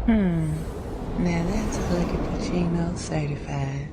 Now that's Huggie Pacino certified.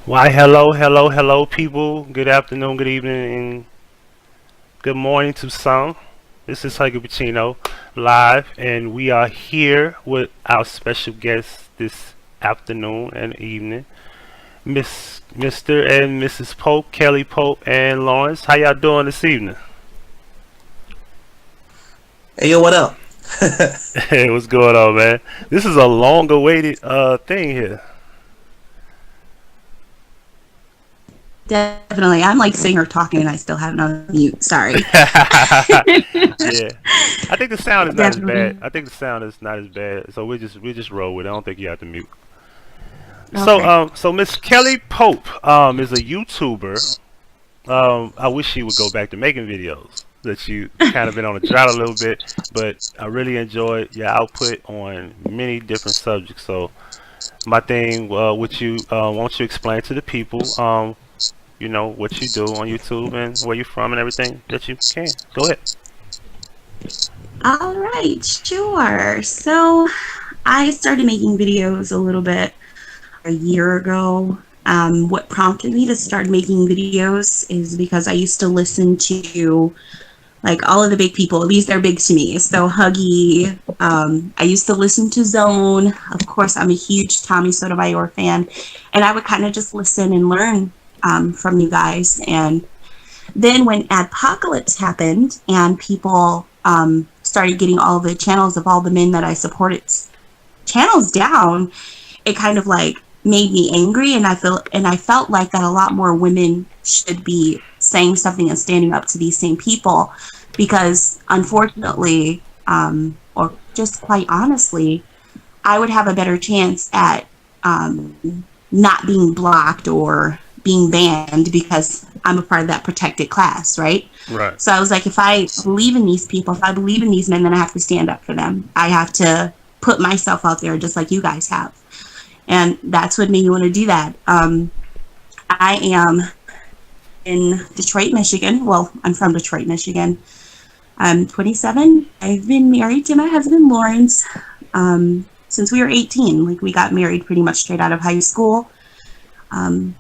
Why, hello, hello, hello, people. Good afternoon, good evening, and good morning to some. This is Huggie Pacino live, and we are here with our special guest this afternoon and evening, Mr. and Mrs. Pope, Kellie Pope, and Lawrence. How y'all doing this evening? Hey, yo, what up? Hey, what's going on, man? This is a long-awaited thing here. Definitely. I'm like sitting here talking and I still have it on mute. Sorry. Yeah, I think the sound is not as Definitely. bad. I think the sound is not as bad. So we just roll with it. I don't think you have to mute. Okay. So Miss Kellie Pope is a YouTuber. I wish she would go back to making videos. That you kind of been on the drought a little bit, but I really enjoyed your output on many different subjects. So my thing, with you, won't you explain to the people, what you do on YouTube and where you're from and everything that you can. Go ahead. All right. Sure. So I started making videos a little bit a year ago. What prompted me to start making videos is because I used to listen to like all of the big people, at least they're big to me. So Huggie, I used to listen to Zone. Of course, I'm a huge Tommy Sotomayor fan, and I would kind of just listen and learn from you guys. And then when Adpocalypse happened and people started getting all the channels of all the men that I supported channels down, it kind of like made me angry, and I felt like that a lot more women should be saying something and standing up to these same people, because unfortunately or just quite honestly, I would have a better chance at not being blocked or being banned because I'm a part of that protected class, right? Right. So I was like, if I believe in these people, if I believe in these men, then I have to stand up for them. I have to put myself out there just like you guys have. And that's what made me want to do that. I am in Detroit, Michigan. Well, I'm from Detroit, Michigan. I'm 27. I've been married to my husband, Lawrence, since we were 18. Like, we got married pretty much straight out of high school.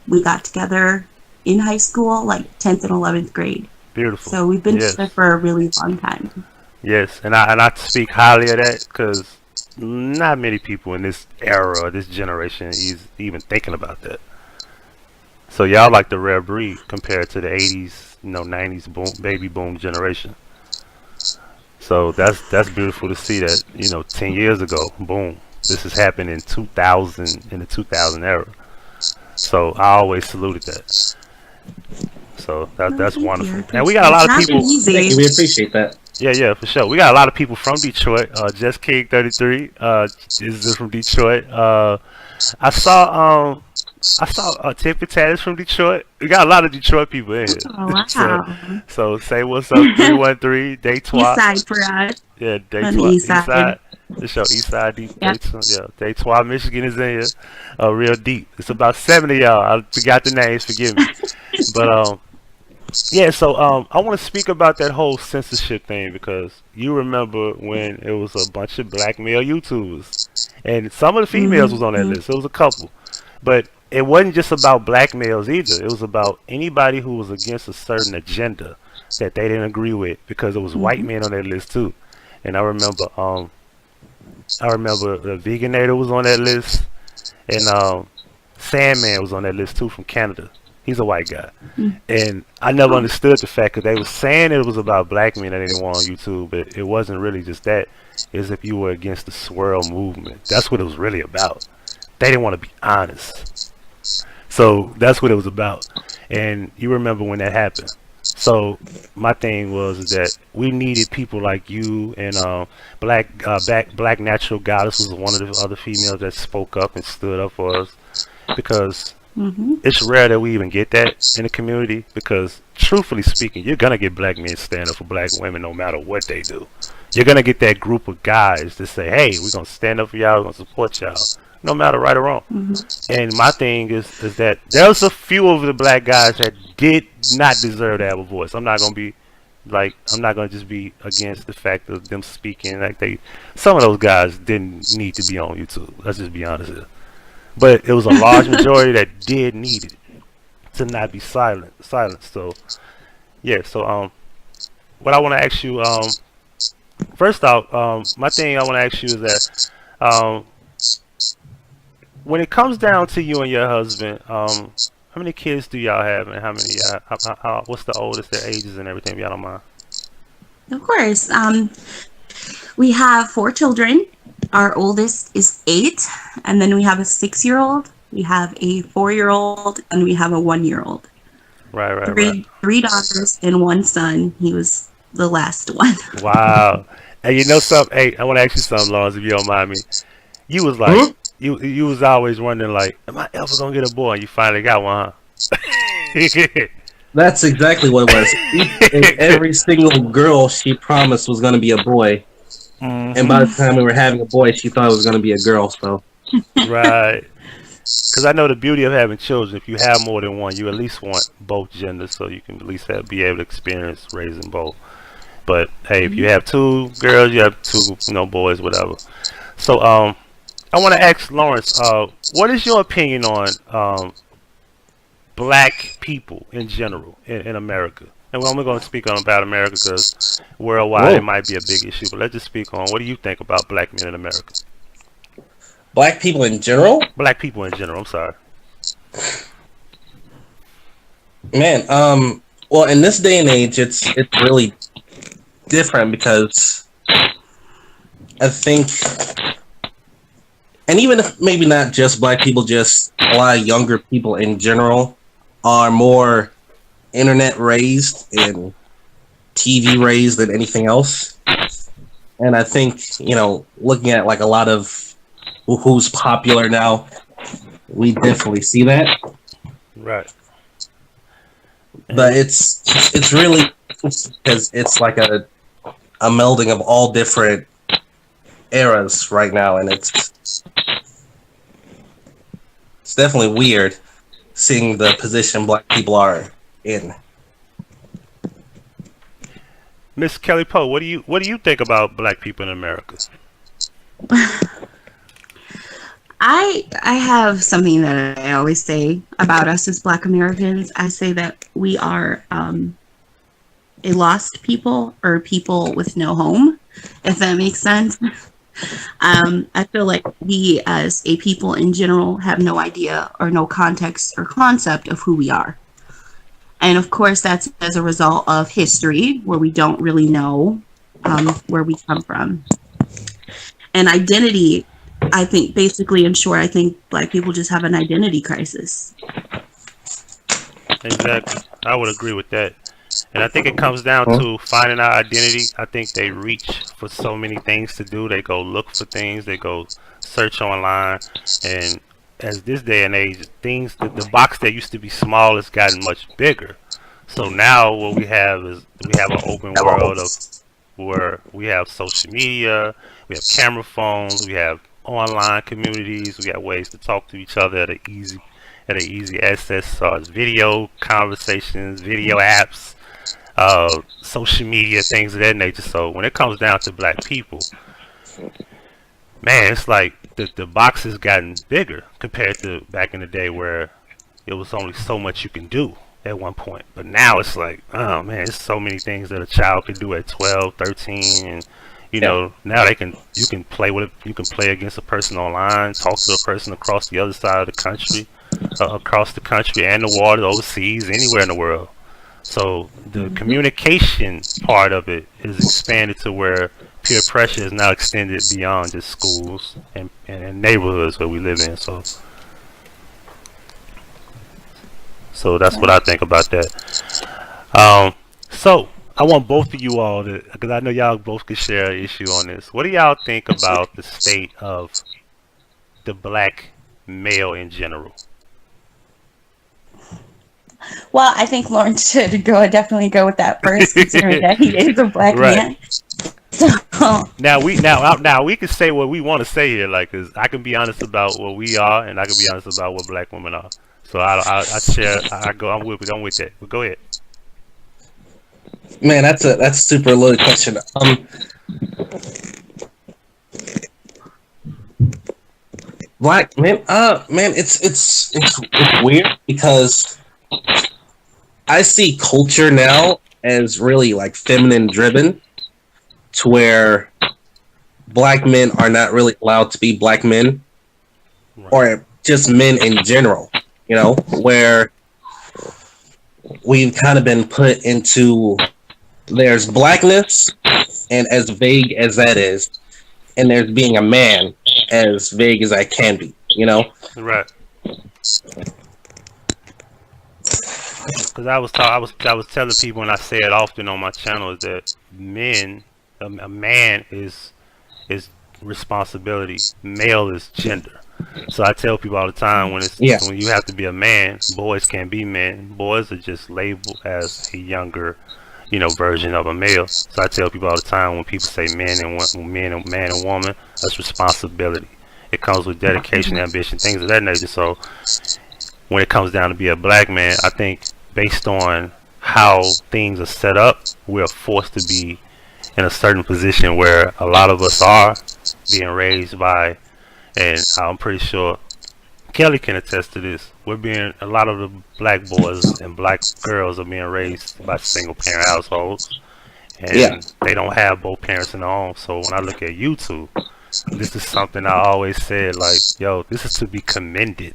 We got together in high school, like 10th and 11th grade. Beautiful. So we've been together for a really long time. Yes, and I speak highly of that because not many people in this era or this generation is even thinking about that. So y'all like the rare breed compared to the 80s, 90s boom, baby boom generation. So that's beautiful to see that, 10 years ago, boom, this has happened in 2000, in the 2000 era. So I always saluted that. So that's wonderful. And we got a lot of people. Thank you, we appreciate that. Yeah, for sure. We got a lot of people from Detroit. Just King 33 is from Detroit. I saw Tiffany Tatters from Detroit. We got a lot of Detroit people in here. Oh, wow. So say what's up, 313 Detroit. East side for us. Yeah, Detroit. East side. The show East Side Deep. Yeah. Detroit, Michigan is in here. Real deep. It's about 7 of y'all. I forgot the names, forgive me. But yeah, so I want to speak about that whole censorship thing because you remember when it was a bunch of black male YouTubers and some of the females was on that list. It was a couple. But it wasn't just about black males either. It was about anybody who was against a certain agenda that they didn't agree with because it was white men on that list too. And I remember the Veganator was on that list, and Sandman was on that list too from Canada. He's a white guy, and I never understood the fact that they were saying it was about black men that they didn't want on YouTube, but it wasn't really just that. It's if you were against the swirl movement. That's what it was really about. They didn't want to be honest, so that's what it was about. And you remember when that happened. So my thing was that we needed people like you and Black Natural Goddess was one of the other females that spoke up and stood up for us because it's rare that we even get that in the community because truthfully speaking, you're going to get black men stand up for black women no matter what they do. You're going to get that group of guys that say, hey, we're going to stand up for y'all, we're going to support y'all. No matter right or wrong. And my thing is that there's a few of the black guys that did not deserve to have a voice. I'm not gonna just be against the fact of them speaking like some of those guys didn't need to be on YouTube. Let's just be honest here. But it was a large majority that did need it to not be silenced. So yeah, so what I want to ask you, first off, my thing I want to ask you is that when it comes down to you and your husband, how many kids do y'all have, and how many? What's the oldest, their ages, and everything? If y'all don't mind. Of course. We have 4 children. Our oldest is 8, and then we have a 6-year-old. We have a 4-year-old, and we have a 1-year-old. Right. 3 daughters and 1 son. He was the last one. Wow. And you know something? Hey, I want to ask you something, Lawrence, if you don't mind me. You was like. You was always wondering like, am I ever gonna get a boy? And you finally got one, huh? That's exactly what it was. And every single girl she promised was gonna be a boy, and by the time we were having a boy, she thought it was gonna be a girl. So, right. Because I know the beauty of having children. If you have more than one, you at least want both genders, so you can at least be able to experience raising both. But hey, if you have 2 girls, you have 2, boys, whatever. So I want to ask Lawrence, what is your opinion on black people in general in America? And we're only going to speak on about America because worldwide it might be a big issue. But let's just speak on what do you think about black men in America? Black people in general? Black people in general. I'm sorry. Man, well, in this day and age, it's really different because I think. And even if maybe not just black people, just a lot of younger people in general are more internet raised and TV raised than anything else. And I think, looking at like a lot of who's popular now, we definitely see that. Right. But it's really because it's like a melding of all different eras right now, and it's definitely weird seeing the position Black people are in. Miss Kellie Poe, what do you think about Black people in America? I have something that I always say about us as Black Americans. I say that we are a lost people, or people with no home, if that makes sense. I feel like we as a people in general have no idea or no context or concept of who we are. And of course, that's as a result of history, where we don't really know where we come from. And identity, I think, basically, in short, I think Black people just have an identity crisis. Exactly. I would agree with that. And I think it comes down to finding our identity. I think they reach for so many things to do. They go look for things. They go search online. And as this day and age, the box that used to be small has gotten much bigger. So now what we have is we have an open world of where we have social media, we have camera phones, we have online communities, we got ways to talk to each other at an easy access, so it's video conversations, video apps, social media, things of that nature. So when it comes down to Black people, man, it's like the box has gotten bigger compared to back in the day where it was only so much you can do at one point. But now it's like, oh man, there's so many things that a child can do at 12, 13, and now you can play with it. You can play against a person online, talk to a person across the other side of the country, across the country and the water, overseas, anywhere in the world. So the communication part of it is expanded to where peer pressure is now extended beyond just schools and neighborhoods where we live in. So that's what I think about that. So I want both of you all to, because I know y'all both could share an issue on this. What do y'all think about the state of the Black male in general? Well, I think Lawrence should definitely go with that first, considering that he is a Black man. So now we can say what we want to say here, like, 'cause I can be honest about what we are, and I can be honest about what Black women are. So I share. I'm with that. But go ahead. Man, that's a super loaded question. Black men, man, it's weird because I see culture now as really like feminine driven, to where Black men are not really allowed to be Black men, or just men in general. Where we've kind of been put into, there's Blackness, and as vague as that is, and there's being a man, as vague as I can be, Right. Because I was telling people, and I say it often on my channel, is that a man is responsibility, male is gender. So I tell people all the time, when you have to be a man, boys can't be men. Boys are just labeled as a younger, version of a male. So I tell people all the time, when people say man and woman, that's responsibility. It comes with dedication, ambition, things of that nature. So when it comes down to be a Black man, I think based on how things are set up, we're forced to be in a certain position where a lot of us are being raised by. And I'm pretty sure Kellie can attest to this. A lot of the Black boys and Black girls are being raised by single parent households, and they don't have both parents in the home. So when I look at YouTube, this is something I always said, like, yo, this is to be commended,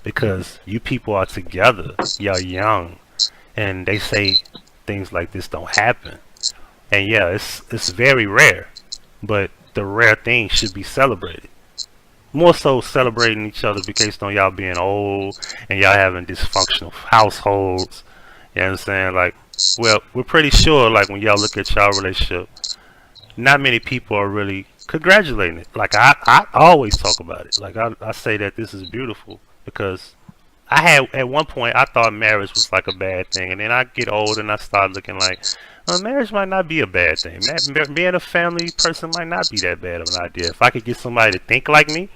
because you people are together, y'all young, and they say things like this don't happen. And yeah, it's very rare, but the rare thing should be celebrated. More so celebrating each other based on y'all being old and y'all having dysfunctional households. You understand? Like, well, we're pretty sure, like, when y'all look at y'all relationship, not many people are really congratulating it. Like I always talk about it. Like I say that this is beautiful because I had at one point I thought marriage was like a bad thing, and then I get old and I start looking like, well, marriage might not be a bad thing. Being a family person might not be that bad of an idea. If I could get somebody to think like me,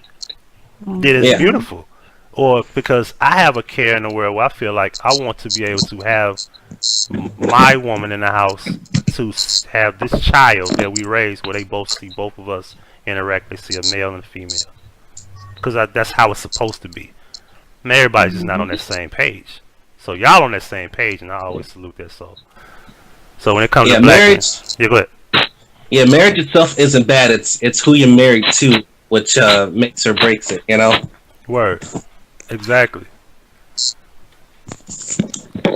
then it's beautiful. Or because I have a care in the world where I feel like I want to be able to have my woman in the house to have this child that we raise where they both see both of us interact. They see a male and a female. Because that's how it's supposed to be. And everybody's just not on that same page. So y'all on that same page, and I always salute that. So when it comes to marriage, go ahead. Yeah, marriage itself isn't bad. It's who you're married to, which makes or breaks it. You know. Word. Exactly.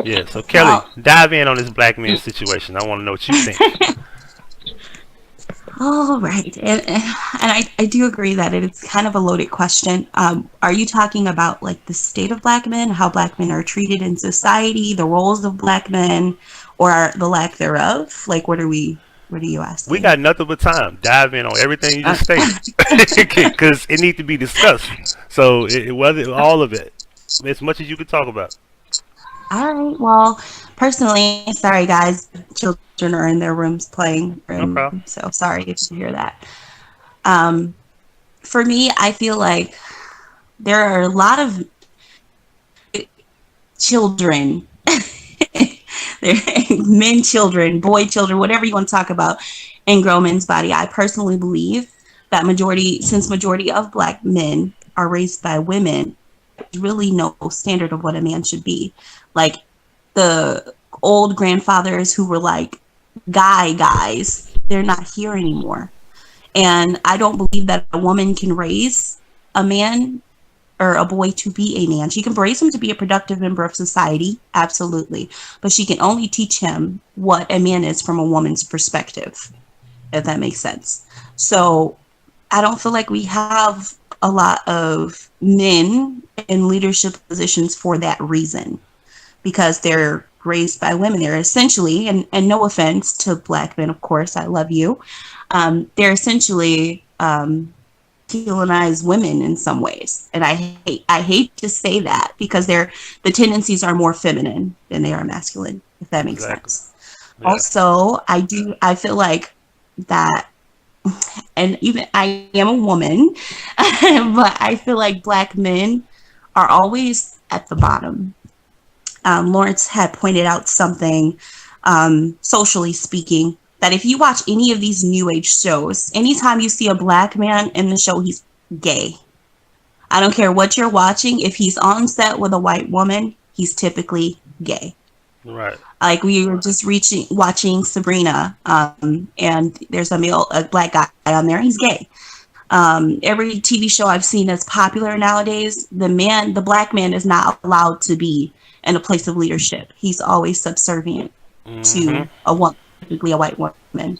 Yeah. So Kelly, dive in on this black man situation. I want to know what you think. All right, and I do agree that it's kind of a loaded question. Are you talking about like the state of black men, how black men are treated in society, the roles of black men, or the lack thereof? Like, what are you asking? We got nothing but time. Dive in on everything you just stated, because it needs to be discussed. So it wasn't all of it, as much as you could talk about. All right. Well, personally, sorry guys, children are in their rooms playing. No problem. So sorry if you hear that. For me, I feel like there are a lot of children, men, children, boy, children, whatever you want to talk about, in grown men's body. I personally believe that since majority of black men are raised by women, there's really no standard of what a man should be. Like the old grandfathers who were like guys, they're not here anymore. And I don't believe that a woman can raise a man or a boy to be a man. She can raise him to be a productive member of society, absolutely. But she can only teach him what a man is from a woman's perspective, if that makes sense. So I don't feel like we have a lot of men in leadership positions for that reason, because they're raised by women. They're essentially, and no offense to black men, of course, I love you. They're essentially colonized women in some ways. And I hate to say that, because the tendencies are more feminine than they are masculine, if that makes sense. Yeah. Also, I feel like that, and even I am a woman, but I feel like black men are always at the bottom. Lawrence had pointed out something, socially speaking, that if you watch any of these new age shows, anytime you see a black man in the show, he's gay. I don't care what you're watching. If he's on set with a white woman, he's typically gay. Right. Like we were just watching Sabrina, and there's a black guy on there. He's gay. Every TV show I've seen that's popular nowadays, the black man is not allowed to be in a place of leadership. He's always subservient to a woman, typically a white woman.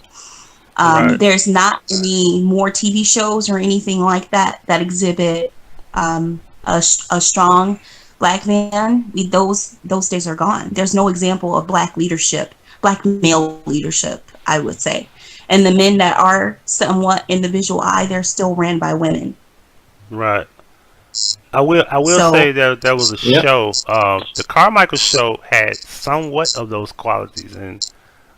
Right. There's not any more TV shows or anything like that exhibit a strong black man. Those days are gone. There's no example of black male leadership, I would say. And the men that are somewhat in the visual eye, they're still ran by women. Right. I will say that there was a show. The Carmichael show had somewhat of those qualities, and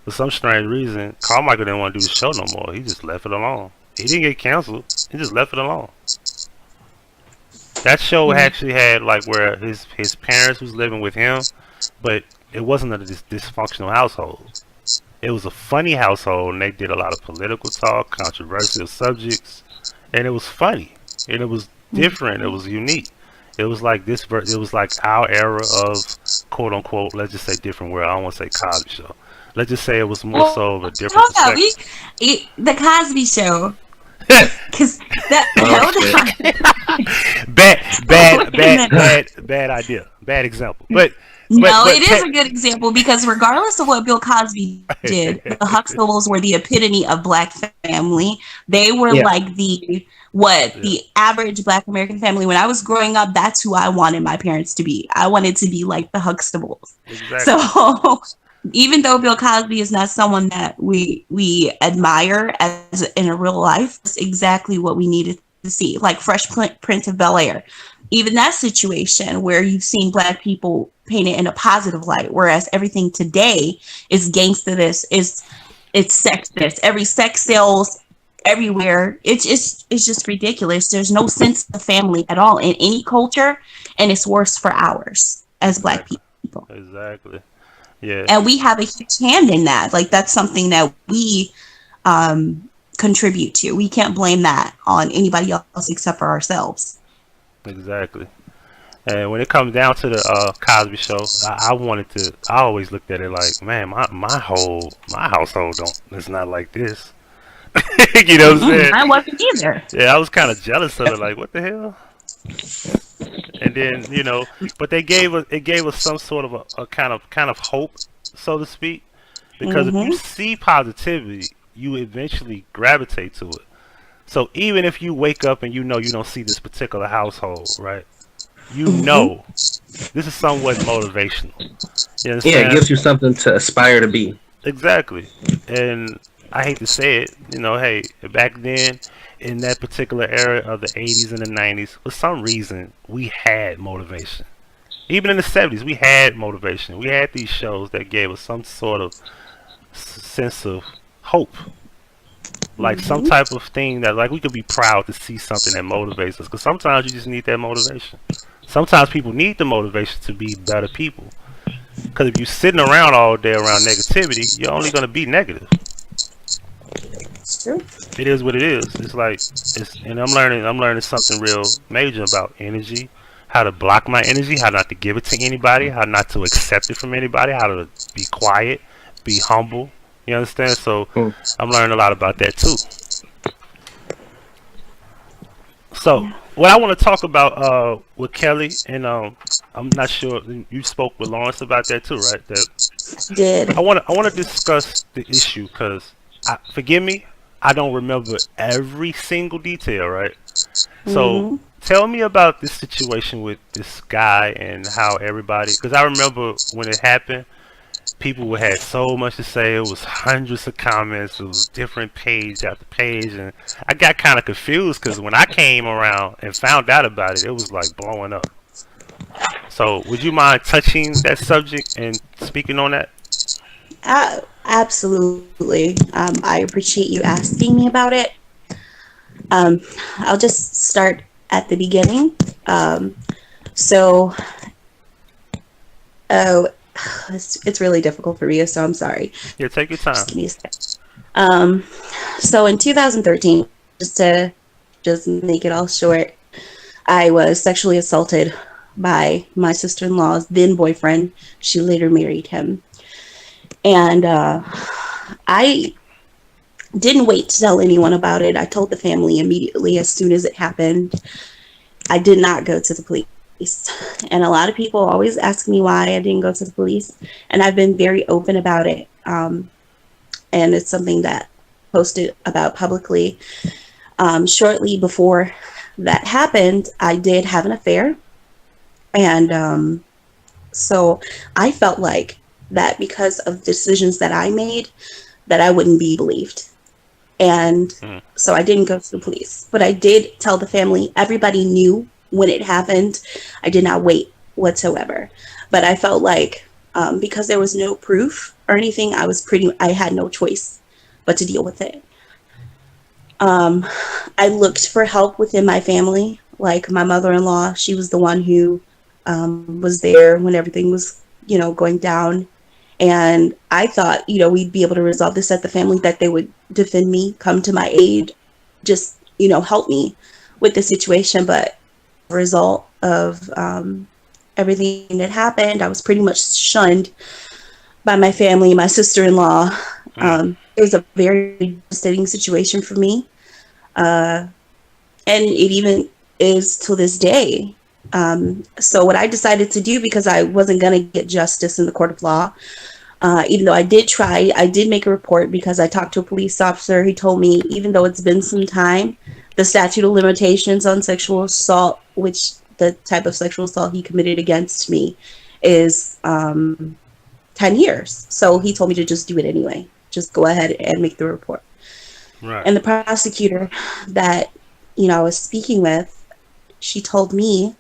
for some strange reason, Carmichael didn't want to do the show no more. He just left it alone. He didn't get canceled. He just left it alone. That show actually had like where his parents was living with him, but it wasn't a dysfunctional household. It was a funny household, and they did a lot of political talk, controversial subjects, and it was funny, and it was different. It was unique. It was like it was like our era of quote unquote, let's just say different world. I don't want to say Cosby Show. Let's just say it was more so of a different perspective. The Cosby Show. Because bad idea, bad example. But it is a good example, because regardless of what Bill Cosby did, the Huxtables were the epitome of black family. They were like the average black American family. When I was growing up, that's who I wanted my parents to be. I wanted to be like the Huxtables. Exactly. So even though Bill Cosby is not someone that we admire as in a real life, it's exactly what we needed to see. Like Fresh Prince of Bel-Air, even that situation where you've seen Black people painted in a positive light, whereas everything today is gangster. It's sex. Every sex sells everywhere. It's just ridiculous. There's no sense of family at all in any culture, and it's worse for ours as Black people. Exactly. Yeah. And we have a huge hand in that. Like, that's something that we contribute to. We can't blame that on anybody else except for ourselves. Exactly. And when it comes down to the Cosby Show, I always looked at it like, man, my household it's not like this. You know what I'm saying? I wasn't either. Yeah, I was kind of jealous of it. Like, what the hell? And then, you know, but it gave us some sort of a kind of hope, so to speak, because if you see positivity, you eventually gravitate to it. So even if you wake up and you know you don't see this particular household, right? You know this is somewhat motivational. You understand? Yeah, it gives you something to aspire to be. Exactly. And I hate to say it, you know, hey, back then, in that particular era of the 80s and the 90s, for some reason, we had motivation. Even in the 70s, we had motivation. We had these shows that gave us some sort of sense of hope. Like some type of thing that, like, we could be proud to see something that motivates us. Because sometimes you just need that motivation. Sometimes people need the motivation to be better people. Because if you're sitting around all day around negativity, you're only going to be negative. It's true. It is what it is. It's like, and I'm learning something real major about energy, how to block my energy, how not to give it to anybody, how not to accept it from anybody, how to be quiet, be humble. You understand? So I'm learning a lot about that too. So what I want to talk about with Kellie, and I'm not sure you spoke with Lawrence about that too, right? Did I want to discuss the issue because forgive me, I don't remember every single detail, right? So tell me about this situation with this guy and how everybody, because I remember when it happened, people would have so much to say. It was hundreds of comments. It was different page after page, and I got kind of confused because when I came around and found out about it, it was like blowing up. So would you mind touching that subject and speaking on that? Absolutely. I appreciate you asking me about it. I'll just start at the beginning. It's really difficult for me, so I'm sorry. Yeah, take your time. Just give me a second. So in 2013, just to make it all short, I was sexually assaulted by my sister-in-law's then boyfriend. She later married him. And I didn't wait to tell anyone about it. I told the family immediately as soon as it happened. I did not go to the police. And a lot of people always ask me why I didn't go to the police. And I've been very open about it. And it's something that I posted about publicly. Shortly before that happened, I did have an affair. And so I felt like that because of decisions that I made, that I wouldn't be believed. And so I didn't go to the police. But I did tell the family. Everybody knew when it happened. I did not wait whatsoever. But I felt like because there was no proof or anything, I had no choice but to deal with it. I looked for help within my family. Like my mother-in-law, she was the one who was there when everything was, going down. And I thought, we'd be able to resolve this at the family, that they would defend me, come to my aid, just, help me with the situation. But as a result of everything that happened, I was pretty much shunned by my family, my sister-in-law. It was a very devastating situation for me. And it even is to this day. So what I decided to do, because I wasn't going to get justice in the court of law, even though I did make a report because I talked to a police officer. He told me, even though it's been some time, the statute of limitations on sexual assault, which the type of sexual assault he committed against me is 10 years. So he told me to just do it anyway. Just go ahead and make the report. Right. And the prosecutor that, I was speaking with, she told me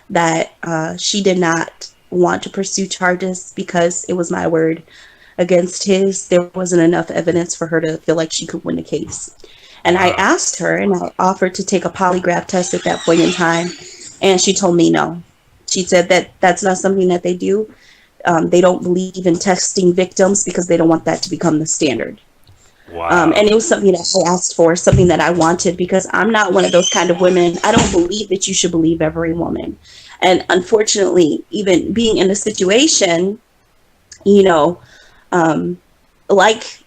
that she did not want to pursue charges because it was my word against his. There wasn't enough evidence for her to feel like she could win the case. And I asked her, and I offered to take a polygraph test at that point in time, and she told me no. She said that that's not something that they do. They don't believe in testing victims because they don't want that to become the standard. Wow. And it was something that I asked for, something that I wanted, because I'm not one of those kind of women. I don't believe that you should believe every woman. And unfortunately, even being in a situation, like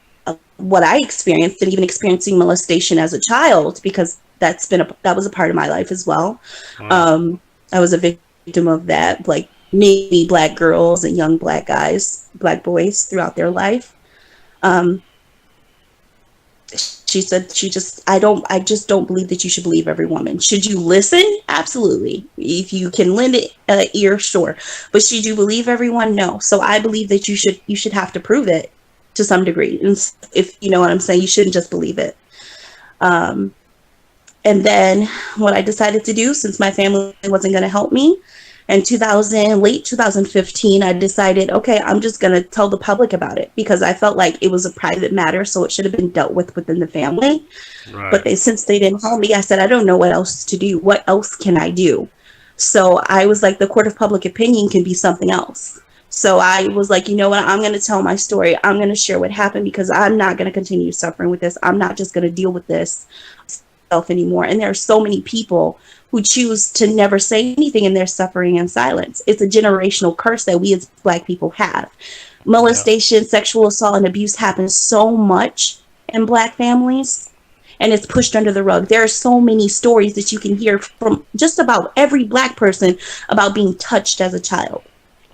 what I experienced, and even experiencing molestation as a child, because that was a part of my life as well. Wow. I was a victim of that, like many Black girls and young Black guys, Black boys throughout their life. She said I just don't believe that you should believe every woman. Should you listen? Absolutely. If you can lend an ear, sure. But should you believe everyone? No. So I believe that you should have to prove it to some degree. And if you know what I'm saying, you shouldn't just believe it. And then what I decided to do, since my family wasn't going to help me, in late 2015, I decided, okay, I'm just going to tell the public about it, because I felt like it was a private matter, so it should have been dealt with within the family. Right. But since they didn't help me, I said, I don't know what else to do. What else can I do? So I was like, the court of public opinion can be something else. So I was like, you know what? I'm going to tell my story. I'm going to share what happened, because I'm not going to continue suffering with this. I'm not just going to deal with this myself anymore. And there are so many people who choose to never say anything, in their suffering in silence. It's a generational curse that we as Black people have. Molestation, sexual assault, and abuse happens so much in Black families, and it's pushed under the rug. There are so many stories that you can hear from just about every Black person about being touched as a child.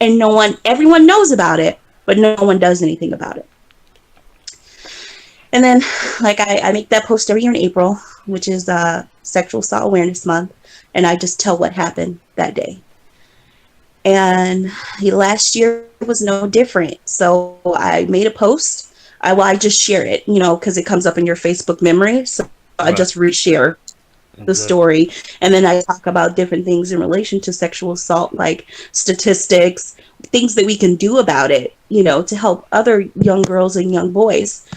And everyone knows about it, but no one does anything about it. And then, like, I make that post every year in April, which is Sexual Assault Awareness Month, and I just tell what happened that day. And last year was no different. So I made a post. I just share it, because it comes up in your Facebook memory. So I just reshare the story. And then I talk about different things in relation to sexual assault, like statistics, things that we can do about it, to help other young girls and young boys.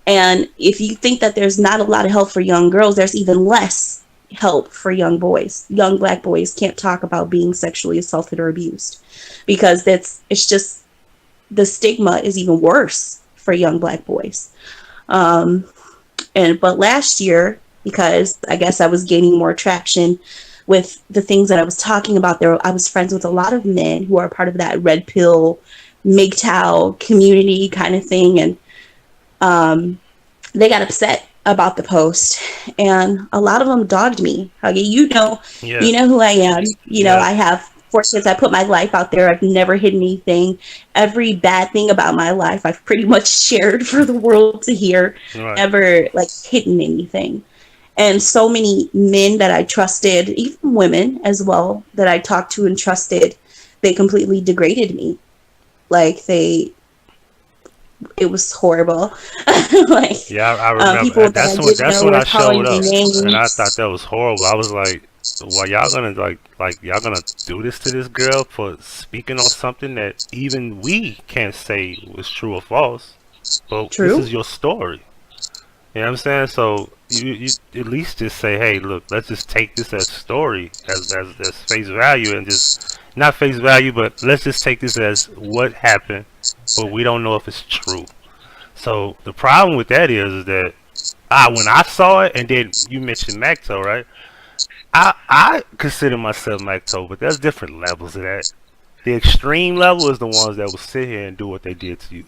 And if you think that there's not a lot of help for young girls, there's even less help for young boys. Young Black boys can't talk about being sexually assaulted or abused, because it's just, the stigma is even worse for young Black boys. But last year, because I guess I was gaining more traction with the things that I was talking about there, I was friends with a lot of men who are part of that red pill, MGTOW community kind of thing. And they got upset about the post, and a lot of them dogged me. Huggie, you know who I am. I have 4 kids. I put my life out there. I've never hidden anything. Every bad thing about my life, I've pretty much shared for the world to hear. Right. Never hidden anything. And so many men that I trusted, even women as well, that I talked to and trusted, they completely degraded me. It was horrible. I remember. That's when I showed up, and I thought that was horrible. I was like, "Well, y'all gonna y'all gonna do this to this girl for speaking on something that even we can't say was true or false, but this is your story." You know what I'm saying? So you at least just say, "Hey, look, let's just take this as story, as face value, and just not face value, but let's just take this as what happened, but we don't know if it's true." So the problem with that is that when I saw it, and then you mentioned MGTOW, right? I consider myself MGTOW, but there's different levels of that. The extreme level is the ones that will sit here and do what they did to you.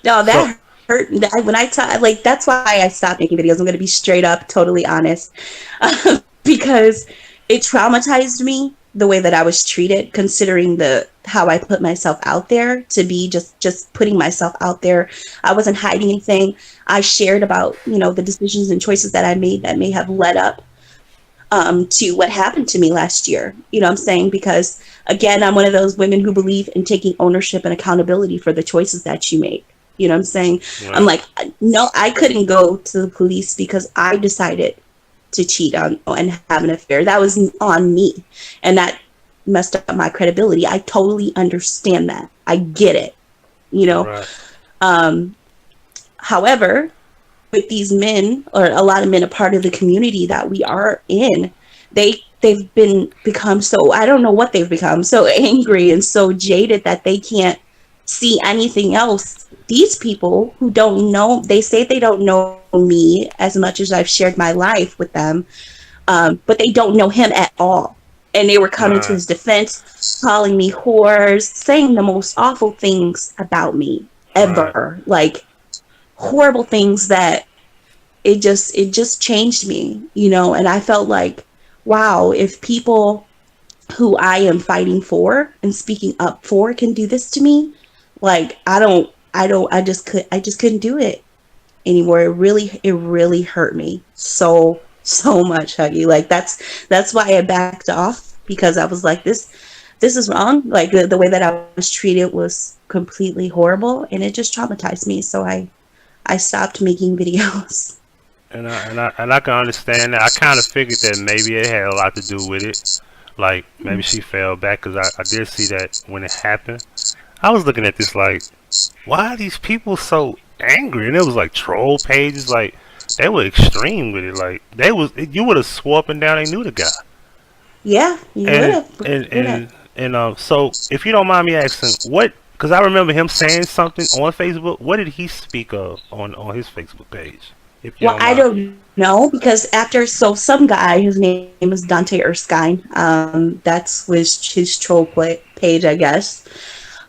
No, that hurt. When I talk, that's why I stopped making videos. I'm going to be straight up, totally honest, because it traumatized me, the way that I was treated, considering how I put myself out there, to be just putting myself out there. I wasn't hiding anything. I shared about, the decisions and choices that I made that may have led up to what happened to me last year. You know what I'm saying? Because again, I'm one of those women who believe in taking ownership and accountability for the choices that you make. You know what I'm saying? Right. I'm like, no, I couldn't go to the police because I decided to cheat on and have an affair. That was on me. And that messed up my credibility. I totally understand that. I get it. You know? Right. However, with these men, or a lot of men, a part of the community that we are in, they've become so, I don't know what they've become, so angry and so jaded that they can't see anything else. These people who don't know, they say they don't know me as much as I've shared my life with them, but they don't know him at all. And they were coming to his defense, calling me whores, saying the most awful things about me ever. Right. Like horrible things that it just changed me, you know. And I felt like, wow, if people who I am fighting for and speaking up for can do this to me, like I just couldn't do it anymore. It really hurt me so much, Huggie. Like that's why I backed off, because I was like, this is wrong. Like the way that I was treated was completely horrible, and it just traumatized me. So I stopped making videos. And I can understand that. I kind of figured that maybe it had a lot to do with it. Like maybe she fell back, because I did see that when it happened. I was looking at this like, why are these people so angry? And it was like troll pages, like they were extreme with it. Like you would have swore up and down they knew the guy. Yeah, you would have. And so if you don't mind me asking, what? Because I remember him saying something on Facebook. What did he speak of on his Facebook page? Well, I don't know, because some guy, his name is Dante Erskine. That's his troll page, I guess.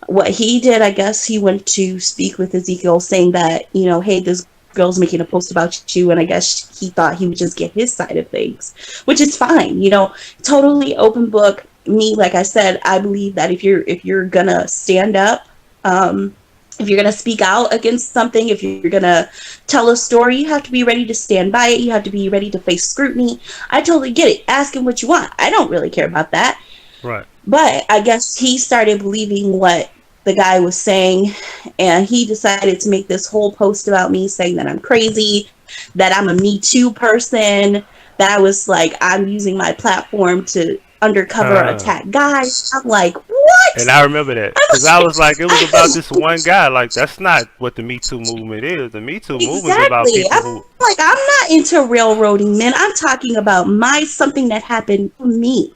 What he did, I guess he went to speak with Ezekiel, saying that, you know, hey, this girl's making a post about you, and I guess he thought he would just get his side of things, which is fine, you know, totally open book. Me, like I said, I believe that if you're gonna stand up, if you're gonna speak out against something, if you're gonna tell a story, you have to be ready to stand by it. You have to be ready to face scrutiny. I totally get it. Ask him what you want. I don't really care about that. Right. But I guess he started believing what the guy was saying, and he decided to make this whole post about me, saying that I'm crazy, that I'm a Me Too person, that I was like, I'm using my platform to undercover attack guys. I'm like, what? And I remember that, because I was like, it was about this one guy. Like, that's not what the Me Too movement is. The Me Too movement is about people who... Like, I'm not into railroading men. I'm talking about something that happened to me.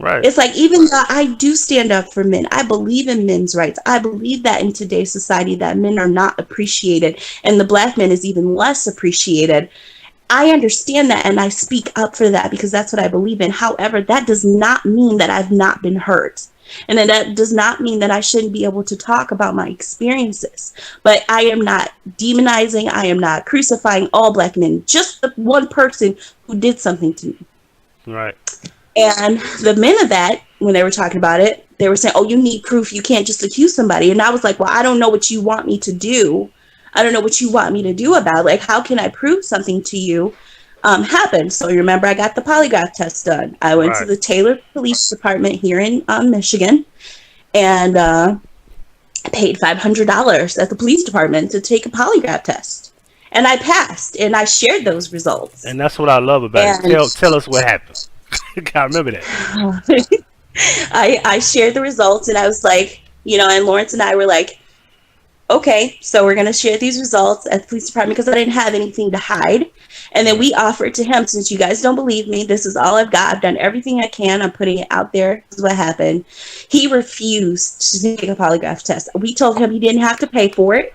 Right. It's like, even though I do stand up for men, I believe in men's rights. I believe that in today's society that men are not appreciated, and the black man is even less appreciated. I understand that, and I speak up for that because that's what I believe in. However, that does not mean that I've not been hurt. And then that does not mean that I shouldn't be able to talk about my experiences. But I am not demonizing, I am not crucifying all black men, just the one person who did something to me. Right. And the men of that, when they were talking about it, they were saying, oh, you need proof. You can't just accuse somebody. And I was like, well, I don't know what you want me to do. I don't know what you want me to do about it. Like, how can I prove something to you happened? So you remember, I got the polygraph test done. I went to the Taylor Police Department here in Michigan, and I paid $500 at the police department to take a polygraph test. And I passed, and I shared those results. And that's what I love about it. Tell us what happened. I remember that. I shared the results, and I was like, you know, and Lawrence and I were like, okay, so we're going to share these results at the police department because I didn't have anything to hide. And then we offered to him, since you guys don't believe me, this is all I've got. I've done everything I can. I'm putting it out there. This is what happened. He refused to take a polygraph test. We told him he didn't have to pay for it.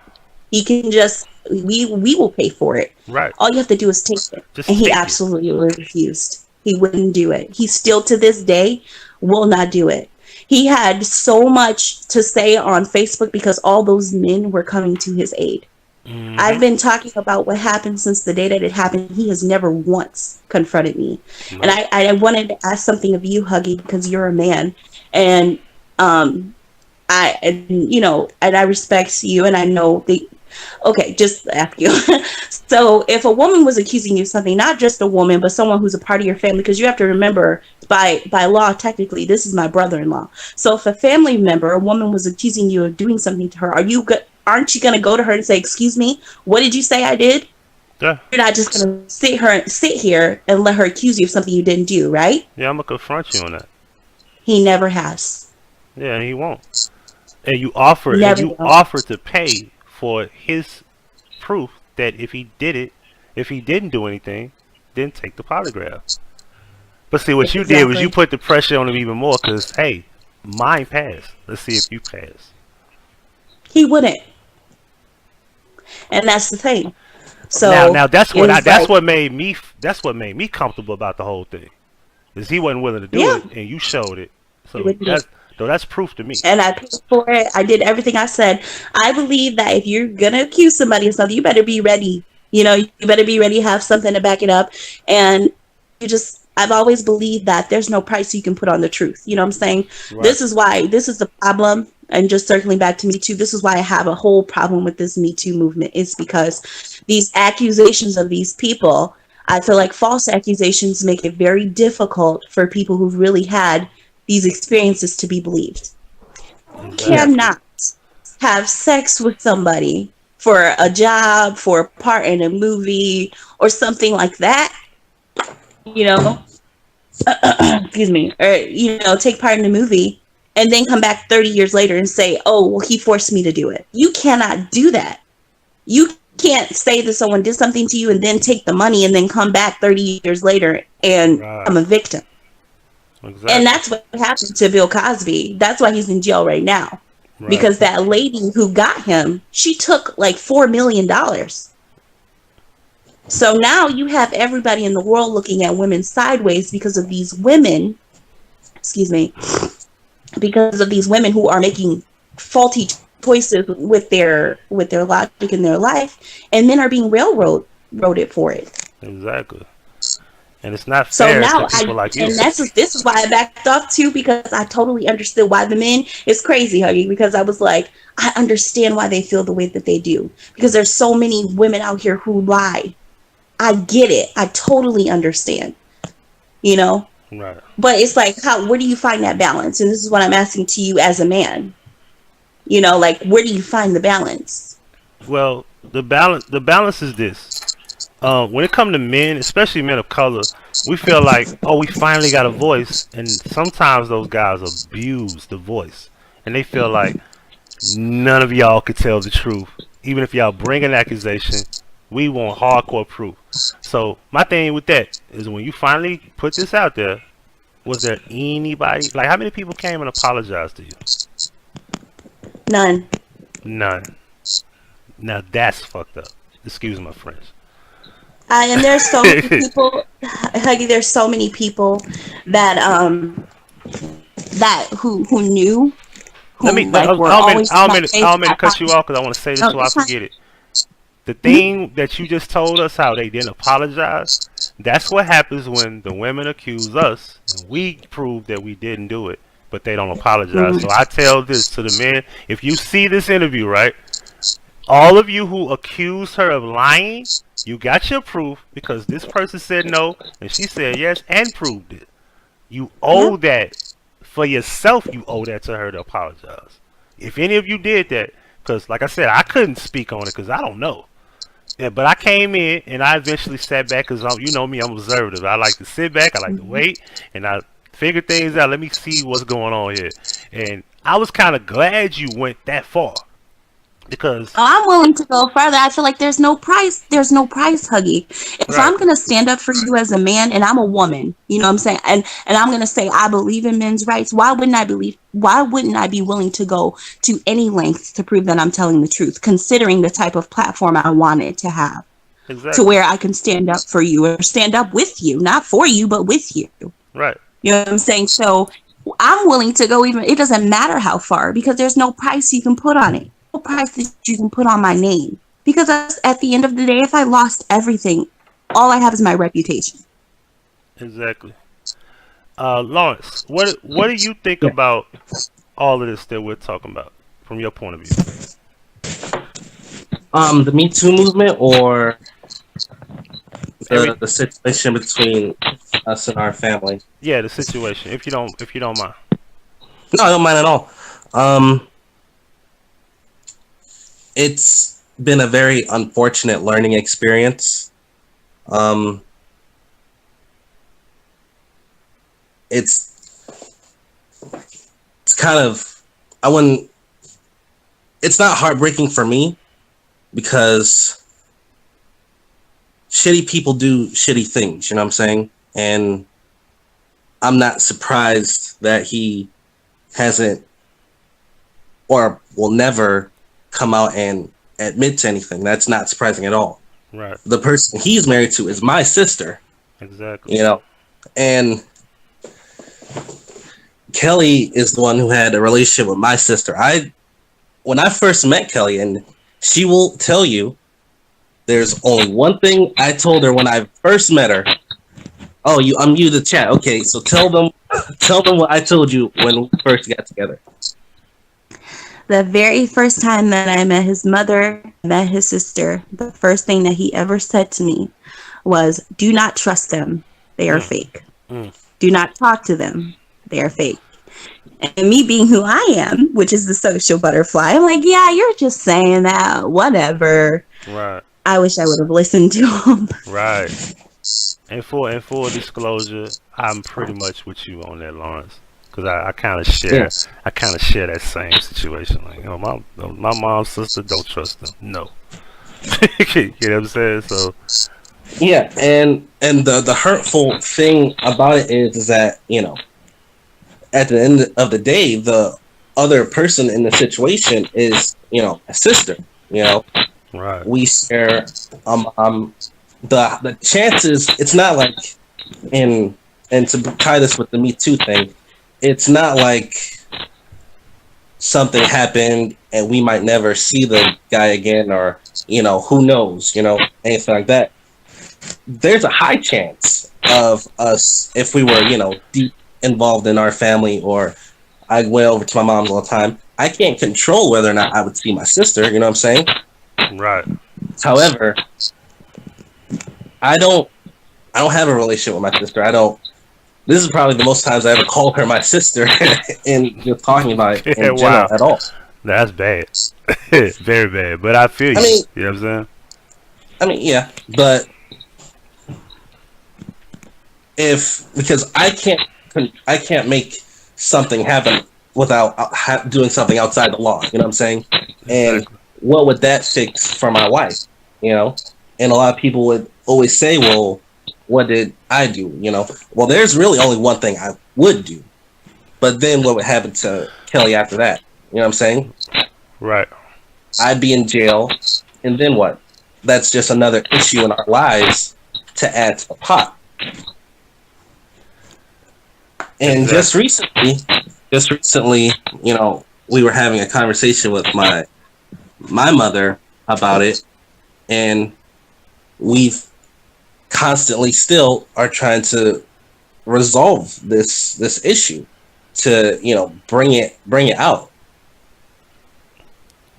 He can just, we will pay for it. Right. All you have to do is take it. And he absolutely refused. He wouldn't do it. He still, to this day, will not do it. He had so much to say on Facebook because all those men were coming to his aid. Mm-hmm. I've been talking about what happened since the day that it happened. He has never once confronted me. No. And I wanted to ask something of you, Huggie, because you're a man. And I respect you, and I know Okay, just ask you. So if a woman was accusing you of something, not just a woman, but someone who's a part of your family, because you have to remember, by law, technically, this is my brother-in-law. So if a family member, a woman, was accusing you of doing something to her, aren't you going to go to her and say, "Excuse me, what did you say I did?" Yeah. You're not just going to sit here and let her accuse you of something you didn't do, right? Yeah, I'm gonna confront you on that. He never has. Yeah, and he won't. And you offer to pay for his proof that if he didn't do anything, then take the polygraph. But see, what you did was you put the pressure on him even more because, hey, mine passed. Let's see if you pass. He wouldn't. And that's the thing. So now that's what made me comfortable about the whole thing. Is he wasn't willing to do it and you showed it. So that's proof to me. And I paid for it. I did everything I said. I believe that if you're going to accuse somebody of something, you better be ready. You know, you better be ready to have something to back it up. And I've always believed that there's no price you can put on the truth. You know what I'm saying? Right. This is the problem. And just circling back to Me Too, this is why I have a whole problem with this Me Too movement. It's because these accusations of these people, I feel like false accusations make it very difficult for people who've really had these experiences to be believed. You cannot have sex with somebody for a job, for a part in a movie, or something like that, you know, excuse me, or, you know, take part in a movie and then come back 30 years later and say, "Oh, well, he forced me to do it." You cannot do that. You can't say that someone did something to you and then take the money and then come back 30 years later and I'm a victim. Exactly. And that's what happened to Bill Cosby. That's why he's in jail right now. Right. Because that lady who got him, she took like $4 million. So now you have everybody in the world looking at women sideways because of these women, because of these women who are making faulty choices with their logic in their life, and men are being railroaded for it. Exactly. And it's not fair to people like you. And this is why I backed off too, because I totally understood why the men. It's crazy, Huggie, because I was like, I understand why they feel the way that they do, because there's so many women out here who lie. I get it. I totally understand. You know. Right. But it's like, where do you find that balance? And this is what I'm asking to you as a man. You know, like, where do you find the balance? Well, the balance is this. When it comes to men, especially men of color, we feel like, oh, we finally got a voice, and sometimes those guys abuse the voice, and they feel like none of y'all could tell the truth. Even if y'all bring an accusation, we want hardcore proof. So my thing with that is, when you finally put this out there, was there anybody, like, how many people came and apologized to you? None. Now that's fucked up. Excuse my French. And there's so many people, Huggie, there's so many people that who knew. Let me, I don't mean to cut you off because I want to say this so I forget it. The thing that you just told us, how they didn't apologize, that's what happens when the women accuse us and we prove that we didn't do it, but they don't apologize. So I tell this to the men: if you see this interview, right, all of you who accuse her of lying, you got your proof, because this person said no and she said yes and proved it. You owe that for yourself. You owe that to her to apologize. If any of you did that, because like I said, I couldn't speak on it because I don't know. Yeah, but I came in and I eventually sat back because, you know me, I'm observative. I like to sit back, I like to wait, and I figure things out. Let me see what's going on here. And I was kind of glad you went that far, because I'm willing to go further. I feel like there's no price, Huggie. If I'm gonna stand up for you as a man, and I'm a woman, you know what I'm saying, and I'm gonna say I believe in men's rights, why wouldn't I be willing to go to any lengths to prove that I'm telling the truth, considering the type of platform I wanted to have? Exactly. To where I can stand up for you, or stand up with you, not for you, but with you. Right. You know what I'm saying? So I'm willing to go even, it doesn't matter how far, because there's no price you can put on it. No price that you can put on my name. Because at the end of the day, if I lost everything, all I have is my reputation. Exactly. Lawrence, what do you think about all of this that we're talking about from your point of view? The Me Too movement or Every the situation between us and our family? Yeah, the situation. If you don't mind. No, I don't mind at all. It's been a very unfortunate learning experience. It's kind of, I wouldn't. It's not heartbreaking for me because shitty people do shitty things. You know what I'm saying? And I'm not surprised that he hasn't or will never come out and admit to anything. That's not surprising at all. Right. The person he's married to is my sister. Exactly. You know, and Kellie is the one who had a relationship with my sister. When I first met Kellie, and she will tell you, there's only one thing I told her when I first met her. Oh, I'm you the chat. Okay, so tell them what I told you when we first got together. The very first time that I met his mother, met his sister, the first thing that he ever said to me was, "Do not trust them. They are fake. Do not talk to them. They are fake." And me being who I am, which is the social butterfly, I'm like, yeah, you're just saying that. Whatever. Right. I wish I would have listened to him. Right. And full disclosure, I'm pretty much with you on that, Lawrence. Because I kind of share, that same situation. Like, my mom's sister, don't trust them. No. You know what I'm saying? So. Yeah, and the hurtful thing about it is that, at the end of the day, the other person in the situation is, a sister. Right. We share the chances. It's not like and to tie this with the Me Too thing, it's not like something happened and we might never see the guy again, or who knows, anything like that. There's a high chance of us, if we were deep involved in our family, or I went over to my mom's all the time, I can't control whether or not I would see my sister, you know what I'm saying? Right. However, I don't have a relationship with my sister. This is probably the most times I ever call her my sister and just talking about it in general at all. That's bad. Very bad. But I feel you. You know what I'm saying? I mean, yeah, but because I can't make something happen without doing something outside the law. You know what I'm saying? And what would that fix for my wife? And a lot of people would always say, "Well, what did I do?" Well, there's really only one thing I would do. But then what would happen to Kellie after that? You know what I'm saying? Right. I'd be in jail, and then what? That's just another issue in our lives to add to the pot. And just recently, we were having a conversation with my mother about it, and we've constantly still are trying to resolve this issue to bring it out.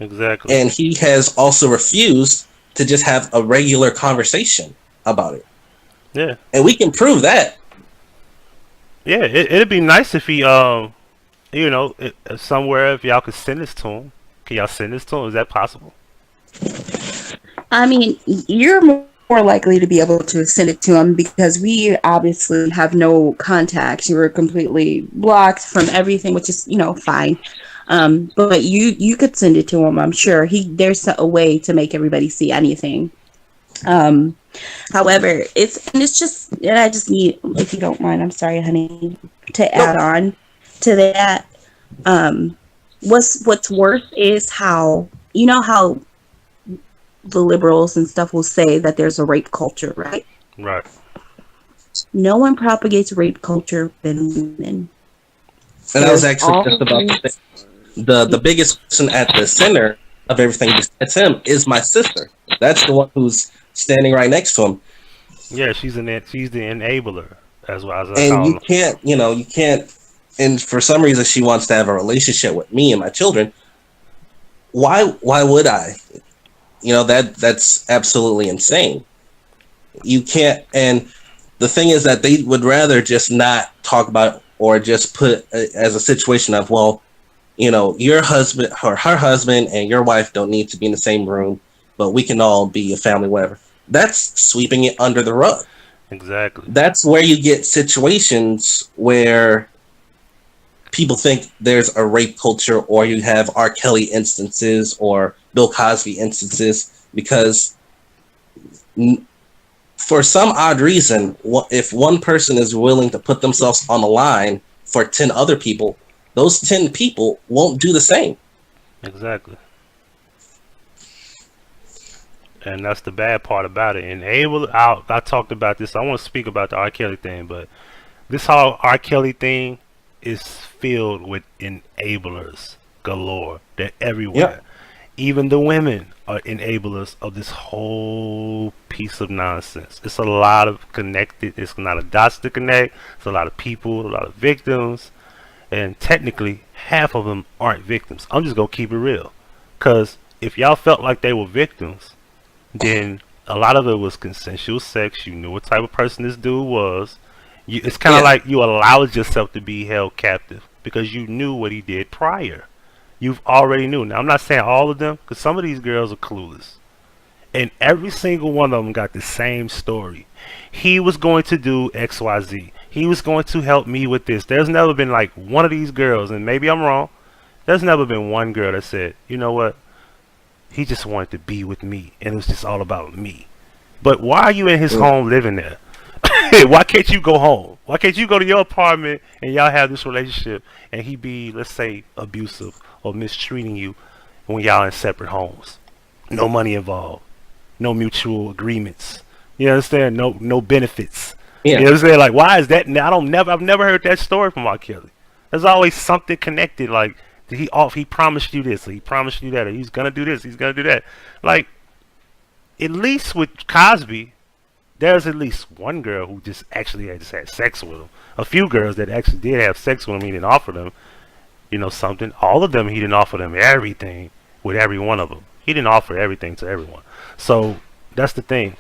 Exactly. And he has also refused to just have a regular conversation about it. Yeah. And we can prove that. Yeah, it'd be nice if he somewhere, if y'all could send this to him. Can y'all send this to him? Is that possible? I mean, you're more likely to be able to send it to him because we obviously have no contacts. You were completely blocked from everything, which is, fine. But you could send it to him. I'm sure there's a way to make everybody see anything. However, I just need, if you don't mind, I'm sorry, honey, to add on to that. What's worse is how the liberals and stuff will say that there's a rape culture, right? Right. No one propagates rape culture than women. And I was actually just about to say, the biggest person at the center of everything besides him is my sister. That's the one who's standing right next to him. Yeah, she's the enabler, as well as and you can't. And for some reason, she wants to have a relationship with me and my children. Why would I? that's absolutely insane. You can't, and the thing is that they would rather just not talk about or just put as a situation of, well, your husband or her husband and your wife don't need to be in the same room, but we can all be a family, whatever. That's sweeping it under the rug. Exactly. That's where you get situations where people think there's a rape culture, or you have R. Kelly instances or Bill Cosby instances, because for some odd reason, if one person is willing to put themselves on the line for 10 other people, those 10 people won't do the same. Exactly. And that's the bad part about it. I talked about this. I want to speak about the R. Kelly thing, but this whole R. Kelly thing is filled with enablers galore. They're everywhere. Yep. Even the women are enablers of this whole piece of nonsense. It's a lot of connected. It's not a dots to connect. It's a lot of people, a lot of victims, and technically half of them aren't victims. I'm just gonna keep it real, because if y'all felt like they were victims, then a lot of it was consensual sex. You knew what type of person this dude was. It's kind of like you allowed yourself to be held captive because you knew what he did prior. You've already knew. Now, I'm not saying all of them, because some of these girls are clueless. And every single one of them got the same story. He was going to do XYZ. He was going to help me with this. There's never been like one of these girls, and maybe I'm wrong, there's never been one girl that said, you know what, he just wanted to be with me, and it was just all about me. But why are you in his home living there? Why can't you go home? Why can't you go to your apartment and y'all have this relationship, and he be, let's say, abusive or mistreating you when y'all in separate homes? No money involved, no mutual agreements. You understand? No benefits. Yeah. You know what I'm saying? Like, why is that? I've never heard that story from R. Kelly. There's always something connected. Like, he promised you this, or he promised you that, or he's gonna do this, he's gonna do that. Like, at least with Cosby, there's at least one girl who just actually had sex with him. A few girls that actually did have sex with him. He didn't offer them, something. All of them, he didn't offer them everything with every one of them. He didn't offer everything to everyone. So that's the thing.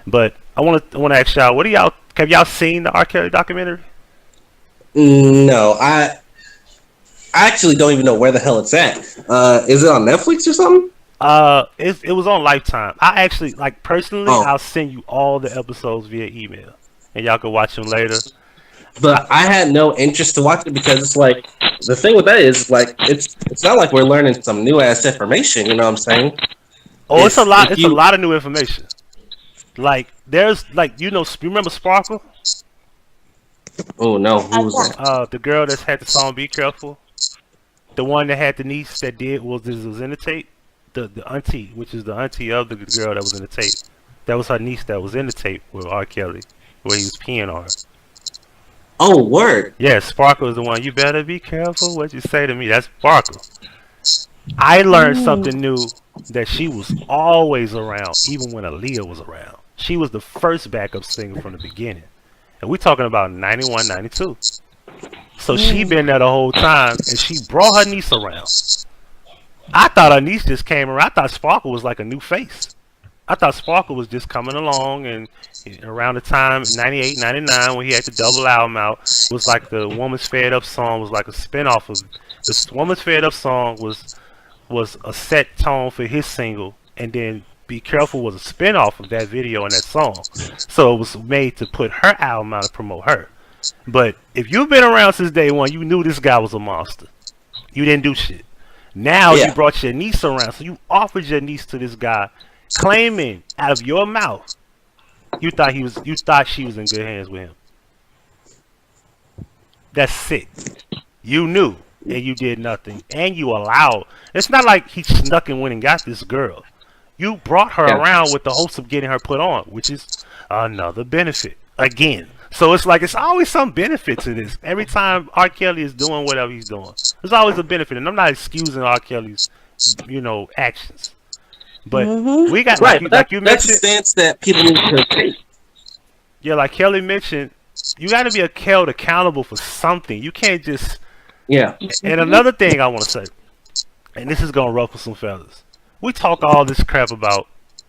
But I want to ask y'all, have y'all seen the R. Kelly documentary? No, I actually don't even know where the hell it's at. Is it on Netflix or something? It was on Lifetime. I actually, like, personally, I'll send you all the episodes via email, and y'all can watch them later. But I had no interest to watch it, because it's like, the thing with that is, like, it's not like we're learning some new ass information. You know what I'm saying? Oh, it's a lot. It's a lot of new information. Like, there's, like, you remember Sparkle? Oh no, who was that? The girl that had the song "Be Careful," the one that had the niece that was in the tape. The auntie, which is the auntie of the girl that was in the tape. That was her niece that was in the tape with R. Kelly, where he was peeing on her. Oh, word. Yeah, Sparkle is the one. You better be careful what you say to me. That's Sparkle. I learned something new, that she was always around, even when Aaliyah was around. She was the first backup singer from the beginning. And we're talking about 91, 92. So she been there the whole time, and she brought her niece around. I thought her niece just came around. I thought Sparkle was like a new face. I thought Sparkle was just coming along, and around the time 98, 99, when he had the double album out, it was like the Woman's Fed Up song was like a spinoff of the Woman's Fed Up song was a set tone for his single, and then Be Careful was a spinoff of that video and that song. So it was made to put her album out and promote her. But if you've been around since day one, you knew this guy was a monster. You didn't do shit. Now you brought your niece around, so you offered your niece to this guy, claiming out of your mouth you thought she was in good hands with him. That's sick. You knew, and you did nothing, and you allowed. It's not like he snuck and went and got this girl. You brought her around with the hopes of getting her put on, which is another benefit again. So it's like, it's always some benefit to this. Every time R. Kelly is doing whatever he's doing, there's always a benefit. And I'm not excusing R. Kelly's, actions. But we got, like you mentioned, that's a stance that people need to take. Yeah, like Kelly mentioned, you got to be held accountable for something. You can't just. Yeah. And another thing I want to say, and this is gonna ruffle some feathers. We talk all this crap about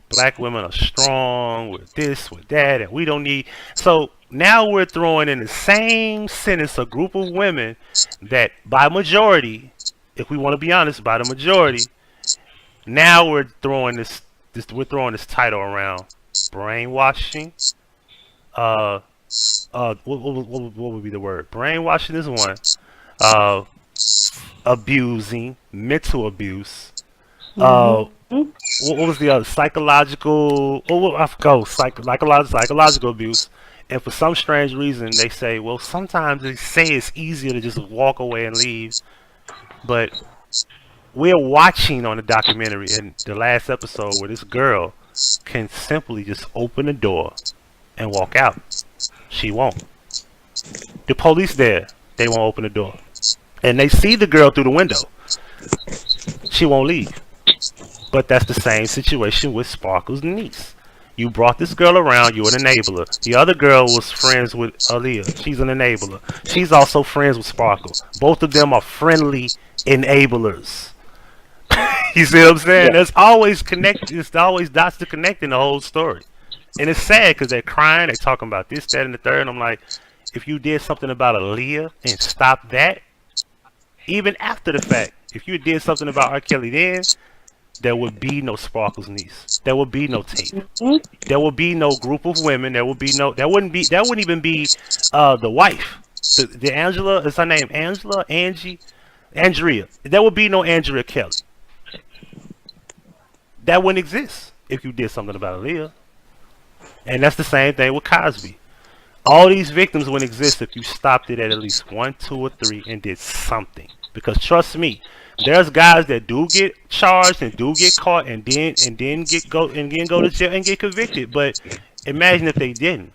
black women are strong with this, with that, and we don't need. So now we're throwing in the same sentence a group of women that, by majority, if we want to be honest, by the majority, now we're throwing this title around brainwashing. Uh, what would be the word? Brainwashing is one. Uh, Abusing, mental abuse. What was the other? Psychological. Oh, I forgot. Psychological abuse. And for some strange reason, they say, well, sometimes they say it's easier to just walk away and leave. But we're watching on the documentary in the last episode where this girl can simply just open the door and walk out. She won't. The police there, they won't open the door. And they see the girl through the window. She won't leave. But that's the same situation with Sparkle's niece. You brought this girl around, you're an enabler. The other girl was friends with Aaliyah. She's an enabler. She's also friends with Sparkle. Both of them are friendly enablers. You see what I'm saying? Yeah. There's always there's always dots to connect in the whole story. And it's sad because they're crying, they're talking about this, that, and the third. And I'm like, if you did something about Aaliyah and stopped that, even after the fact, if you did something about R. Kelly then, there would be no Sparkle's niece. There would be no tape. There would be no group of women. There wouldn't even be the wife. The Angela, is her name Angela? Andrea. There would be no Andrea Kelly. That wouldn't exist if you did something about Aaliyah. And that's the same thing with Cosby. All these victims wouldn't exist if you stopped it at least 1, 2, or 3 and did something. Because trust me, there's guys that do get charged and do get caught and then go to jail and get convicted. But imagine if they didn't.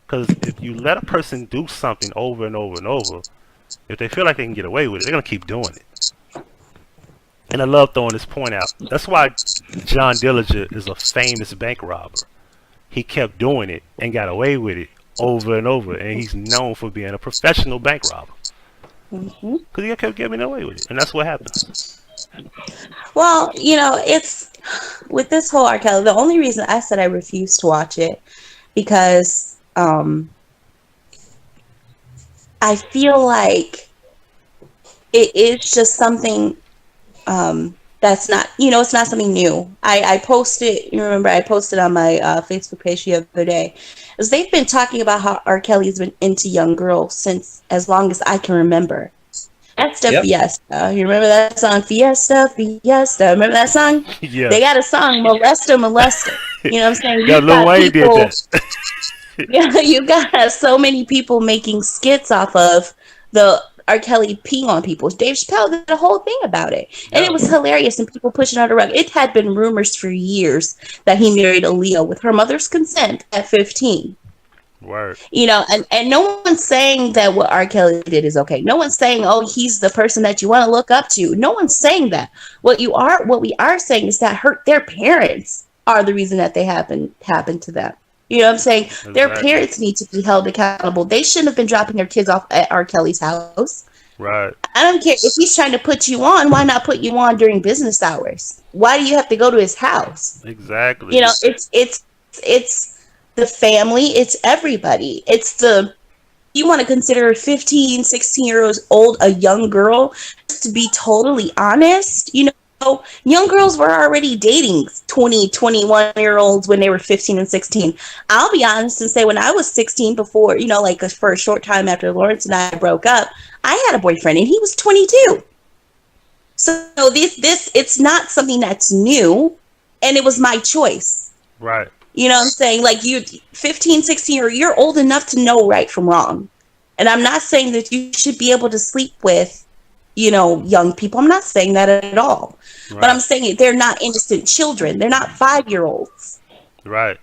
Because if you let a person do something over and over and over, if they feel like they can get away with it, they're gonna keep doing it. And I love throwing this point out. That's why John Dillinger is a famous bank robber. He kept doing it and got away with it over and over, and he's known for being a professional bank robber. Because he kept getting away with it, and that's what happens. Well, it's with this whole R. Kelly, the only reason I said I refused to watch it because I feel like it is just something that's not, it's not something new. I posted, I posted on my Facebook page the other day, because they've been talking about how R. Kelly's been into young girls since as long as I can remember. Fiesta, yep. Fiesta. You remember that song, Fiesta, Fiesta? Remember that song? Yeah. They got a song, Molesta, Molesta. You know what I'm saying? Yeah, Lil Wayne did that. Yeah, you got so many people making skits off of the R. Kelly peeing on people. Dave Chappelle did a whole thing about it. And it was hilarious, and people pushing on the rug. It had been rumors for years that he married Aaliyah with her mother's consent at 15. Word. And no one's saying that what R. Kelly did is okay. No one's saying, oh, he's the person that you want to look up to. No one's saying that. What we are saying is that their parents are the reason that they happened to them. You know what I'm saying? Exactly. Their parents need to be held accountable. They shouldn't have been dropping their kids off at R. Kelly's house. Right. I don't care if he's trying to put you on. Why not put you on during business hours? Why do you have to go to his house? Exactly. It's the family. It's everybody. You want to consider 15, 16 years old a young girl. To be totally honest, young girls were already dating 20, 21-year-olds when they were 15 and 16. I'll be honest and say when I was 16 before, for a short time after Lawrence and I broke up, I had a boyfriend and he was 22. So this it's not something that's new, and it was my choice. Right. You know what I'm saying? Like, you 15, 16, you're old enough to know right from wrong. And I'm not saying that you should be able to sleep with, young people. I'm not saying that at all. Right. But I'm saying they're not innocent children. They're not 5-year-olds. Right.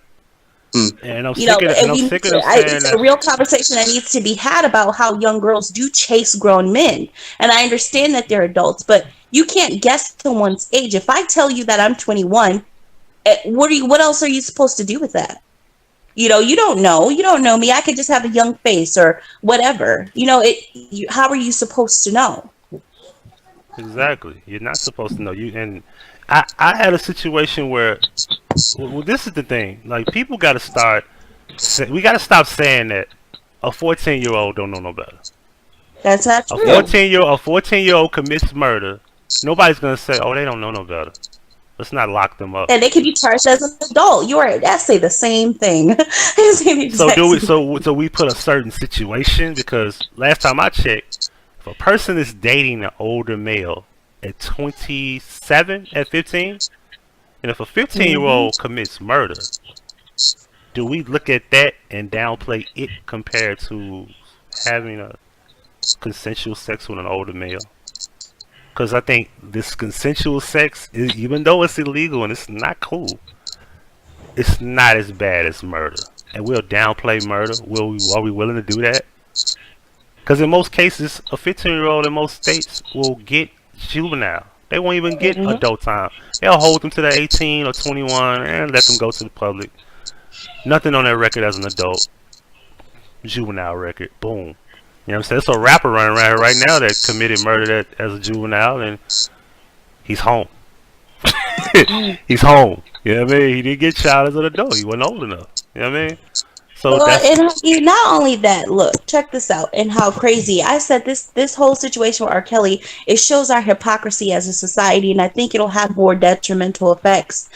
And I'm sick of saying it's a real conversation that needs to be had about how young girls do chase grown men. And I understand that they're adults, but you can't guess someone's age. If I tell you that I'm 21, what else are you supposed to do with that? You don't know. You don't know me. I could just have a young face or whatever. How are you supposed to know? Exactly. You're not supposed to know. I had a situation where, well, this is the thing. Like, people got to start. We got to stop saying that a 14-year-old don't know no better. That's not A true. 14-year-old commits murder. Nobody's gonna say, "Oh, they don't know no better." Let's not lock them up. And they can be charged as an adult. You are. I say the same thing. I say the So exact do we? same So we put a certain situation, because last time I checked, if a person is dating an older male at 27, at 15, and if a 15-year-old commits murder, do we look at that and downplay it compared to having a consensual sex with an older male? Because I think this consensual sex, even though it's illegal and it's not cool, it's not as bad as murder. And we'll downplay murder. Are we willing to do that? Because in most cases, a 15-year-old in most states will get juvenile. They won't even get adult time. They'll hold them to the 18 or 21 and let them go to the public. Nothing on their record as an adult. Juvenile record. Boom. You know what I'm saying? There's a rapper running around here right now that committed murder as a juvenile, and he's home. He's home. You know what I mean? He didn't get child as an adult. He wasn't old enough. You know what I mean? So Well, that's and not only that, look, check this out, and how crazy. I said this whole situation with R. Kelly, it shows our hypocrisy as a society, and I think it'll have more detrimental effects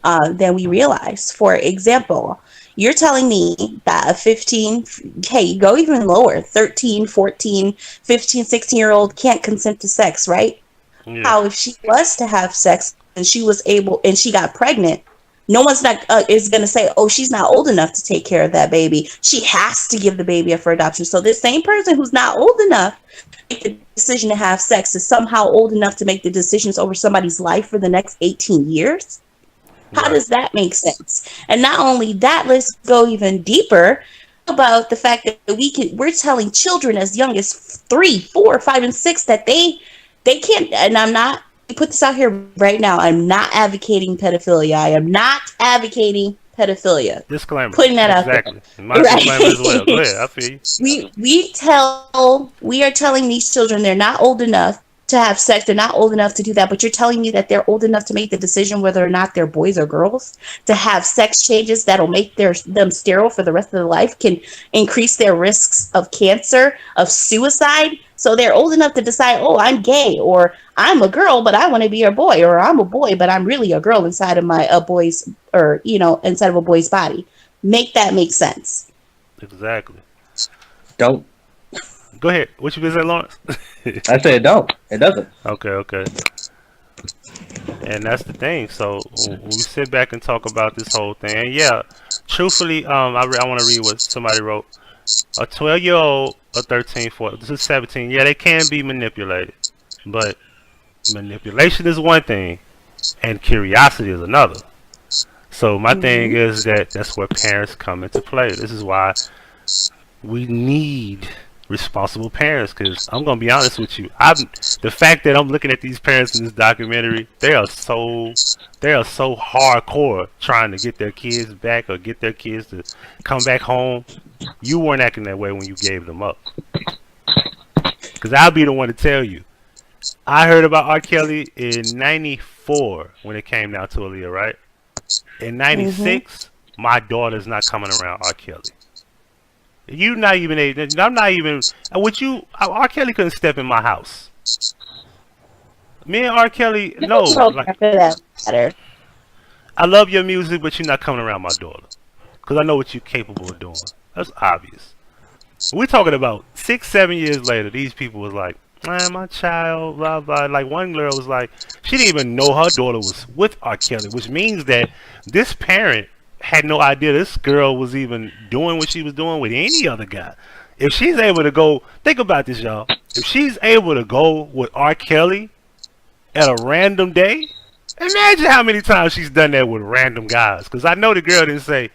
than we realize. For example, you're telling me that a 15, hey, go even lower, 13, 14, 15, 16-year-old can't consent to sex, right? yeah. How if she was to have sex and she was able, and she got pregnant, no one's not is going to say, oh, she's not old enough to take care of that baby. She has to give the baby up for adoption. So this same person who's not old enough to make the decision to have sex is somehow old enough to make the decisions over somebody's life for the next 18 years? How does that make sense? And not only that, let's go even deeper about the fact that we're telling children as young as 3, 4, 5, and 6 that they can't. And I'm not, put this out here right now, I'm not advocating pedophilia. I am not advocating pedophilia. Disclaimer. Putting that out there. Exactly. My disclaimer as well. Go ahead. I feel you. We are telling these children they're not old enough to have sex. They're not old enough to do that, but you're telling me that they're old enough to make the decision whether or not they're boys or girls, to have sex changes that'll make them sterile for the rest of their life, can increase their risks of cancer, of suicide. So they're old enough to decide, oh, I'm gay, or I'm a girl but I want to be a boy, or I'm a boy but I'm really a girl inside of a boy's body. Make that make sense. Exactly. Don't. Go ahead. What you gonna say, Lawrence? I said don't. It doesn't. Okay. And that's the thing. So when we sit back and talk about this whole thing, and yeah, truthfully, I want to read what somebody wrote. A 12-year-old, a 13, 14, this is 17. Yeah, they can be manipulated, but manipulation is one thing, and curiosity is another. So my thing is that's where parents come into play. This is why we need responsible parents, because I'm gonna be honest with you, the fact that I'm looking at these parents in this documentary, they are so hardcore trying to get their kids back, or get their kids to come back home. You weren't acting that way when you gave them up, because I'll be the one to tell you, I heard about R. Kelly in '94 when it came down to Aaliyah, right? In '96, my daughter's not coming around R. Kelly. You not even. I'm not even. Would you? R. Kelly couldn't step in my house. Me and R. Kelly, no. Like, I love your music, but you're not coming around my daughter, because I know what you're capable of doing. That's obvious. We're talking about 6, 7 years later. These people was like, man, my child, blah blah. Like, one girl was like, she didn't even know her daughter was with R. Kelly, which means that this parent had no idea this girl was even doing what she was doing with any other guy. If she's able to go, think about this, y'all. If she's able to go with R. Kelly at a random day, imagine how many times she's done that with random guys. Because I know the girl didn't say,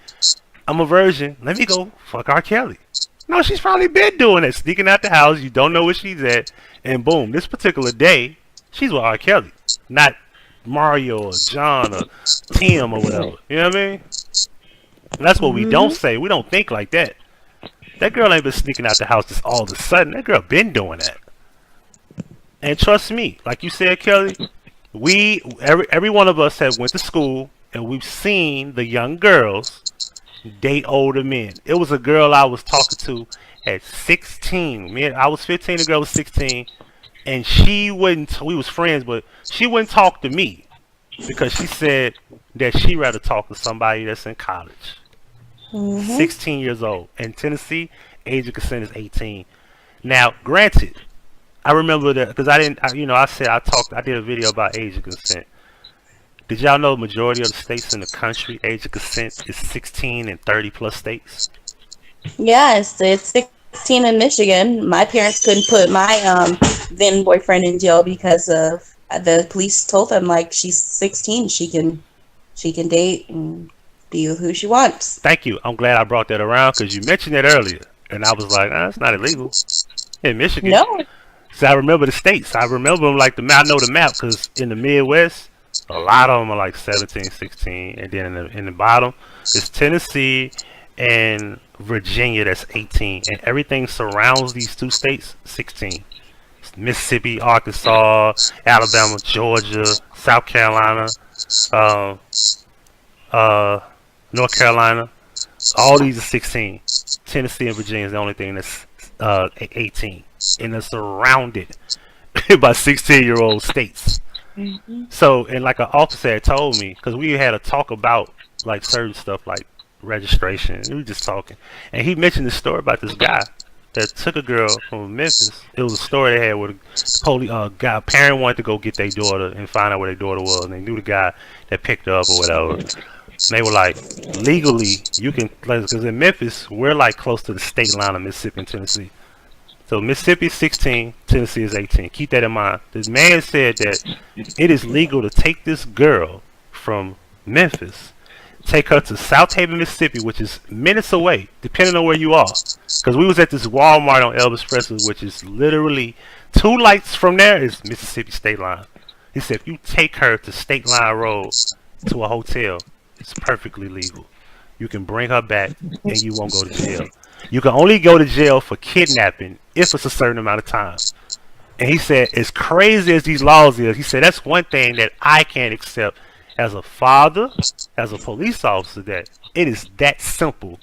I'm a virgin, let me go fuck R. Kelly. No, she's probably been doing that, sneaking out the house, you don't know where she's at, and boom, this particular day, she's with R. Kelly, not Mario or John or Tim or whatever. You know what I mean? And that's what we don't say. We don't think like that. That girl ain't been sneaking out the house just all of a sudden. That girl been doing that. And trust me, like you said, Kelly, every one of us have went to school and we've seen the young girls date older men. It was a girl I was talking to at 16. I was 15, the girl was 16, and she wouldn't. We was friends, but she wouldn't talk to me because she said that she'd rather talk to somebody that's in college. 16 years old. In Tennessee, age of consent is 18. Now, granted, I remember that because I did a video about age of consent. Did y'all know the majority of the states in the country, age of consent is 16 and 30 plus states? Yes, it's 16 in Michigan. My parents couldn't put my then boyfriend in jail because of the police told them like she's 16, she can date and be with who she wants. Thank you. I'm glad I brought that around because you mentioned it earlier, and I was like, it's not illegal in Michigan. No. So I remember the states. I remember them like I know the map because in the Midwest, a lot of them are like 17, 16, and then in the bottom is Tennessee and Virginia. That's 18, and everything surrounds these two states 16. Mississippi, Arkansas, Alabama, Georgia, South Carolina, North Carolina. All these are 16. Tennessee and Virginia is the only thing that's 18, and they're surrounded by 16-year-old states. So, and like an officer had told me, because we had a talk about like certain stuff like registration, we were just talking, and he mentioned this story about this guy that took a girl from Memphis. It was a story they had where the police parent wanted to go get their daughter and find out where their daughter was, and they knew the guy that picked her up or whatever. And they were like, legally, you can, because in Memphis, we're like close to the state line of Mississippi and Tennessee. So Mississippi is 16, Tennessee is 18. Keep that in mind. This man said that it is legal to take this girl from Memphis, take her to South Haven, Mississippi, which is minutes away, depending on where you are. Because we was at this Walmart on Elvis Presley, which is literally 2 lights from there is Mississippi state line. He said if you take her to State Line Road to a hotel, it's perfectly legal. You can bring her back and you won't go to jail. You can only go to jail for kidnapping if it's a certain amount of time. And he said, as crazy as these laws is, he said, that's one thing that I can't accept as a father, as a police officer, that it is that simple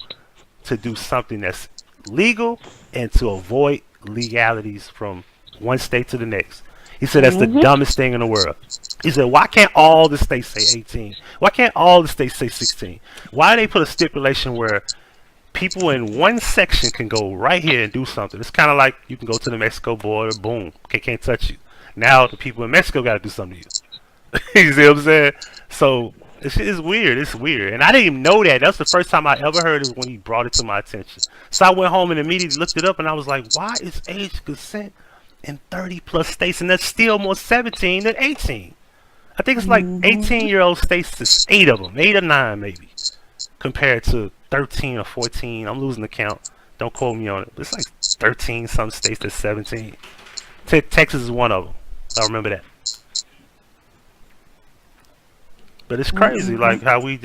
to do something that's legal and to avoid legalities from one state to the next. He said that's the dumbest thing in the world. He said, why can't all the states say 18? Why can't all the states say 16? Why do they put a stipulation where people in one section can go right here and do something? It's kind of like you can go to the Mexico border, boom, can't touch you. Now the people in Mexico got to do something to you. You see what I'm saying? So it's weird. It's weird. And I didn't even know that. That's the first time I ever heard it when he brought it to my attention. So I went home and immediately looked it up, and I was like, why is age consent in 30 plus states, and that's still more 17 than 18? I think it's like 18-year-old states, there's 8 of them, 8 or 9 maybe, compared to 13 or 14. I'm losing the count. Don't quote me on it. But it's like 13 some states that's 17. Texas is one of them. I remember that. But it's crazy, like how we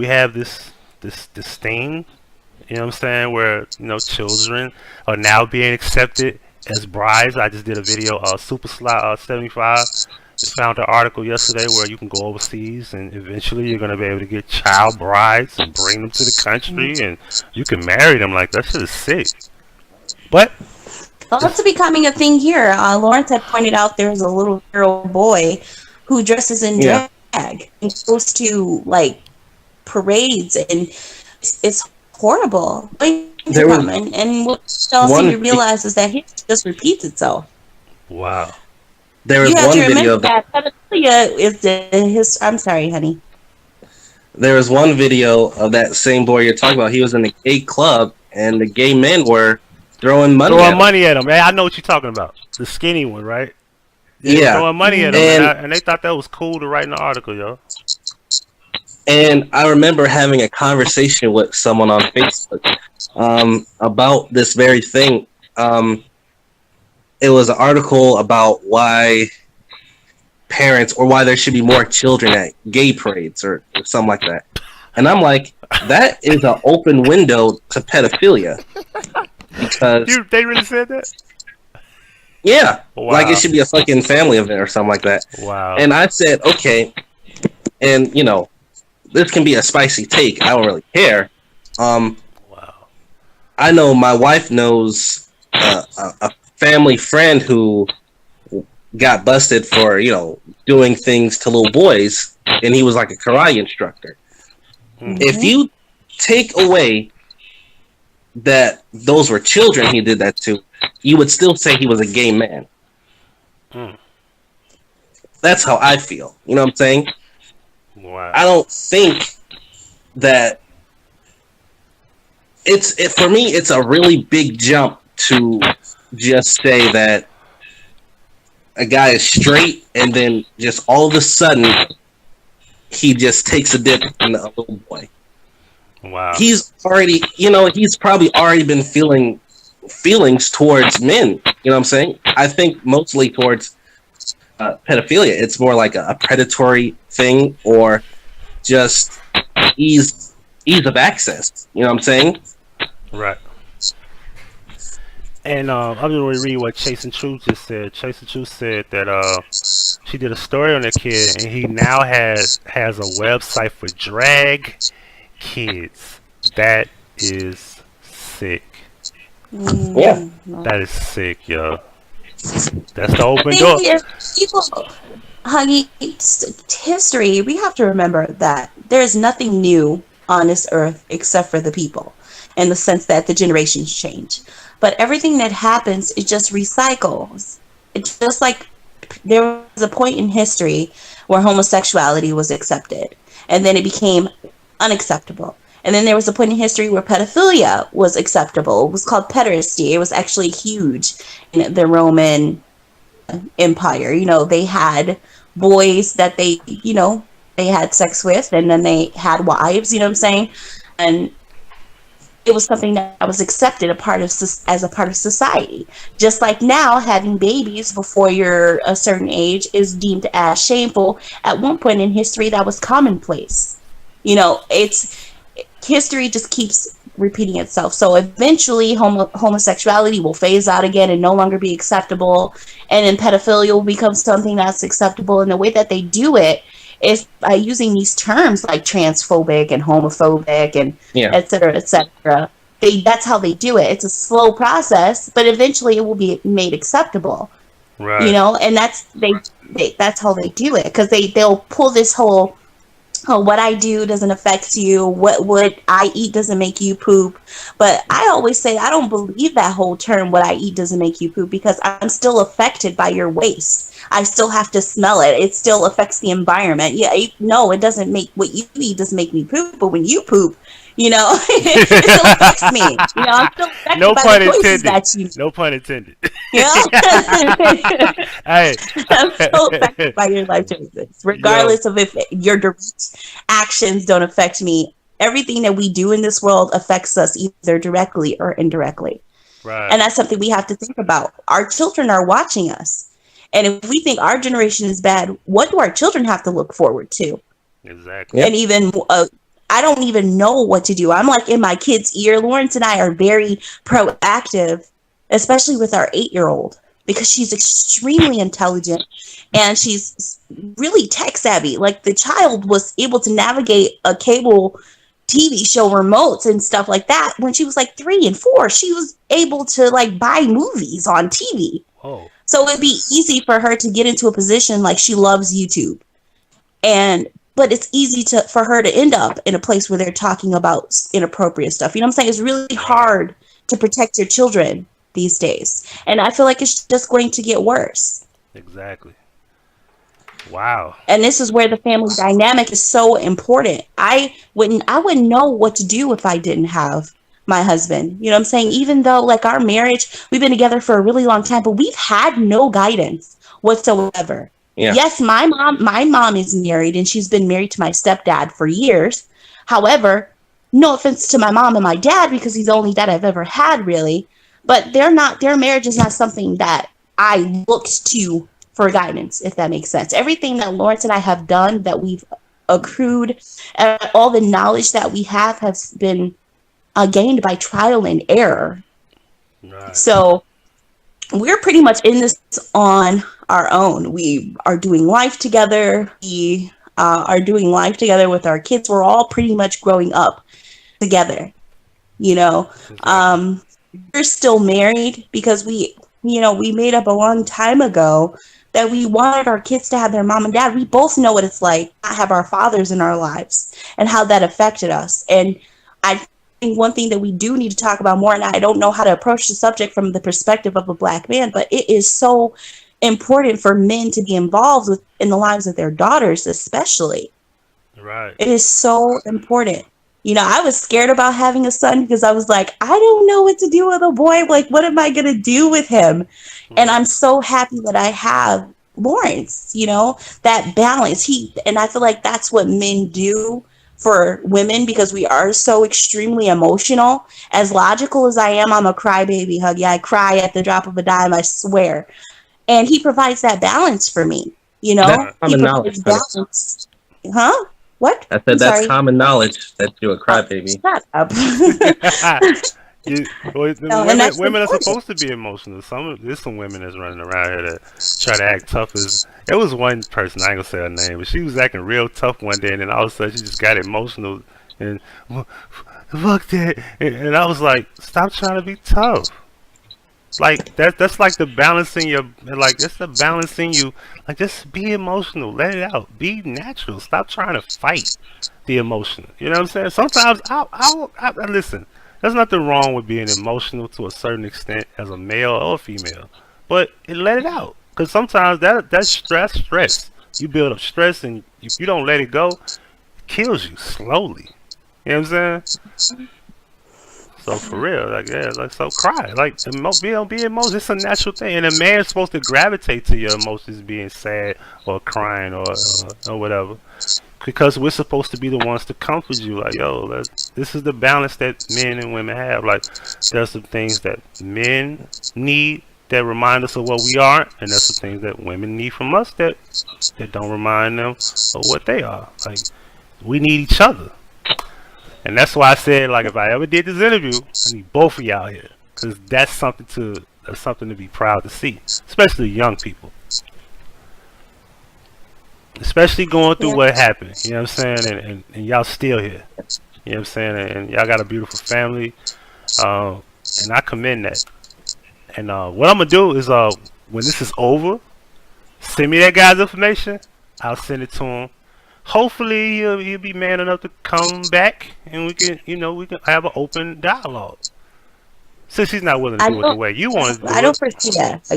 have this thing, you know what I'm saying, where, you know, children are now being accepted as brides. I just did a video, Super Slot 75. Found an article yesterday where you can go overseas and eventually you're going to be able to get child brides and bring them to the country and you can marry them. Like, that shit is sick. But Well, that's becoming a thing here. Lawrence had pointed out there's a little girl boy who dresses in drag and goes to like parades, and it's horrible. And what else you realize is that history just repeats itself. Wow. There was one video that pedophilia is I'm sorry, honey. There was one video of that same boy you're talking about. He was in a gay club, and the gay men were throwing money at him. Man, I know what you're talking about. The skinny one, right? Yeah. Throwing money at him, and they thought that was cool to write in the article, yo. And I remember having a conversation with someone on Facebook about this very thing. It was an article about why parents, or why there should be more children at gay parades or something like that. And I'm like, that is an open window to pedophilia. Because they really said that? Yeah, like it Wow. should be a fucking family event or something like that. Wow. And I said, okay, and you know, this can be a spicy take. I don't really care. Wow. I know my wife knows a family friend who got busted for, you know, doing things to little boys, and he was like a karate instructor. If you take away that those were children he did that to, you would still say he was a gay man. That's how I feel. You know what I'm saying? Wow. I don't think that for me, it's a really big jump to just say that a guy is straight and then just all of a sudden he just takes a dip in a little boy. Wow. He's already, you know, he's probably already been feeling feelings towards men. You know what I'm saying? I think mostly towards pedophilia. It's more like a predatory thing, or just ease of access. You know what I'm saying? Right. And I'm going to read what Chase and Truth just said. Chase and Truth said that she did a story on that kid, and he now has a website for drag kids. That is sick. Yeah. That is sick, yo. That's the open thing door. is, people, Huggie, history, we have to remember that there's nothing new on this earth except for the people, in the sense that the generations change. But everything that happens, it just recycles. It's just like there was a point in history where homosexuality was accepted, and then it became unacceptable. And then there was a point in history where pedophilia was acceptable. It was called pederasty. It was actually huge in the Roman Empire. You know, they had boys that they had sex with, and then they had wives, you know what I'm saying? And it was something that was accepted as a part of society. Just like now, having babies before you're a certain age is deemed as shameful. At one point in history, that was commonplace. You know, history just keeps repeating itself. So eventually homosexuality will phase out again and no longer be acceptable, and then pedophilia will become something that's acceptable. And the way that they do it is by using these terms like transphobic and homophobic and et cetera, et cetera. That's how they do it. It's a slow process, but eventually it will be made acceptable. Right. You know, and that's how they do it, because they'll pull this whole, oh, what I do doesn't affect you, what I eat doesn't make you poop. But I always say I don't believe that whole term, what I eat doesn't make you poop, because I'm still affected by your waste. I still have to smell it. It still affects the environment. Yeah, no, it doesn't make, what you eat doesn't make me poop, but when you poop, you know, it still affects me. You know, I'm still affected No by pun the choices intended. that you make. No pun intended. Yeah. Hey. I'm so affected by your life choices, regardless of if your direct actions don't affect me. Everything that we do in this world affects us either directly or indirectly. Right. And that's something we have to think about. Our children are watching us. And if we think our generation is bad, what do our children have to look forward to? Exactly. And even, I don't even know what to do. I'm like in my kid's ear. Lawrence and I are very proactive, especially with our 8-year-old, because she's extremely intelligent and she's really tech savvy. Like, the child was able to navigate a cable TV show remotes and stuff like that when she was like 3 and 4. She was able to like buy movies on TV. Oh. So it'd be easy for her to get into a position, like, she loves YouTube. But it's easy for her to end up in a place where they're talking about inappropriate stuff. You know what I'm saying? It's really hard to protect your children these days. And I feel like it's just going to get worse. Exactly. Wow. And this is where the family dynamic is so important. I wouldn't know what to do if I didn't have my husband. You know what I'm saying? Even though, like, our marriage, we've been together for a really long time, but we've had no guidance whatsoever. Yeah. Yes, my mom is married, and she's been married to my stepdad for years. However, no offense to my mom and my dad, because he's the only dad I've ever had, really. But their marriage is not something that I looked to for guidance, if that makes sense. Everything that Lawrence and I have done, that we've accrued, all the knowledge that we have has been gained by trial and error. Right. So we're pretty much in this on our own. We are doing life together. We are doing life together with our kids. We're all pretty much growing up together. You know, we're still married because we made up a long time ago that we wanted our kids to have their mom and dad. We both know what it's like not have our fathers in our lives and how that affected us. And I think one thing that we do need to talk about more, and I don't know how to approach the subject from the perspective of a Black man, but it is so important for men to be involved in the lives of their daughters, especially. Right. It is so important. You know, I was scared about having a son because I was like, I don't know what to do with a boy. Like, what am I going to do with him? And I'm so happy that I have Lawrence, you know, that balance. And I feel like that's what men do for women because we are so extremely emotional. As logical as I am, I'm a crybaby, Huggie. I cry at the drop of a dime, I swear. And he provides that balance for me, you know? That's common knowledge. Balance. Huh? What? I said that's common knowledge that you're a crybaby. Shut up. Women are supposed to be emotional. There's some women that's running around here that try to act tough. There was one person, I ain't gonna say her name, but she was acting real tough one day, and then all of a sudden she just got emotional and fuck that. And I was like, stop trying to be tough. Like that's like the balancing it's the balancing you. Like just be emotional, let it out, be natural. Stop trying to fight the emotion. You know what I'm saying? Sometimes I listen. There's nothing wrong with being emotional to a certain extent as a male or a female, but let it out. Because sometimes that's stress. You build up stress, and if you don't let it go, it kills you slowly. You know what I'm saying? So for real, so cry, be emotional. It's a natural thing, and a man's supposed to gravitate to your emotions, being sad or crying or whatever, because we're supposed to be the ones to comfort you. Like, yo, this is the balance that men and women have. Like, there's some things that men need that remind us of what we are, and there's some things that women need from us that don't remind them of what they are. Like, we need each other. And that's why I said, like, if I ever did this interview, I need both of y'all here, because that's something to be proud to see, especially young people, especially going through what happened. You know what I'm saying? And y'all still here. You know what I'm saying? And y'all got a beautiful family, and I commend that. And what I'm gonna do is, when this is over, send me that guy's information. I'll send it to him. Hopefully he'll be man enough to come back, and we can have an open dialogue. Since he's not willing to do it the way you want to do it. I don't foresee that.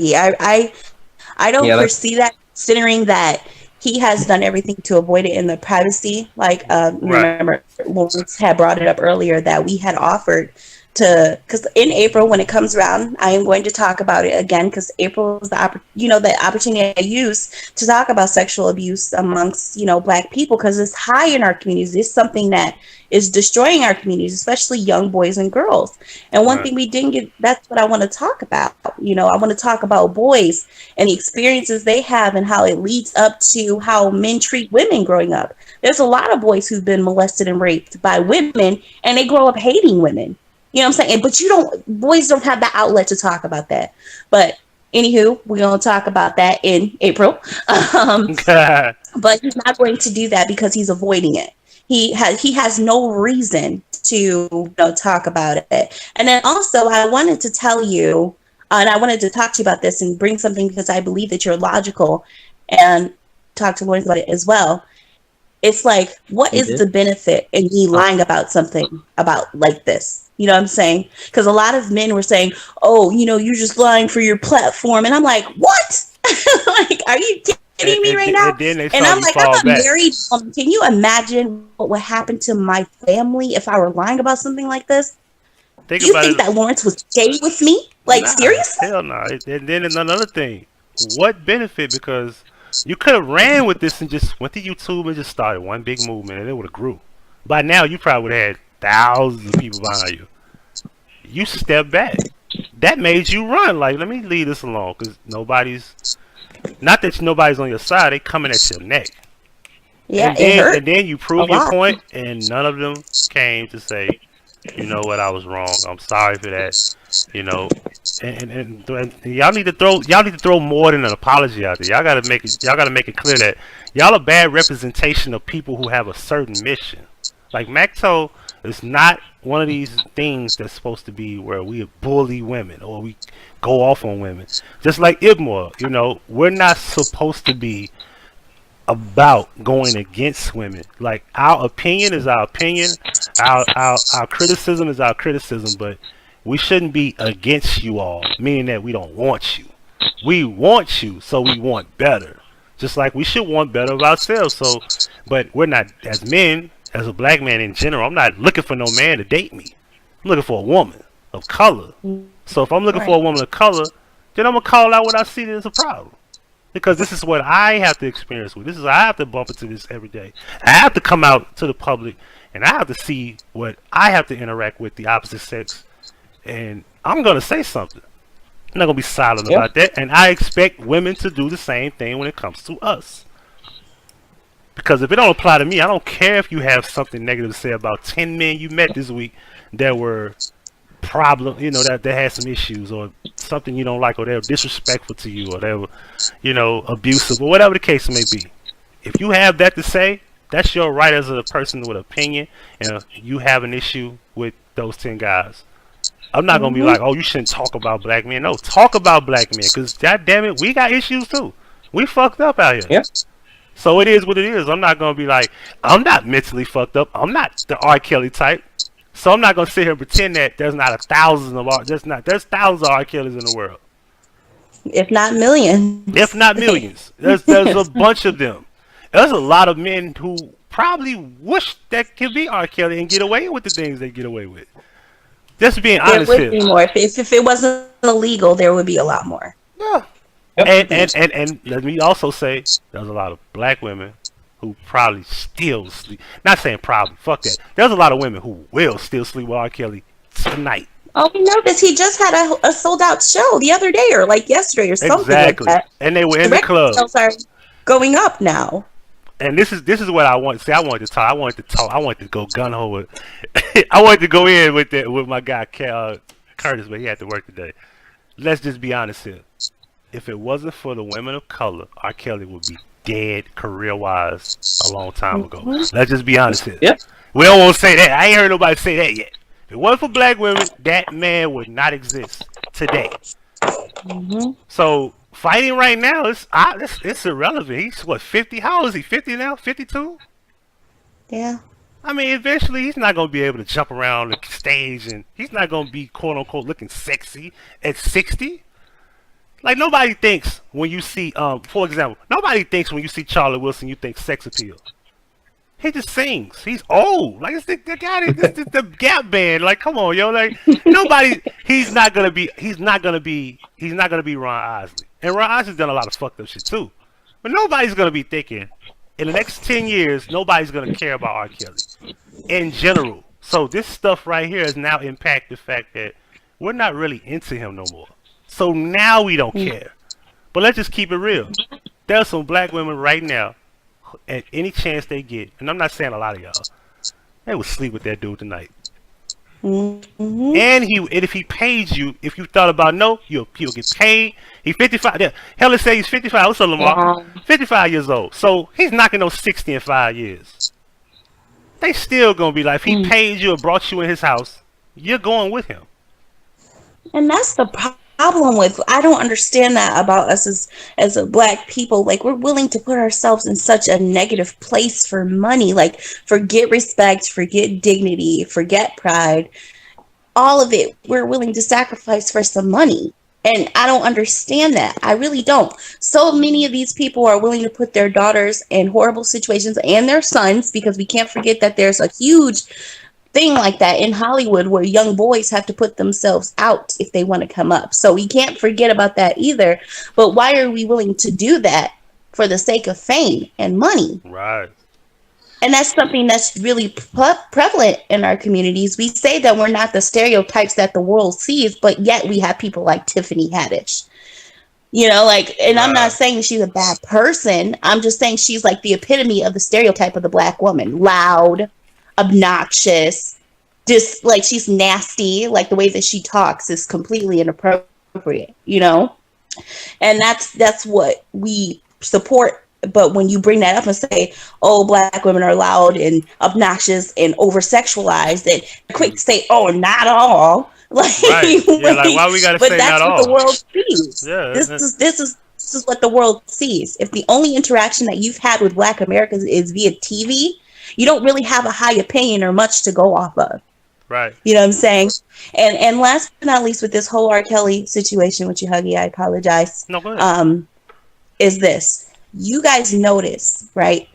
I don't foresee that, considering that he has done everything to avoid it in the privacy. Like, remember, Lawrence had brought it up earlier that we had offered because in April, when it comes around, I am going to talk about it again, because April is the opportunity I use to talk about sexual abuse amongst, Black people, because it's high in our communities. It's something that is destroying our communities, especially young boys and girls. And one thing we didn't get, that's what I want to talk about. I want to talk about boys and the experiences they have and how it leads up to how men treat women growing up. There's a lot of boys who've been molested and raped by women, and they grow up hating women. You know what I'm saying? But boys don't have the outlet to talk about that. But anywho, we're going to talk about that in April. But he's not going to do that because he's avoiding it. He has no reason to talk about it. And then also, I wanted to tell you, and I wanted to talk to you about this and bring something, because I believe that you're logical, and talk to Lawrence about it as well. It's like, what is the benefit in me lying about something about like this? You know what I'm saying? Because a lot of men were saying, oh, you're just lying for your platform. And I'm like, what? Like, are you kidding me right now? And I'm like, I'm a married woman. Can you imagine what would happen to my family if I were lying about something like this? Do you think that Lawrence was gay with me? Like, seriously? Hell no. And then another thing. What benefit? Because you could have ran with this and just went to YouTube and just started one big movement, and it would have grew. By now, you probably would have had thousands of people behind you. You step back. That made you run. Like, let me leave this alone, because nobody's on your side. They coming at your neck. Yeah, and then you prove your point, and none of them came to say You know what? I was wrong. I'm sorry for that. You know, and y'all need to throw more than an apology out there. Y'all gotta make it clear that y'all a bad representation of people who have a certain mission. Like Macto is not one of these things that's supposed to be where we bully women or we go off on women. Just like Ibmore, you know, we're not supposed to be about going against women. Like, our opinion is our opinion, our criticism is our criticism, but we shouldn't be against you all, meaning that we don't want you. We want you, so we want better. Just like we should want better of ourselves. So, but we're not, as men, as a black man in general, I'm not looking for no man to date me. I'm looking for a woman of color. So if I'm looking for a woman of color, then I'm gonna call out what I see as a problem. Because this is what I have to experience with. This is I have to bump into this every day. I have to come out to the public and I have to see what I have to interact with the opposite sex. And I'm gonna say something. I'm not gonna be silent about that. And I expect women to do the same thing when it comes to us. Because if it don't apply to me, I don't care if you have something negative to say about 10 men you met this week that were problem, you know, that had some issues or something you don't like, or they're disrespectful to you, or they're, you know, abusive, or whatever the case may be. If you have that to say, that's your right as a person with opinion, and you have an issue with those 10 guys. I'm not gonna be like, oh, you shouldn't talk about black men. No, talk about black men, because god damn it, we got issues too. We fucked up out here. Yep. So it is what it is. I'm not gonna be like, I'm not mentally fucked up. I'm not the R. Kelly type. So I'm not gonna sit here and pretend that there's not there's thousands of R. Kellys in the world. If not millions. If not millions. There's a bunch of them. There's a lot of men who probably wish that could be R. Kelly and get away with the things they get away with. Just being honest here. There would be more. If it wasn't illegal, there would be a lot more. Yeah. Yep. And let me also say, there's a lot of black women who probably still sleep. Not saying probably, fuck that. There's a lot of women who will still sleep with R. Kelly tonight. Oh, we know this. He just had a sold out show the other day, or like yesterday, or something like that. And they were in the club. Sales are going up now. And this is what I want. See, I wanted to talk. I wanted to go gun ho with. I wanted to go in with my guy Curtis, but he had to work today. Let's just be honest here. If it wasn't for the women of color, R. Kelly would be dead career-wise a long time ago. Let's just be honest here. Yep. We don't want to say that. I ain't heard nobody say that yet. If it wasn't for black women, that man would not exist today. So fighting right now, it's irrelevant. He's what, 50? How old is he? 50 now? 52? Yeah. I mean, eventually he's not going to be able to jump around the stage, and he's not going to be quote-unquote looking sexy at 60. Like, nobody thinks when you see, for example, nobody thinks when you see Charlie Wilson, you think sex appeal. He just sings. He's old. Like, it's the guy, it's the Gap Band. Like, come on, yo. Like, nobody, he's not gonna be Ron Isley. And Ron Isley's done a lot of fucked up shit too. But nobody's gonna be thinking, in the next 10 years, nobody's gonna care about R. Kelly in general. So this stuff right here has now impacted the fact that we're not really into him no more. So now we don't care. But let's just keep it real. There's some black women right now, at any chance they get, and I'm not saying a lot of y'all, they would sleep with that dude tonight. And if he paid you, if you thought about no, he'll get paid. He's 55. Hell, let's say he's 55. What's up, Lamar? 55 years old. So he's knocking those 60 in 5 years. They still gonna be like, if he paid you or brought you in his house, you're going with him. And that's the problem with, I don't understand that about us as a black people. Like, we're willing to put ourselves in such a negative place for money. Like, forget respect, forget dignity, forget pride, all of it we're willing to sacrifice for some money. And I don't understand that. I really don't. So many of these people are willing to put their daughters in horrible situations, and their sons, because we can't forget that there's a huge thing like that in Hollywood where young boys have to put themselves out if they want to come up. So we can't forget about that either. But why are we willing to do that for the sake of fame and money? Right. And that's something that's really prevalent in our communities. We say that we're not the stereotypes that the world sees, but yet we have people like Tiffany Haddish. You know, like, and I'm not saying she's a bad person. I'm just saying she's like the epitome of the stereotype of the black woman. Loud, obnoxious, just like she's nasty, like the way that she talks is completely inappropriate, you know? And that's what we support. But when you bring that up and say, oh, Black women are loud and obnoxious and over sexualized, and quick to say, oh, not all. Like, Right. Yeah, like why we gotta but say that's not what all? the world sees. Yeah. This is what the world sees. If the only interaction that you've had with Black Americans is via TV, you don't really have a high opinion or much to go off of. Right. You know what I'm saying? And last but not least, with this whole R. Kelly situation, which you, Huggie, I apologize. No, go ahead. Is this. You guys notice, right?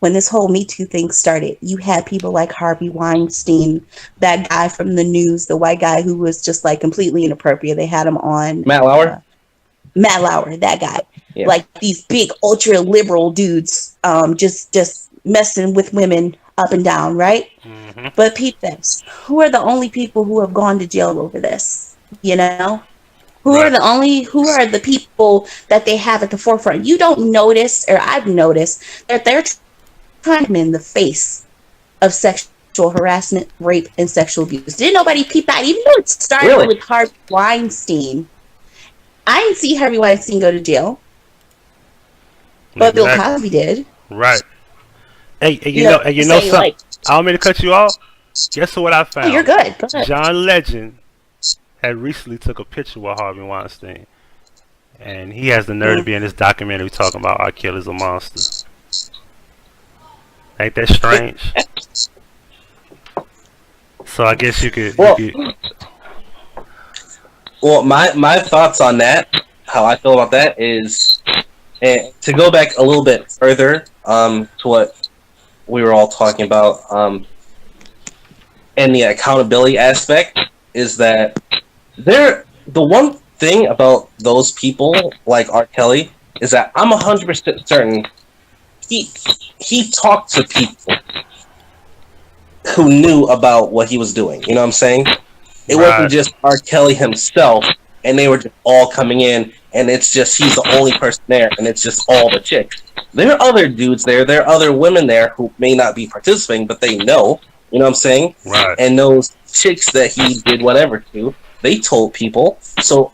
When this whole Me Too thing started, you had people like Harvey Weinstein, that guy from the news, the white guy who was just like completely inappropriate. They had him on Matt Lauer. Matt Lauer, that guy. Yeah. Like these big ultra liberal dudes, just messing with women up and down, right? Mm-hmm. But peep this. Who are the only people who have gone to jail over this? You know? Who are the people that they have at the forefront? You don't notice, or I've noticed, that they're trying to in the face of sexual harassment, rape, and sexual abuse. Didn't nobody peep that? Even though it started with Harvey Weinstein. I didn't see Harvey Weinstein go to jail. But Bill Cosby did. Right. Hey, you know something? Like, I don't mean to cut you off. Guess what I found? Oh, you're good. Go ahead. John Legend had recently took a picture with Harvey Weinstein, and he has the nerve to be in this documentary talking about R. Kelly's a monster. Ain't that strange? So I guess you could. Well, my thoughts on that, how I feel about that is, to go back a little bit further to what we were all talking about, and the accountability aspect, is that the one thing about those people like R. Kelly is that I'm 100% certain he talked to people who knew about what he was doing. You know what I'm saying? It wasn't just R. Kelly himself, and they were just all coming in, and it's just he's the only person there, and it's just all the chicks. There are other dudes there. There are other women there who may not be participating, but they know. You know what I'm saying? Right. And those chicks that he did whatever to, they told people. So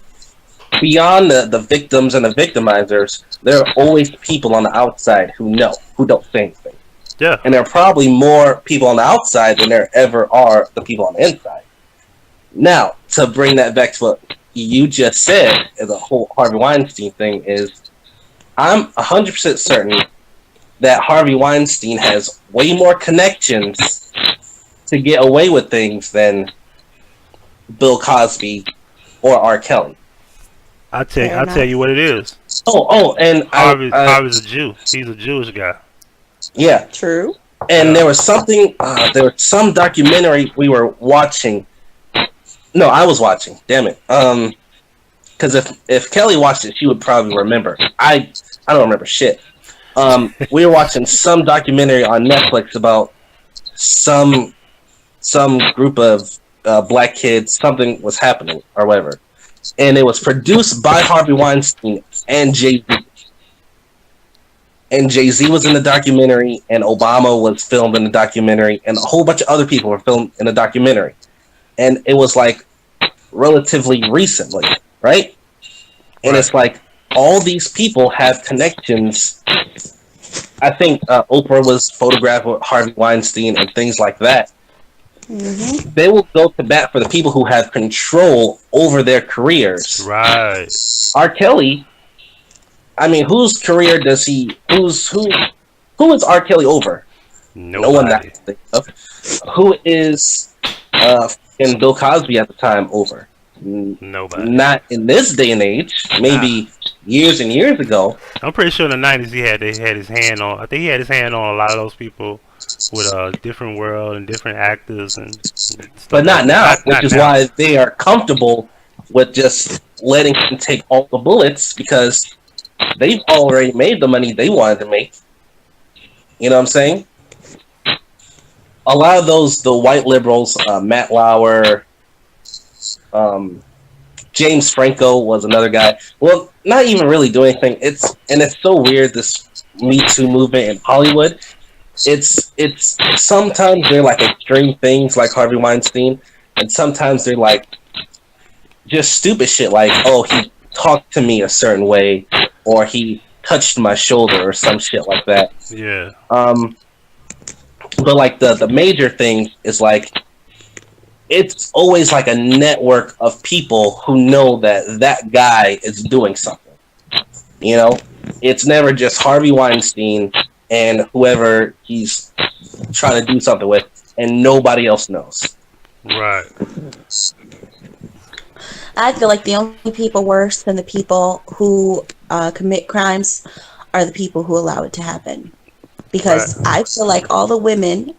beyond the victims and the victimizers, there are always people on the outside who know, who don't say anything. Yeah. And there are probably more people on the outside than there ever are the people on the inside. Now, to bring that back to what you just said, the whole Harvey Weinstein thing is, I'm 100% certain that Harvey Weinstein has way more connections to get away with things than Bill Cosby or R. Kelly. I'll tell you what it is. And Harvey's a Jew. He's a Jewish guy. Yeah. True. And there was something, there was some documentary we were watching. No, I was watching. Damn it. Because if Kelly watched it, she would probably remember. I don't remember shit. We were watching some documentary on Netflix about some group of black kids. Something was happening or whatever, and it was produced by Harvey Weinstein and Jay-Z. And Jay-Z was in the documentary, and Obama was filmed in the documentary, and a whole bunch of other people were filmed in the documentary. And it was like relatively recently, right? And it's like all these people have connections. I think Oprah was photographed with Harvey Weinstein and things like that. Mm-hmm. They will go to bat for the people who have control over their careers. Right. R. Kelly, I mean, whose career does he? Who is R. Kelly over? Nobody. No one that I can think of. Who is and Bill Cosby at the time over? Nobody. Not in this day and age. Maybe years and years ago. I'm pretty sure in the 90s he had his hand on. I think he had his hand on a lot of those people with Different World and different actors and stuff. But not now, which is now. why they are comfortable with just letting him take all the bullets, because they've already made the money they wanted to make. You know what I'm saying? A lot of the white liberals, Matt Lauer, James Franco was another guy. Well, not even really doing anything. It's so weird, this Me Too movement in Hollywood. it's sometimes they're like extreme things like Harvey Weinstein, and sometimes they're like just stupid shit like, oh, he talked to me a certain way, or he touched my shoulder or some shit like that. Yeah. But like the major thing is like it's always like a network of people who know that that guy is doing something. You know, it's never just Harvey Weinstein and whoever he's trying to do something with, and nobody else knows. Right. I feel like the only people worse than the people who commit crimes are the people who allow it to happen. Because I feel like all the women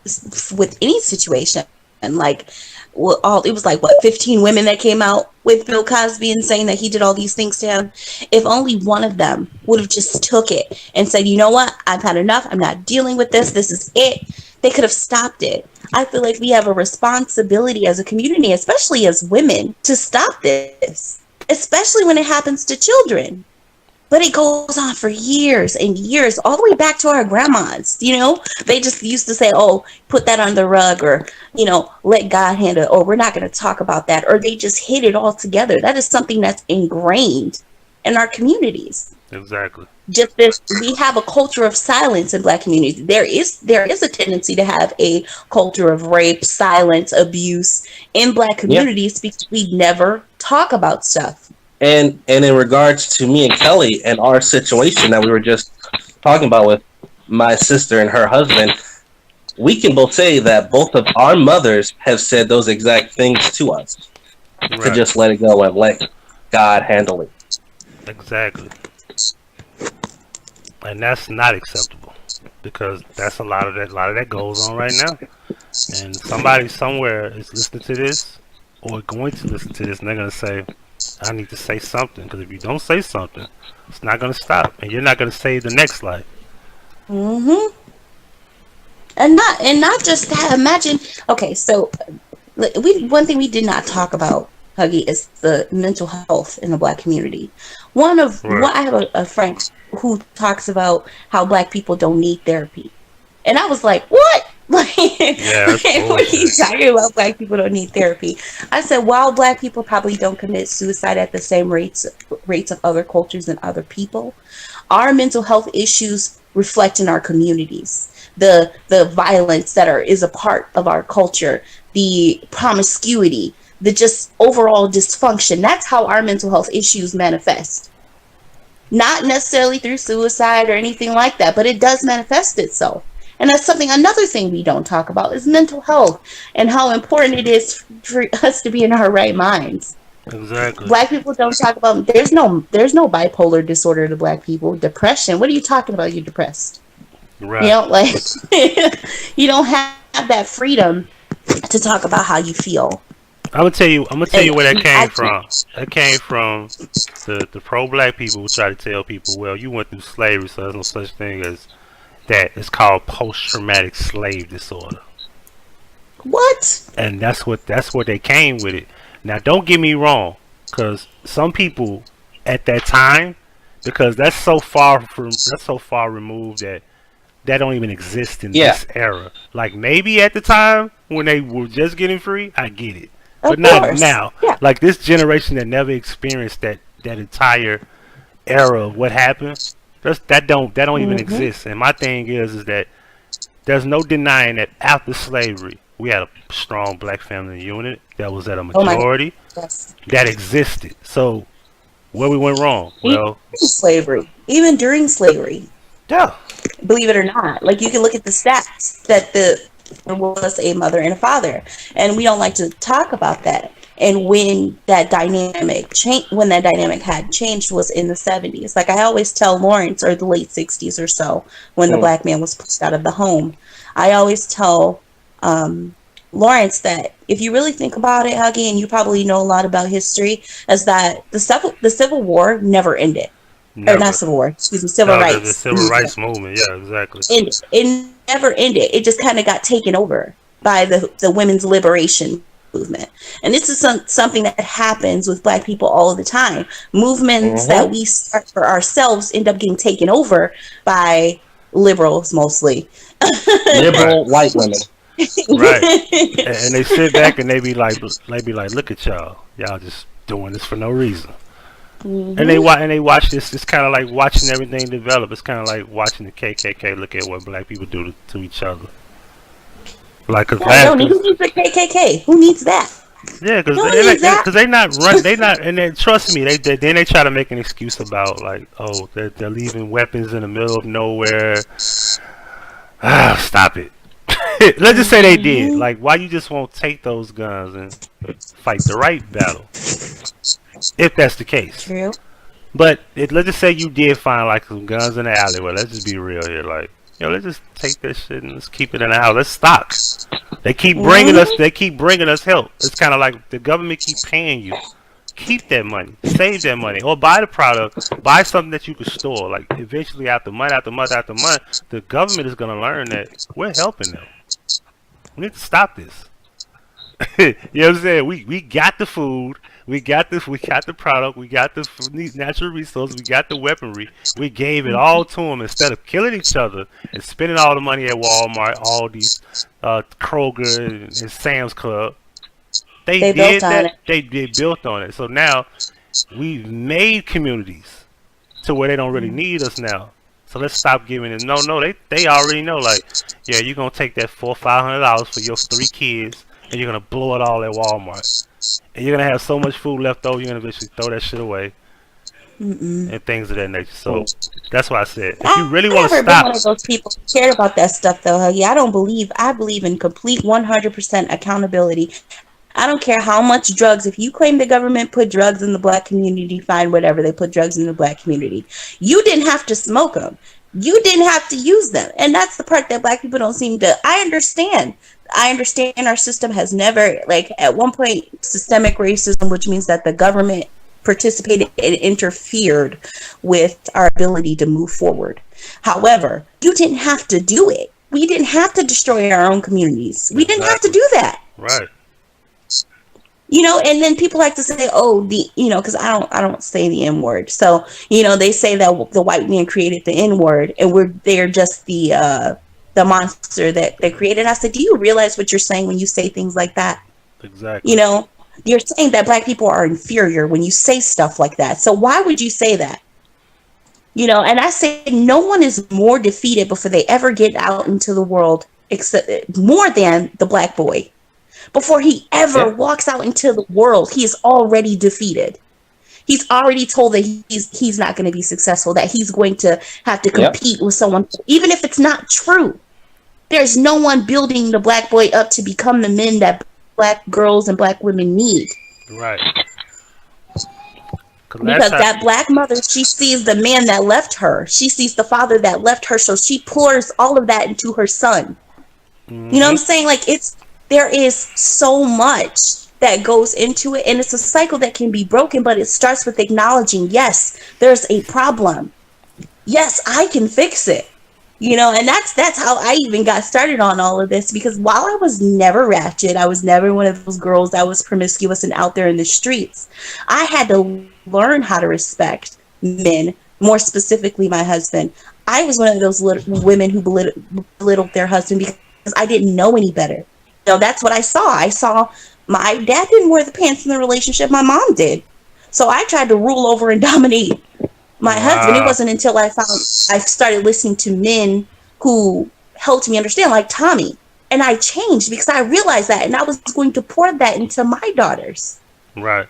with any situation, and like, it was like, what, 15 women that came out with Bill Cosby and saying that he did all these things to him. If only one of them would have just took it and said, you know what, I've had enough. I'm not dealing with this. This is it. They could have stopped it. I feel like we have a responsibility as a community, especially as women, to stop this, especially when it happens to children. But it goes on for years and years, all the way back to our grandmas, you know? They just used to say, oh, put that on the rug, or, you know, let God handle it, or we're not going to talk about that, or they just hid it all together. That is something that's ingrained in our communities. Exactly. Just this, we have a culture of silence in Black communities. There is a tendency to have a culture of rape, silence, abuse in Black communities because we never talk about stuff. And in regards to me and Kellie and our situation that we were just talking about with my sister and her husband, we can both say that both of our mothers have said those exact things to us. Right. To just let it go and let God handle it. Exactly. And that's not acceptable, because that's a lot of that goes on right now. And somebody somewhere is listening to this or going to listen to this, and they're going to say, I need to say something, because if you don't say something, it's not going to stop, and you're not going to save the next life. Mm-hmm. And not just that. Imagine, okay, so one thing we did not talk about, Huggie, is the mental health in the Black community. I have a friend who talks about how Black people don't need therapy, and I was like, what? Like, what are you talking about? Black people don't need therapy. I said, while Black people probably don't commit suicide at the same rates of other cultures and other people, our mental health issues reflect in our communities. The violence that is a part of our culture, the promiscuity, the just overall dysfunction. That's how our mental health issues manifest. Not necessarily through suicide or anything like that, but it does manifest itself. And that's another thing we don't talk about is mental health and how important it is for us to be in our right minds. Exactly. Black people don't talk about, there's no bipolar disorder to Black people. Depression. What are you talking about? You're depressed. Right. You know, like, you don't have that freedom to talk about how you feel. I'm gonna tell you where that came from. That came from the pro-Black people who try to tell people, well, you went through slavery, so there's no such thing as that. It's called post-traumatic slave disorder. What? And that's what they came with it. Now, don't get me wrong, because some people at that time, because that's so far removed that don't even exist in this era. Like, maybe at the time when they were just getting free, I get it. But not now. Yeah. Like, this generation that never experienced that entire era of what happened, that don't even exist. And my thing is that there's no denying that after slavery, we had a strong Black family unit that was at a majority that existed. So where we went wrong? Even during slavery. Yeah. Believe it or not, like, you can look at the stats that there was a mother and a father, and we don't like to talk about that. And when that dynamic had changed was in the 70s. Like, I always tell Lawrence, or the late 60s or so, when the Black man was pushed out of the home, I always tell Lawrence that if you really think about it, Huggie, and you probably know a lot about history, is that the Civil War never ended. Never. Or not Civil War, excuse me, Civil Rights. The Civil Rights movement, yeah, exactly. It never ended. It just kind of got taken over by the women's liberation movement. And this is something that happens with Black people all the time. Movements that we start for ourselves end up getting taken over by liberals mostly. Liberal white women. Right. And they sit back and they be like, look at y'all just doing this for no reason. Mm-hmm. And they watch this. It's kind of like watching everything develop. It's kind of like watching the KKK look at what black people do to each other. Like, cause who needs the KKK? Who needs that? Yeah, because they not run. They not, and then trust me, they try to make an excuse about like, oh, they're leaving weapons in the middle of nowhere. Stop it. Let's just say they did. Like, why you just won't take those guns and fight the right battle? If that's the case. True. But let's just say you did find like some guns in the alleyway. Let's just be real here. Like, let's just take this shit and let's keep it in the house. Let's stock. They keep bringing us. They keep bringing us help. It's kind of like the government keep paying you. Keep that money. Save that money, or buy the product. Buy something that you can store. Like, eventually, after month, the government is gonna learn that we're helping them. We need to stop this. You know what I'm saying? We got the food. We got the product. We got the natural resources. We got the weaponry. We gave it all to them instead of killing each other and spending all the money at Walmart, Aldi's, Kroger, and Sam's Club. They did that. They built on it. So now we've made communities to where they don't really need us now. So let's stop giving it. No, they already know. Like, yeah, you're gonna take that $400-$500 for your 3 kids, and you're gonna blow it all at Walmart. And you're gonna have so much food left over, you're gonna eventually throw that shit away, and things of that nature. So that's why I said, if you really want to stop, been one of those people who cared about that stuff, though, Huggie. I believe in complete 100% accountability. I don't care how much drugs. If you claim the government put drugs in the black community, fine, whatever. They put drugs in the black community. You didn't have to smoke them. You didn't have to use them. And that's the part that black people don't seem to. I understand our system has never, like, at one point, systemic racism, which means that the government participated and interfered with our ability to move forward. However, you didn't have to do it. We didn't have to destroy our own communities. We didn't have to do that. Right. And then people like to say, because I don't say the N word. So, they say that the white man created the N word and they're just the monster that they created. I said, do you realize what you're saying when you say things like that? Exactly. You're saying that black people are inferior when you say stuff like that. So why would you say that? And I say no one is more defeated before they ever get out into the world, except more than the black boy. Before he ever walks out into the world, he is already defeated. He's already told that he's not going to be successful, that he's going to have to compete with someone, even if it's not true. There's no one building the black boy up to become the men that black girls and black women need. Right. Because that black mother, she sees the man that left her. She sees the father that left her, so she pours all of that into her son. Mm-hmm. You know what I'm saying? Like, there is so much that goes into it, and it's a cycle that can be broken, but it starts with acknowledging, yes, there's a problem. Yes, I can fix it. And that's how I even got started on all of this, because while I was never ratchet, I was never one of those girls that was promiscuous and out there in the streets. I had to learn how to respect men, more specifically my husband. I was one of those women who belittled their husband because I didn't know any better. That's what I saw. I saw my dad didn't wear the pants in the relationship. My mom did. So I tried to rule over and dominate my husband. It wasn't until I started listening to men who helped me understand, like Tommy. And I changed because I realized that, and I was going to pour that into my daughters. Right.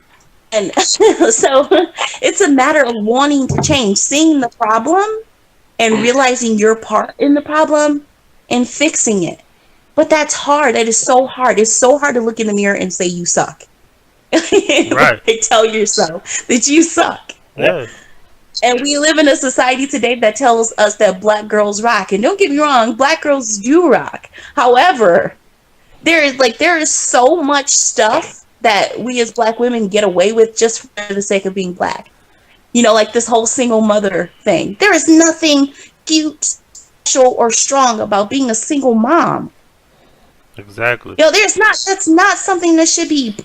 And so it's a matter of wanting to change, seeing the problem and realizing your part in the problem and fixing it. But that's hard. That is so hard. It's so hard to look in the mirror and say you suck. Right. Tell yourself that you suck. Yeah. And we live in a society today that tells us that black girls rock. And don't get me wrong, black girls do rock. However, there is so much stuff that we as black women get away with just for the sake of being black. Like this whole single mother thing. There is nothing cute, special, or strong about being a single mom. Exactly. That's not something that should be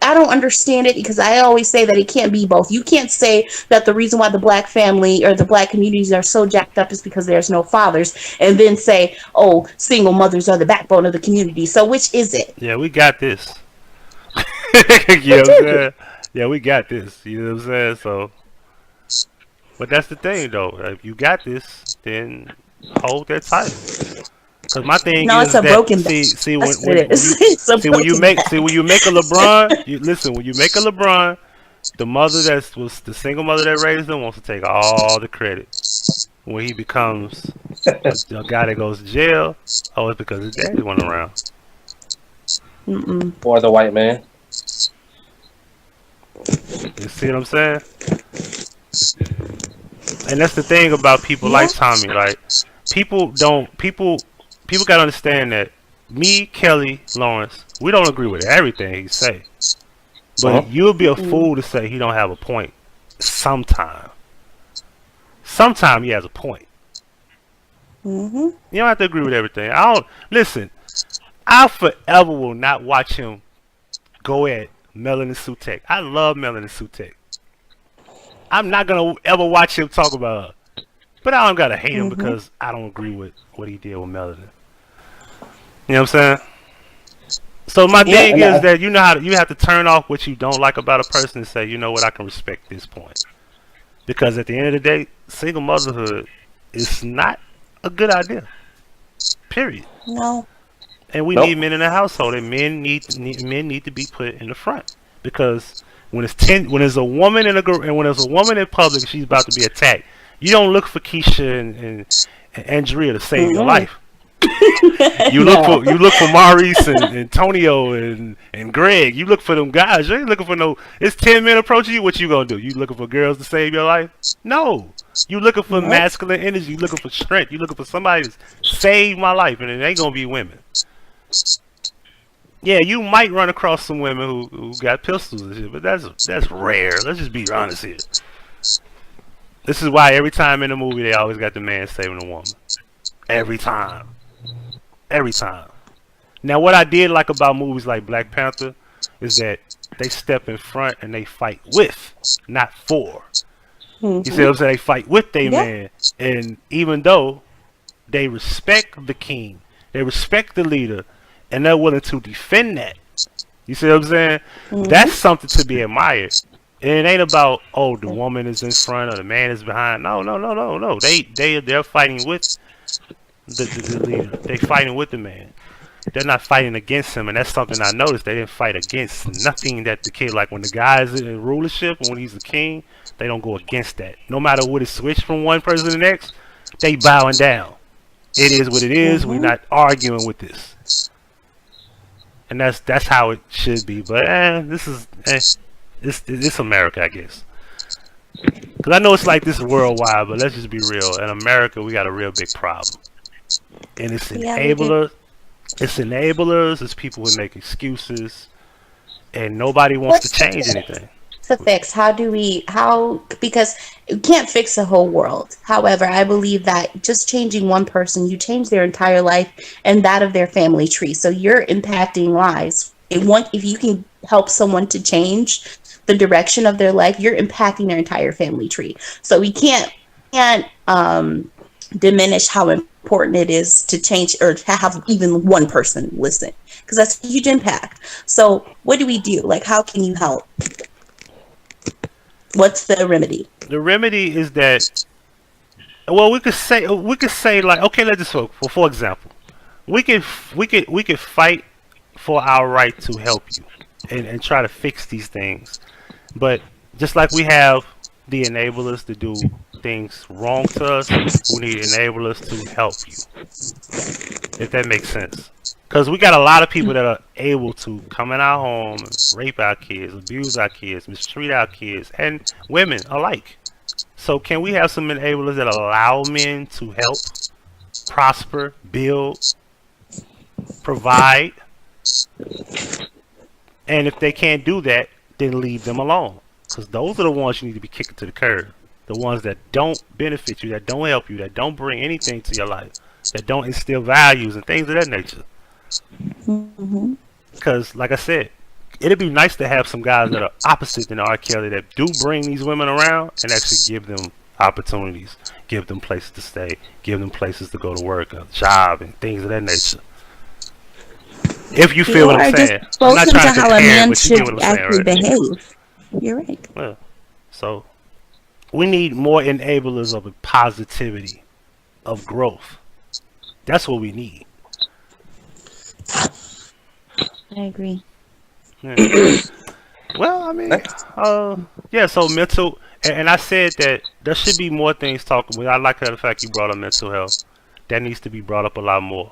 I don't understand it, because I always say that it can't be both. You can't say that the reason why the black family or the black communities are so jacked up is because there's no fathers, and then say, oh, single mothers are the backbone of the community. So which is it? Yeah, we got this. You know what I'm saying? Yeah, we got this. You know what I'm saying? So, but that's the thing, though. If you got this, then hold that title. Because my thing No, is it's a that broken see That's when what it is. you It's a see when you broken make back. see when you make a LeBron, you listen, when you make a LeBron, the mother that was the single mother that raised him wants to take all the credit. When he becomes a guy that goes to jail, oh, it's because his daddy went around. Mm-mm. For the white man. You see what I'm saying? And that's the thing about people like Tommy. Like people gotta understand that me, Kelly, Lawrence, we don't agree with everything he say. But you'll be a fool to say he don't have a point. Sometime he has a point. Mm-hmm. You don't have to agree with everything. I don't listen. I forever will not watch him go at Melanie Sutek. I love Melanie Sutek. I'm not gonna ever watch him talk about her. But I don't gotta hate him because I don't agree with what he did with Melanie. You know what I'm saying? So my thing is that you have to turn off what you don't like about a person and say, you know what, I can respect this point. Because at the end of the day, single motherhood is not a good idea. Period. No. And we need men in the household, and men need to be put in the front. Because when there's a woman in and when there's a woman in public, she's about to be attacked. You don't look for Keisha and Andrea to save your life. You look for Maurice and Antonio and Greg. You look for them guys. You ain't looking for no. It's 10 men approaching you. What you gonna do? You looking for girls to save your life? No. You looking for masculine energy. You looking for strength. You looking for somebody to save my life, and it ain't gonna be women. Yeah, you might run across some women who got pistols and shit, but that's rare. Let's just be honest here. This is why every time in a movie they always got the man saving the woman. Every time. Every time. Now, what I did like about movies like Black Panther is that they step in front and they fight with, not for. You see what I'm saying? They fight with their man. And even though they respect the king, they respect the leader, and they're willing to defend that. You see what I'm saying? That's something to be admired. And it ain't about, oh, the woman is in front or the man is behind. No. They're fighting with the leader. They fighting with the man. They're not fighting against him, and that's something I noticed. They didn't fight against nothing that the king, like when the guy is in rulership, when he's the king, they don't go against that. No matter what it switched from one person to the next, they bowing down. It is what it is. We're not arguing with this. And that's how it should be. But it's America, I guess. Because I know it's like this worldwide, but let's just be real. In America, we got a real big problem. And it's enablers. It's enablers. It's people who make excuses. And nobody wants to change anything. To fix, because you can't fix the whole world. However, I believe that just changing one person, you change their entire life and that of their family tree. So you're impacting lives. If you can help someone to change the direction of their life, you're impacting their entire family tree. So we can't diminish how important it is to change or to have even one person listen, because that's a huge impact. So what do we do? Like, how can you help? What's the remedy? The remedy is that, well, we could say like, okay, let's just for example, we could fight for our right to help you and try to fix these things, but just like we have the enablers to do things wrong to us, we need enablers to help you, if that makes sense. Because we got a lot of people that are able to come in our home and rape our kids, abuse our kids, mistreat our kids, and women alike. So can we have some enablers that allow men to help, prosper, build, provide? And if they can't do that, then leave them alone. Because those are the ones you need to be kicking to the curb. The ones that don't benefit you, that don't help you, that don't bring anything to your life, that don't instill values and things of that nature. Because, like I said, it'd be nice to have some guys that are opposite than R. Kelly that do bring these women around and actually give them opportunities, give them places to stay, give them places to go to work, a job, and things of that nature. If you feel what I'm saying, I'm not trying to how a man but you get what should I'm saying, actually right? behave. You're right. Yeah. So we need more enablers of positivity, of growth. That's what we need. I agree. Yeah. Well, I mean, yeah. So mental, and I said that there should be more things talked about. I like the fact you brought up mental health. That needs to be brought up a lot more,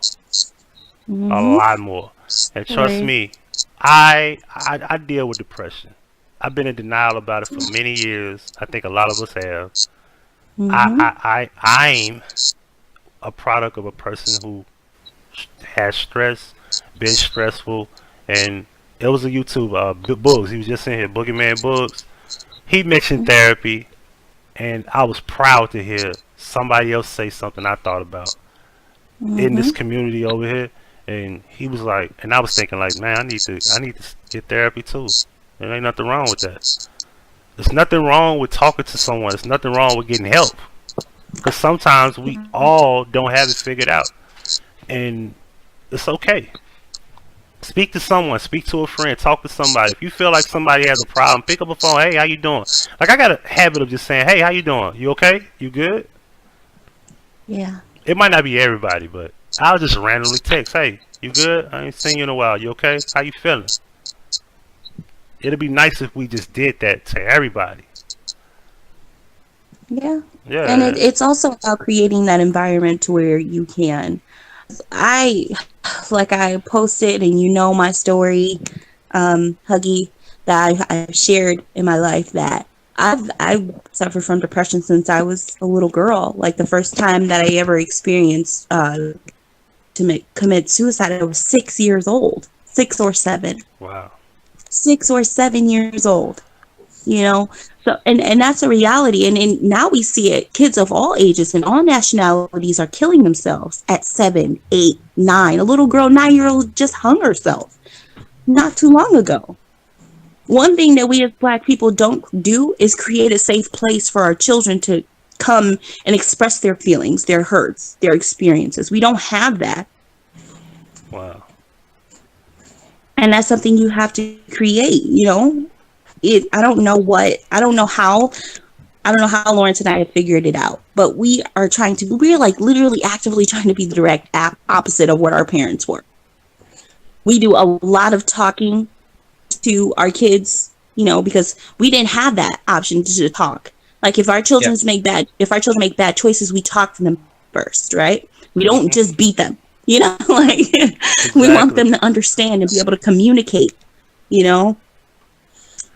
a lot more. And trust me, I deal with depression. I've been in denial about it for many years. I think a lot of us have. I'm a product of a person who has stress, been stressful, and it was a YouTube, Bugs. He was just in here, Boogeyman Bugs. He mentioned therapy, and I was proud to hear somebody else say something I thought about in this community over here. And he was like, and I was thinking like, man, I need to get therapy too. There ain't nothing wrong with that. There's nothing wrong with talking to someone. There's nothing wrong with getting help. Because sometimes we all don't have it figured out. And it's okay. Speak to someone. Speak to a friend. Talk to somebody. If you feel like somebody has a problem, pick up a phone. Hey, how you doing? Like, I got a habit of just saying, hey, how you doing? You okay? You good? Yeah. It might not be everybody, but I'll just randomly text, hey, you good? I ain't seen you in a while. You okay? How you feeling? It'd be nice if we just did that to everybody. Yeah. Yeah. And it's also about creating that environment to where you can. I posted, and you know my story, Huggie, that I shared in my life, that I've suffered from depression since I was a little girl. Like, the first time that I ever experienced commit suicide, I was 6 years old, 6 or 7. Wow. 6 or 7 years old, you know. So and that's a reality, and now we see it. Kids of all ages and all nationalities are killing themselves at 7, 8, 9. A little girl, 9-year-old, just hung herself not too long ago. One thing that we as Black people don't do is create a safe place for our children to come and express their feelings, their hurts, their experiences. We don't have that. Wow. And that's something you have to create, you know. I don't know how Lawrence and I have figured it out, but we're like literally actively trying to be the direct opposite of what our parents were. We do a lot of talking to our kids, you know, because we didn't have that option to talk. Like, if our children make bad choices, we talk to them first, right? We don't just beat them, you know. Like, exactly. We want them to understand and be able to communicate, you know.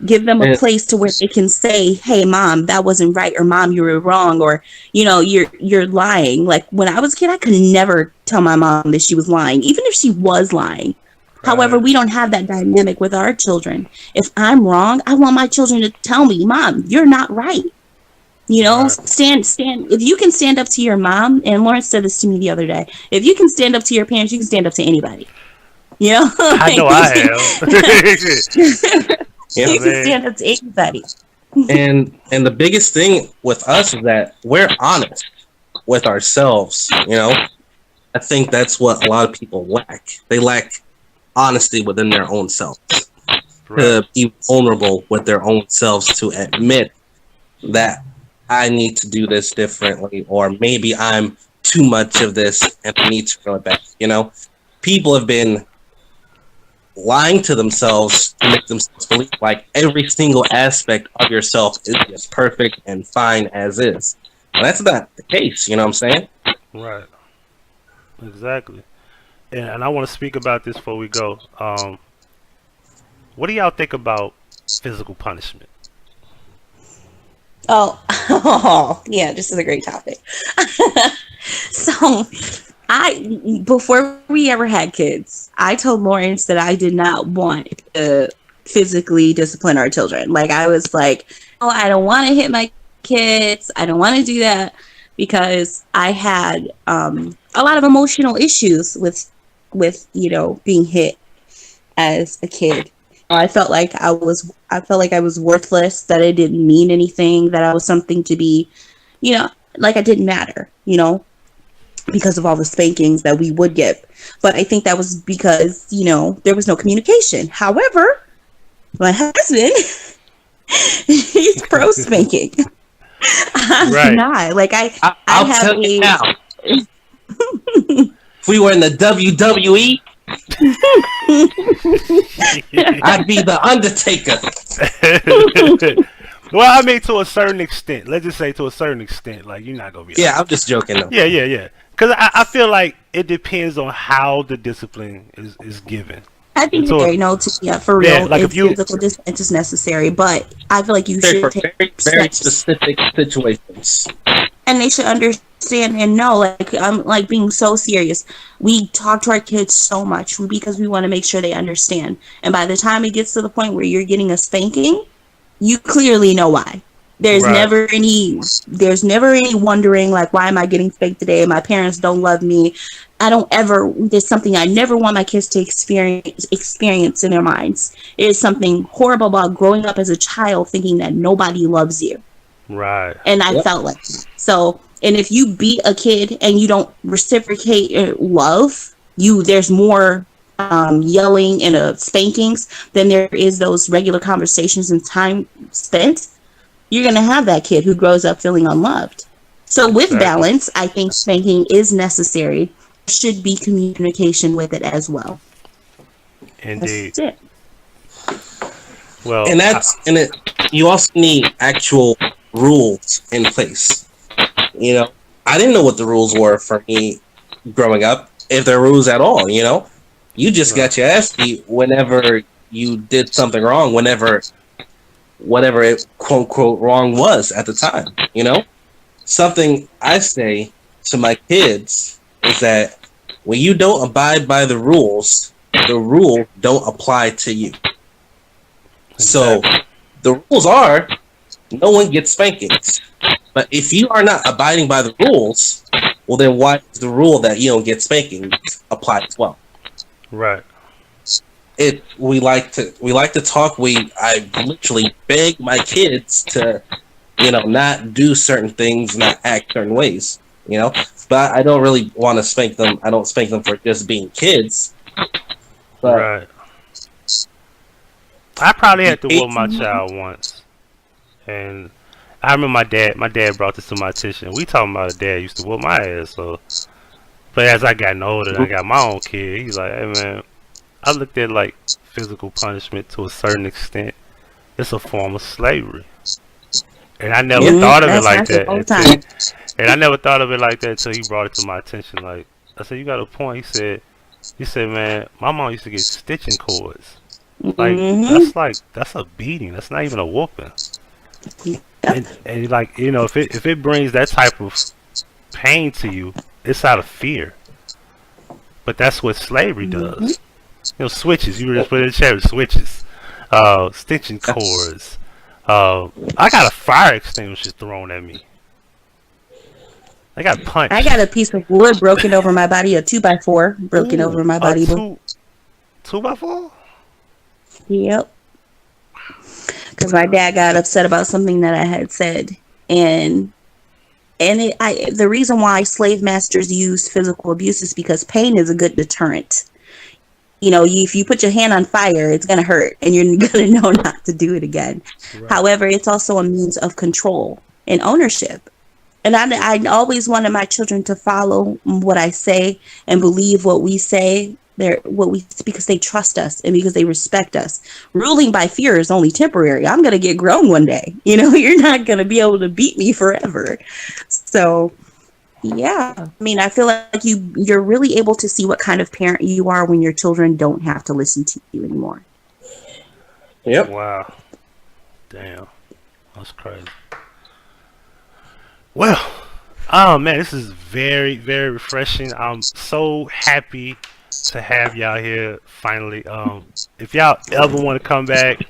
Give them a place to where they can say, hey, mom, that wasn't right, or mom, you were wrong, or, you know, you're lying. Like, when I was a kid, I could never tell my mom that she was lying, even if she was lying. Right. However, we don't have that dynamic with our children. If I'm wrong, I want my children to tell me, mom, you're not right. You know, right. stand. If you can stand up to your mom, and Lawrence said this to me the other day, if you can stand up to your parents, you can stand up to anybody. You know? I know I have. You can stand up to anybody. and the biggest thing with us is that we're honest with ourselves, you know. I think that's what a lot of people lack. They lack honesty within their own selves. Right. To be vulnerable with their own selves, to admit that I need to do this differently, or maybe I'm too much of this and I need to go back. You know, people have been lying to themselves to make themselves believe like every single aspect of yourself is just perfect and fine as is. And that's not the case, you know what I'm saying? Right. Exactly. And I want to speak about this before we go. What do y'all think about physical punishment? Oh, yeah, this is a great topic. So, before we ever had kids, I told Lawrence that I did not want to physically discipline our children. Like, I was like, oh, I don't want to hit my kids. I don't want to do that, because I had a lot of emotional issues with, you know, being hit as a kid. I felt like I was worthless, that it didn't mean anything, that I was something to be, like I didn't matter, because of all the spankings that we would get. But I think that was because, there was no communication. However, my husband, he's pro spanking. I'm Right. not. Like I'll have tell you a now. If we were in the WWE, I'd be the Undertaker. Well, I mean, to a certain extent. Let's just say to a certain extent. Like, you're not going to be... Yeah, I'm just joking though. Yeah. Because I feel like it depends on how the discipline is given. I think So- for real, Yeah, like if you- physical distance is necessary, but I feel like you For should take very, very steps, specific situations. and they should understand and know. Like, I'm like being so serious. We talk to our kids so much because we want to make sure they understand. And by the time it gets to the point where you're getting a spanking, you clearly know why. There's Right. never any wondering, like, why am I getting spanked today? My parents don't love me. There's something I never want my kids to experience in their minds. It is something horrible about growing up as a child thinking that nobody loves you. Right. And I felt like that. So, and if you beat a kid and you don't reciprocate love, there's more yelling and spankings than there is those regular conversations and time spent. You're going to have that kid who grows up feeling unloved. So with Exactly. balance, I think spanking is necessary. There should be communication with it as well. Indeed. That's it. Well, And you also need actual rules in place. I didn't know what the rules were for me growing up, if there are rules at all. You just got your ass beat whenever you did something wrong, whatever it quote unquote wrong was at the time. Something I say to my kids is that when you don't abide by the rules don't apply to you. So the rules are no one gets spankings. But if you are not abiding by the rules, well then why does the rule that you don't get spankings apply as well? right. We like to talk. I literally beg my kids to, not do certain things, not act certain ways, But I don't really want to spank them. I don't spank them for just being kids. But Right. I probably had to whoop my child once, and I remember my dad brought this to my attention. We talking about a dad used to whoop my ass. So, but as I got older and I got my own kid, he's like, "Hey man, I looked at like physical punishment to a certain extent. It's a form of slavery." And I never thought of it like that. And I never thought of it like that until he brought it to my attention. Like, I said, "You got a point." He said, "Man, my mom used to get stitching cords. Like, that's a beating. That's not even a whooping." And like, if it brings that type of pain to you, it's out of fear. But that's what slavery does. Switches. You were just put in the chat with switches, stitching cords. I got a fire extinguisher thrown at me. I got punched. I got a piece of wood broken over my body, a 2x4 broken over my body. 2x4? Yep. Because my dad got upset about something that I had said, and the reason why slave masters use physical abuse is because pain is a good deterrent. If you put your hand on fire, it's gonna hurt, and you're gonna know not to do it again. Right. However, it's also a means of control and ownership. And I always wanted my children to follow what I say and believe what we say. Because they trust us and because they respect us. Ruling by fear is only temporary. I'm gonna get grown one day. You're not gonna be able to beat me forever. So, yeah. I mean, I feel like you're really able to see what kind of parent you are when your children don't have to listen to you anymore. Yep. Wow. Damn. That's crazy. Well, oh man, this is very, very refreshing. I'm so happy to have y'all here finally. If y'all ever want to come back,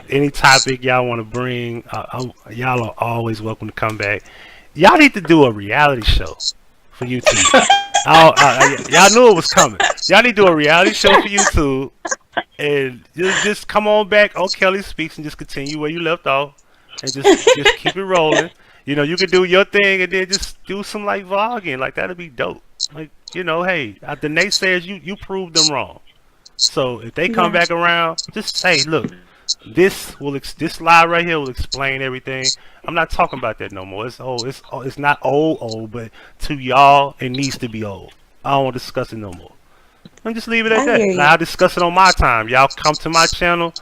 any topic y'all want to bring, y'all are always welcome to come back. Y'all need to do a reality show for YouTube. Y'all knew it was coming. Y'all need to do a reality show for YouTube And just come on back on Kellie Speaks and just continue where you left off, and just keep it rolling. You know, you can do your thing and then just do some like vlogging. Like that'd be dope. Like, you know, hey, the naysayers, you proved them wrong. So if they come back around, just say, look, this slide right here will explain everything. I'm not talking about that no more. It's old. It's not old, but to y'all, it needs to be old. I don't want to discuss it no more. And just leave it at that. Now, I'll discuss it on my time. Y'all come to my channel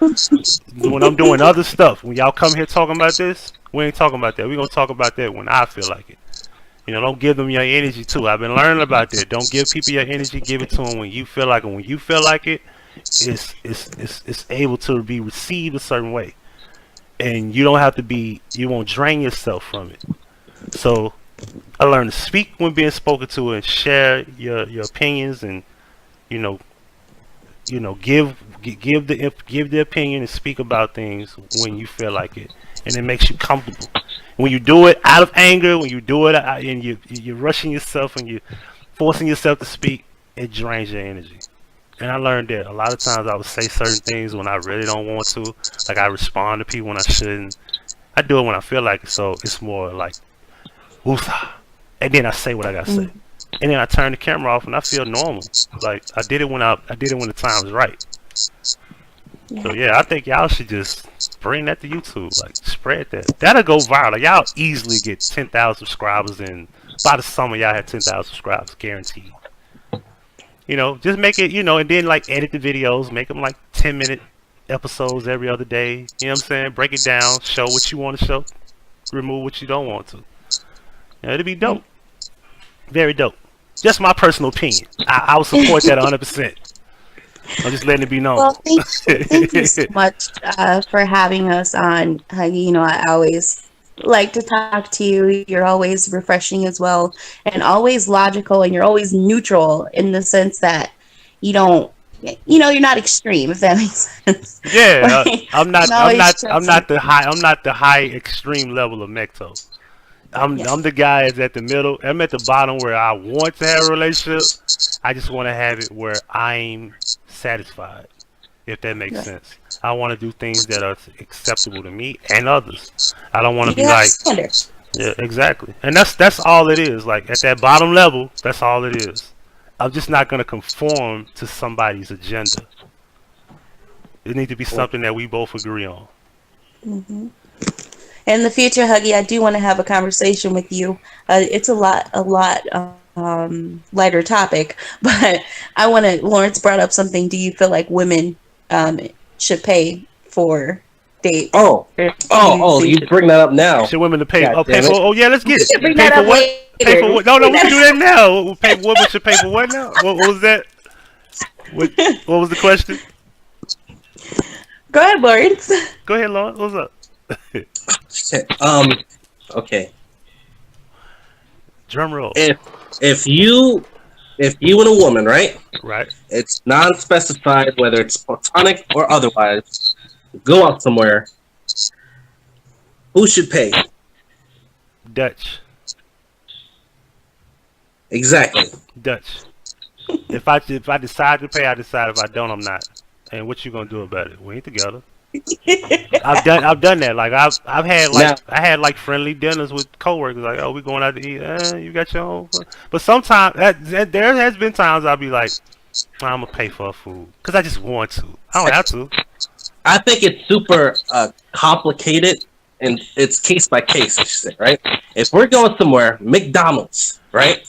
when I'm doing other stuff. When y'all come here talking about this, we ain't talking about that. We're going to talk about that when I feel like it. You know, don't give them your energy too. I've been learning about that. Don't give people your energy. Give it to them when you feel like it. When you feel like it, it's able to be received a certain way. And you don't have to be, you won't drain yourself from it. So I learned to speak when being spoken to and share your opinions and you know, give the opinion and speak about things when you feel like it, and it makes you comfortable. When you do it out of anger, when you do it and you're rushing yourself and you're forcing yourself to speak, it drains your energy. And I learned that a lot of times I would say certain things when I really don't want to, like I respond to people when I shouldn't. I do it when I feel like it, so it's more like, woosah, and then I say what I gotta say. And then I turn the camera off and I feel normal. Like I did it when the time was right. So yeah, I think y'all should just bring that to YouTube. Like spread that. That'll go viral. Like, y'all easily get 10,000 subscribers, and by the summer y'all have 10,000 subscribers guaranteed. You know, just make it, and then like edit the videos, make them like 10-minute episodes every other day. You know what I'm saying? Break it down, show what you want to show, remove what you don't want to. It'll be dope. Very dope. Just my personal opinion. I will support that 100%. I'm just letting it be known. Well, thank you so much for having us on, Huggie. You know, I always like to talk to you. You're always refreshing as well, and always logical, and you're always neutral in the sense that you don't, you're not extreme, if that makes sense. Yeah, Like, I'm not the high extreme level of Mecto. I'm the guy that's at the middle. I'm at the bottom where I want to have a relationship. I just want to have it where I'm satisfied, if that makes sense. I want to do things that are acceptable to me and others. I don't want to be like standards. Yeah, exactly. And that's all it is. Like at that bottom level, that's all it is. I'm just not going to conform to somebody's agenda. It needs to be something that we both agree on. Mm-hmm. In the future, Huggie, I do want to have a conversation with you. It's a lot lighter topic, but I want to. Lawrence brought up something. Do you feel like women should pay for dates? You bring that up now? Should women to pay? Pay for? Oh yeah, let's get it. Bring that up later. Pay for what? No, we can do that now. Women should pay for what now? What was that? What was the question? Go ahead, Lawrence. Go ahead, Lawrence. What's up? Okay. Drum roll. If you and a woman, right? Right. It's non-specified whether it's platonic or otherwise. Go out somewhere. Who should pay? Dutch. Exactly. Dutch. If I decide to pay, I decide. If I don't, I'm not. And what you gonna do about it? We ain't together. I've done that. Like I've had like friendly dinners with coworkers. Like, oh, we going out to eat. You got your own. But sometimes there has been times I'll be like, I'm gonna pay for food because I just want to. I don't have to. I think it's super complicated, and it's case by case. I should say, right? If we're going somewhere, McDonald's, right?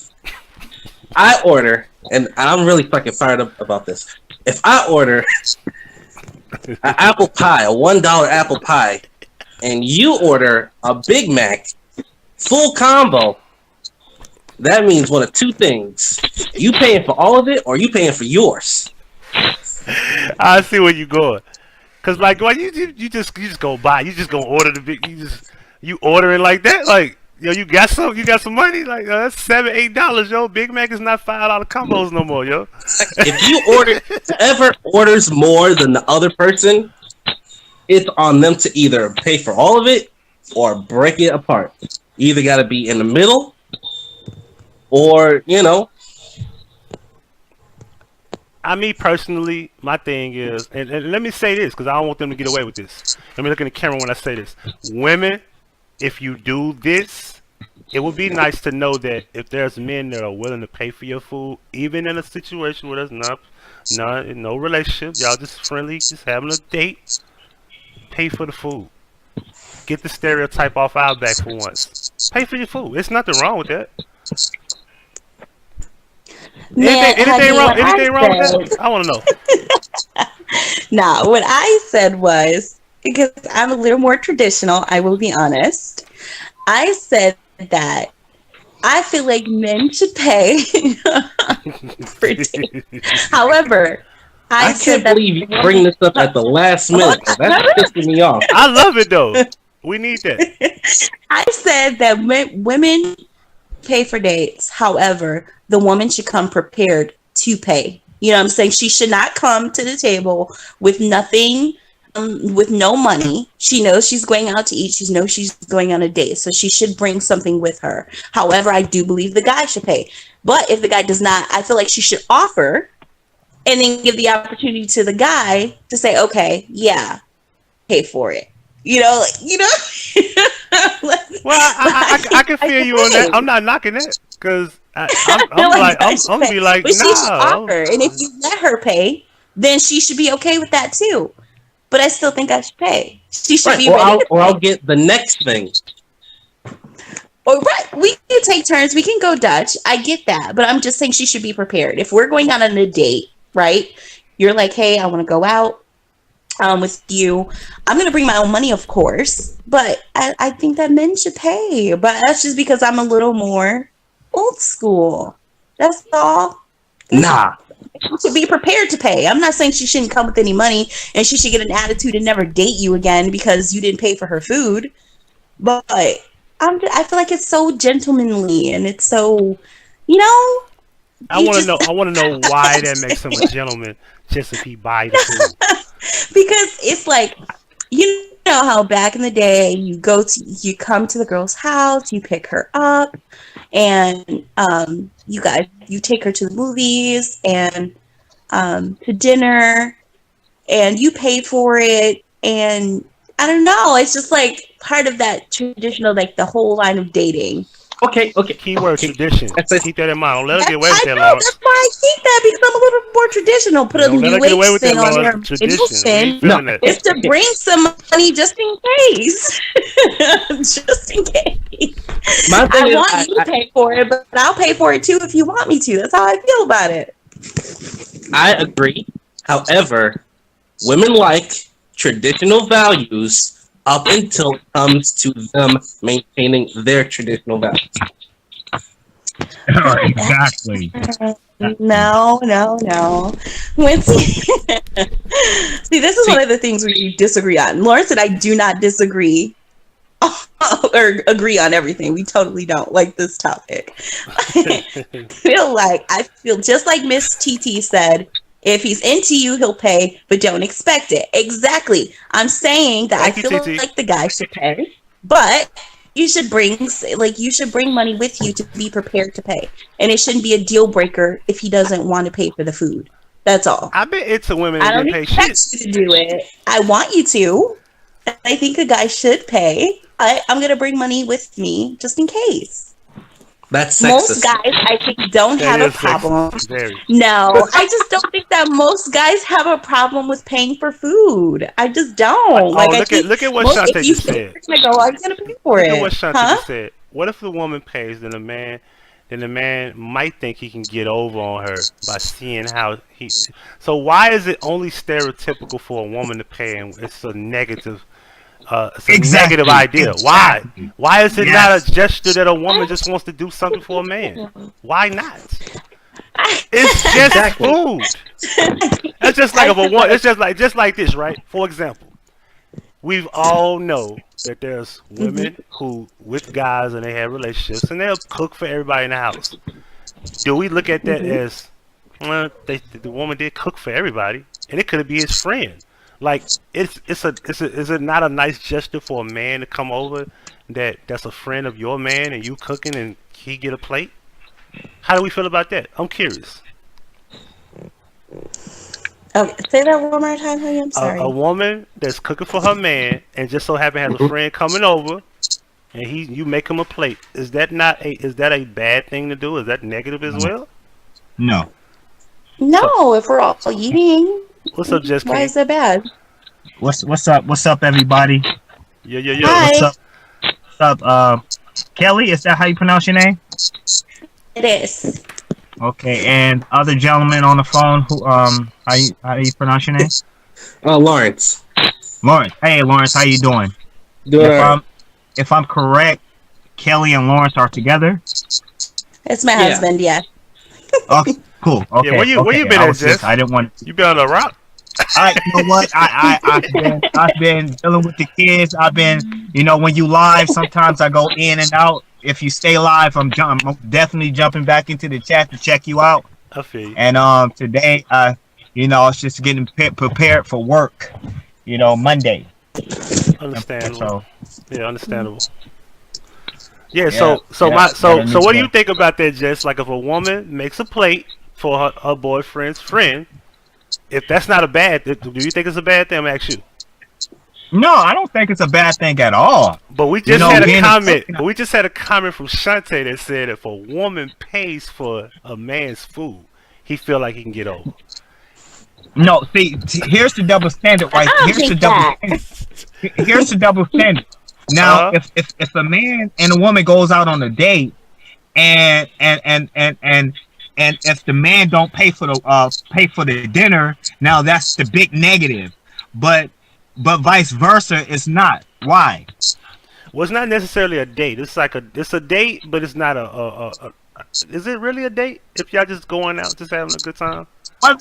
I order, and I'm really fucking fired up about this. If I order an apple pie, a $1 apple pie, and you order a Big Mac, full combo, that means one of two things. You paying for all of it, or you paying for yours? I see where you going. Cause like, why you just go buy, you just gonna order the big, you ordering like that, like, yo, you got some money, like that's $7-8, yo. Big Mac is not $5 combos no more, yo. If you whoever orders more than the other person, it's on them to either pay for all of it or break it apart. You either got to be in the middle, or Me personally, my thing is, and let me say this because I don't want them to get away with this. Let me look in the camera when I say this. Women, if you do this, it would be nice to know that if there's men that are willing to pay for your food, even in a situation where there's no relationship, y'all just friendly, just having a date, pay for the food. Get the stereotype off our back for once. Pay for your food. There's nothing wrong with that. Man, anything wrong with that? I want to know. Nah, what I said was, because I'm a little more traditional, I will be honest. I said that I feel like men should pay for dates. However, I can't believe you bring this up at the last minute. That's pissing me off. I love it though. We need that. I said that women pay for dates. However, the woman should come prepared to pay. You know what I'm saying? She should not come to the table with nothing, with no money. She knows she's going out to eat. She knows she's going on a date. So she should bring something with her. However, I do believe the guy should pay. But if the guy does not, I feel like she should offer and then give the opportunity to the guy to say, okay, yeah, pay for it. You know. Well, I can feel you on that. I'm not knocking that because I'm gonna be like, but she should nah. offer, and if you let her pay, then she should be okay with that too. But I still think I should pay. She should be ready. Or I'll get the next thing. Or right, we can take turns. We can go Dutch. I get that, but I'm just saying she should be prepared. If we're going out on a date, right? You're like, hey, I want to go out with you. I'm going to bring my own money, of course, but I think that men should pay. But that's just because I'm a little more old school. That's all. Nah. She should be prepared to pay. I'm not saying she shouldn't come with any money and she should get an attitude and never date you again because you didn't pay for her food. But I feel like it's so gentlemanly and it's so, I want to know why that makes him a gentleman just if he buy the food. Because it's like, you know how back in the day you come to the girl's house, you pick her up, and you take her to the movies and to dinner, and you pay for it, and I don't know, it's just like part of that traditional, like the whole line of dating. Okay. Keyword tradition. Keep that in mind. Don't let her get away with that, Lawrence. That's why I keep that, because I'm a little more traditional. Put a weight spin on your tradition. It's to bring some money just in case. Just in case. I want you to pay for it, but I'll pay for it too if you want me to. That's how I feel about it. I agree. However, women like traditional values up until it comes to them maintaining their traditional values. Exactly. No. See, this is one of the things we disagree on. Lawrence and I do not disagree or agree on everything. We totally don't like this topic. I feel just like Miss TT said, if he's into you, he'll pay, but don't expect it. Exactly. I'm saying that I feel like the guy should pay, but you should bring money with you to be prepared to pay. And it shouldn't be a deal breaker if he doesn't want to pay for the food. That's all. I bet it's a women that don't pay shit. I don't expect you to do it. I want you to. I think a guy should pay. I'm going to bring money with me just in case. That's sexist. Most guys, I think, don't have a problem. No, I just don't think that most guys have a problem with paying for food. I just don't. Look at what Shante just said. I'm going to pay for it. Look at what Shante just said. What if the woman pays, then the man might think he can get over on her by seeing how he. So why is it only stereotypical for a woman to pay, and it's a negative? It's a negative idea. Exactly. Why is it not a gesture that a woman just wants to do something for a man? Why not? It's just food. It's just like it's just like this, right? For example, we all know that there's women who with guys and they have relationships and they'll cook for everybody in the house. Do we look at that as the woman did cook for everybody, and it could be his friend? Like, is it not a nice gesture for a man to come over that's a friend of your man and you cooking and he get a plate? How do we feel about that? I'm curious. Okay, say that one more time, honey. I'm sorry. A woman that's cooking for her man and just so happen has a friend coming over and you make him a plate. Is that a bad thing to do? Is that negative as well? No. No, if we're all eating. What's up, Jess? Why is that bad? What's up? What's up, everybody? Yo. Hi. What's up? Kelly, is that how you pronounce your name? It is. Okay, and other gentleman on the phone, who how you pronounce your name? Lawrence. Lawrence. Hey, Lawrence, how you doing? Doing if I'm correct, Kelly and Lawrence are together. It's my husband. Yeah. Okay, cool. Okay. Yeah, where you been at, Jess? I didn't want. You been on a rock? You know what? I've been dealing with the kids. I've been, when you live, sometimes I go in and out. If you stay live, I'm definitely jumping back into the chat to check you out. I feel you. And today, it's just getting prepared for work. Monday. Understandable. So, understandable. Yeah. So what do you think about that, Jess? Like, if a woman makes a plate for her boyfriend's friend, if that's not a bad, do you think it's a bad thing? I'm asking you. No, I don't think it's a bad thing at all. But we just had a comment. We just had a comment from Shante that said if a woman pays for a man's food, he feel like he can get over. No, see, here's the double standard, right? Here's the double standard. Now, if a man and a woman goes out on a date, and if the man don't pay for the dinner, now that's the big negative. But vice versa, it's not. Why? Well, it's not necessarily a date. It's like it's a date, but it's not is it really a date if y'all just going out, just having a good time?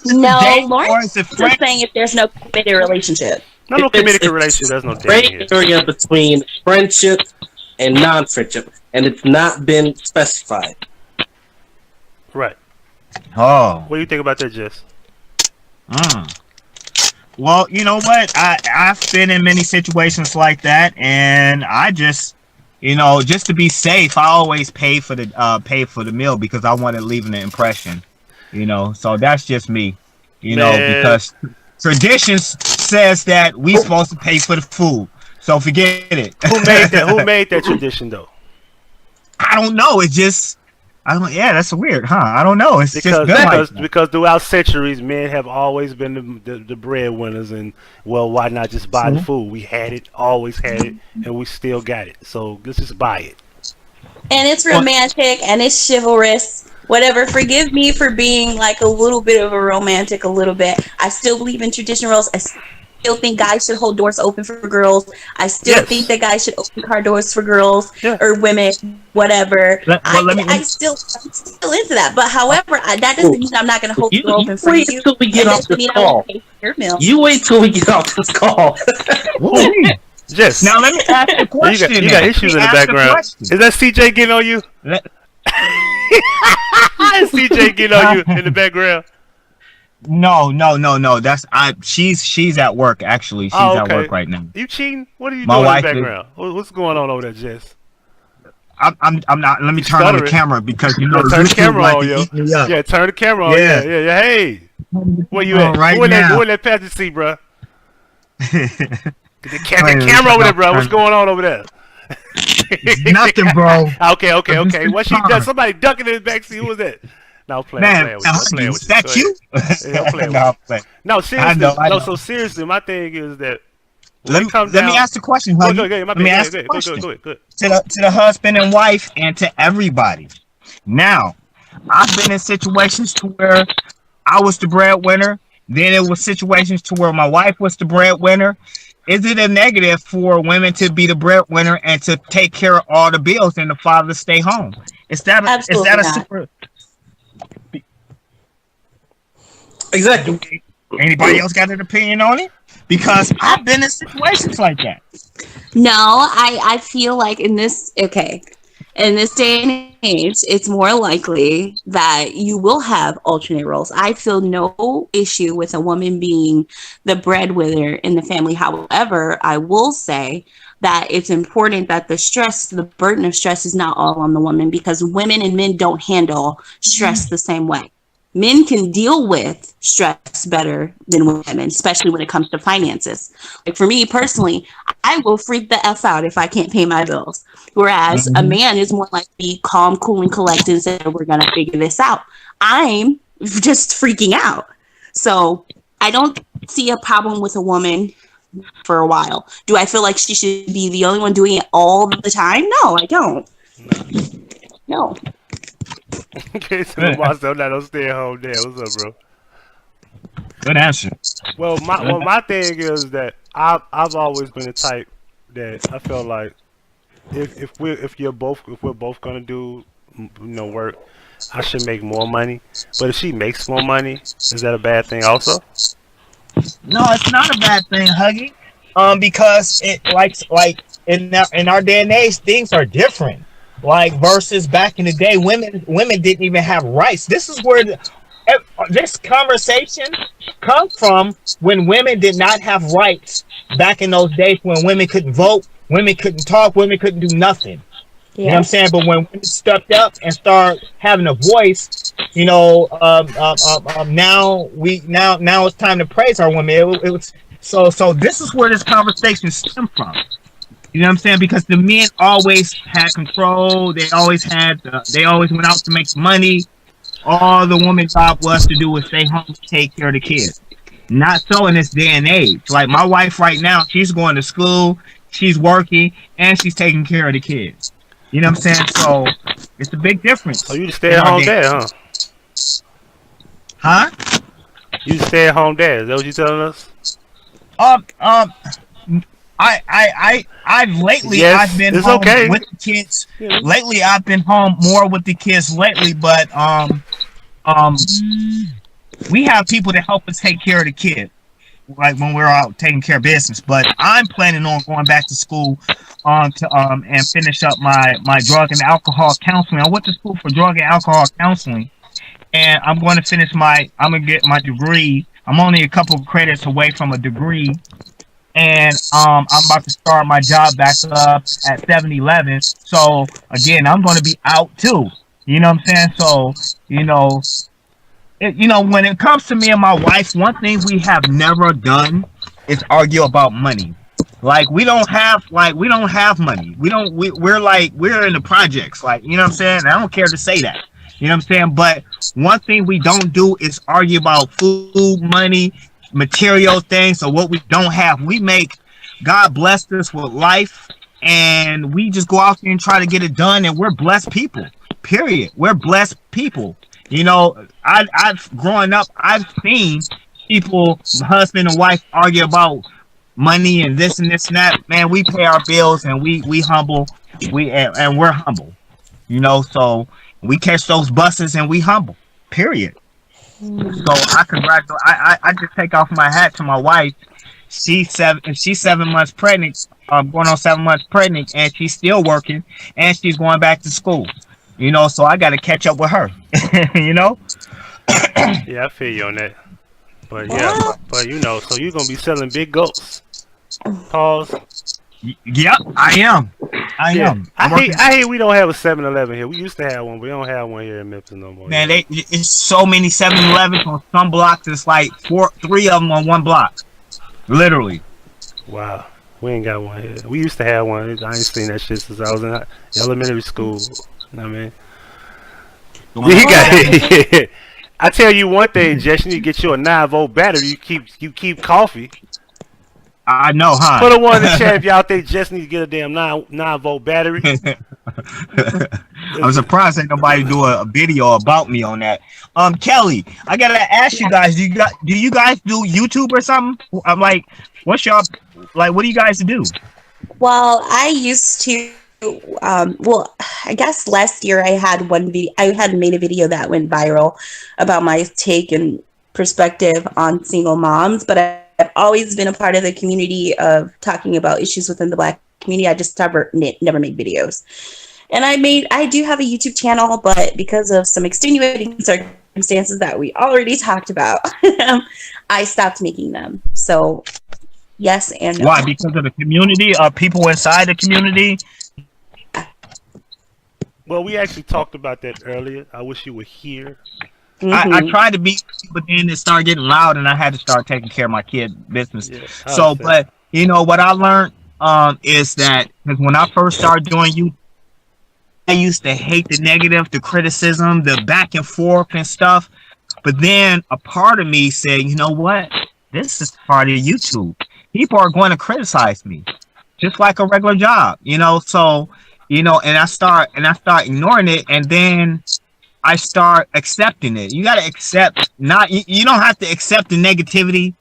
No, Lawrence is saying if there's no committed relationship. No committed relationship. There's no date. Gray area between friendship and non-friendship, and it's not been specified. Right. Oh. What do you think about that, Jess? Well, you know what? I've been in many situations like that, and I just, just to be safe, I always pay for the meal because I want to leave an impression. So that's just me. Because traditions says that we supposed to pay for the food. So forget it. Who made that tradition though? I don't know. It's just yeah, that's weird, huh? I don't know. It's because throughout centuries, men have always been the breadwinners, and why not just buy the food? We had it, always had it, and we still got it. So let's just buy it. And it's romantic and it's chivalrous. Whatever. Forgive me for being like a little bit of a romantic, a little bit. I still believe in traditional roles. I still think guys should hold doors open for girls. I still think that guys should open car doors for girls or women, whatever. I'm still into that. But however, that doesn't mean I'm not going to hold the door open for you. Till we get off this call. You wait till we get off this call. Yes. Now let me ask a question. You got issues in the background. Is that CJ getting on you? CJ getting on you in the background? No. She's at work actually. She's at work right now. You cheating? What are you doing in the background? What's going on over there, Jess? I'm not. Let me turn on the camera because turn the camera on, yo. Yeah, turn the camera on. Yeah. Hey, where you at? Right who in that passenger seat, bro? Get the camera over there, bro. What's going on over there? Nothing, bro. Okay. What she done? Somebody ducking in the backseat. Who was that? No, I'm playing with you. Is that you? Yeah, I'm playing with you. No, seriously. I know. So seriously, my thing is that let me ask the question. Go ahead. To the husband and wife and to everybody. Now, I've been in situations to where I was the breadwinner. Then it was situations to where my wife was the breadwinner. Is it a negative for women to be the breadwinner and to take care of all the bills and the father stay home? Is that a super? Exactly. Anybody else got an opinion on it? Because I've been in situations like that. No, I feel like in this day and age, it's more likely that you will have alternate roles. I feel no issue with a woman being the breadwinner in the family. However, I will say that it's important that the burden of stress is not all on the woman, because women and men don't handle stress the same way. men can deal with stress better than women, especially when it comes to finances. Like for me personally, I will freak the F out if I can't pay my bills. Whereas a man is more likely to be calm, cool, and collected and say, we're going to figure this out. I'm just freaking out. So I don't see a problem with a woman for a while. Do I feel like she should be the only one doing it all the time? No, I don't. No. Okay, so I'm not stay at home there. What's up, bro? Good answer. Well, my thing is that I've always been the type that I feel like if we're both gonna do work, I should make more money. But if she makes more money, is that a bad thing also? No, it's not a bad thing, Huggie. Because it like in our day and age, things are different. Like versus back in the day, women didn't even have rights. This is where this conversation comes from, when women did not have rights back in those days, when women couldn't vote, women couldn't talk, women couldn't do nothing. Yeah. You know what I'm saying? But when women stepped up and started having a voice, now it's time to praise our women. It was so this is where this conversation stemmed from. You know what I'm saying? Because the men always had control. They always went out to make money. All the woman's job was to do was stay home and take care of the kids. Not so in this day and age. Like my wife right now, she's going to school, she's working, and she's taking care of the kids. You know what I'm saying? So it's a big difference. Oh, you just stay at home dad, huh? Huh? You just stay at home dad. Is that what you telling us? I've lately yes, I've been home with the kids. Yeah. Lately I've been home more with the kids lately, but we have people to help us take care of the kids, like when we're out taking care of business. But I'm planning on going back to school and finish up my drug and alcohol counseling. I went to school for drug and alcohol counseling, and I'm going to get my degree. I'm only a couple of credits away from a degree. And I'm about to start my job back up at 7-Eleven. So again, I'm going to be out too. You know what I'm saying? So when it comes to me and my wife, one thing we have never done is argue about money. Like we don't have money. We're in the projects. Like, you know what I'm saying? I don't care to say that. You know what I'm saying? But one thing we don't do is argue about food, money, material things, or what we don't have. We make, God blessed us with life, and we just go out there and try to get it done, and we're blessed people, period. We're blessed people. I've growing up, I've seen people, husband and wife, argue about money and this and this and that. Man, we pay our bills, and we humble, and we're humble, so we catch those buses and we humble, period. So I congratulate. I just take off my hat to my wife. She's 7 months pregnant, going on 7 months pregnant, and she's still working, and she's going back to school. So I got to catch up with her. Yeah, I feel you on that. But so you're gonna be selling big goats. Pause. Yep, I am. I am. I hate we don't have a 7-Eleven here. We used to have one, but we don't have one here in Memphis no more. Man, it's so many 7-Elevens on some blocks. It's like 3 of them on one block, literally. Wow, we ain't got one here. We used to have one. I ain't seen that shit since I was in elementary school. You know what I mean? I tell you one thing, Jess. You need to get you a 9-volt battery. You keep coffee. I know, huh? Put a one in the chat if y'all think Jess need to get a damn 9-volt battery. I'm surprised ain't nobody do a video about me on that. Kelly, I gotta ask you guys, do you guys do YouTube or something? I'm like, what do you guys do? Well, I used to. I guess last year I had one video. I had made a video that went viral about my take and perspective on single moms, but I've always been a part of the community of talking about issues within the Black community. I just never made videos. And I do have a YouTube channel, but because of some extenuating circumstances that we already talked about, I stopped making them. So yes and no. Why? Because of the community, people inside the community? Well, we actually talked about that earlier. I wish you were here. I tried to be, but then it started getting loud, and I had to start taking care of my kid business. Yeah, So, but you know what I learned is that because when I first started doing YouTube, I used to hate the negative, the criticism, the back and forth and stuff. But then a part of me said, you know what? This is part of YouTube. People are going to criticize me, just like a regular job, you know. So, you know, and I start ignoring it, and then I start accepting it. You got to accept, not you don't have to accept the negativity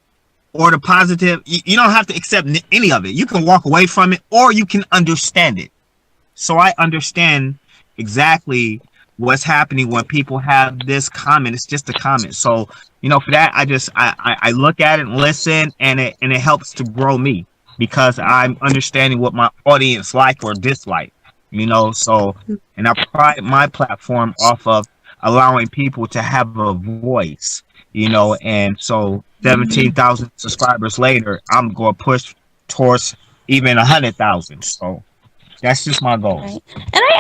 or the positive. You don't have to accept any of it. You can walk away from it, or you can understand it. So I understand exactly what's happening when people have this comment. It's just a comment. So, you know, for that, I look at it and listen, and it helps to grow me because I'm understanding what my audience like or dislike, you know. So, and I pride my platform off of allowing people to have a voice, you know. And so 17,000 subscribers later, I'm going to push towards even 100,000. So that's just my goal. Right.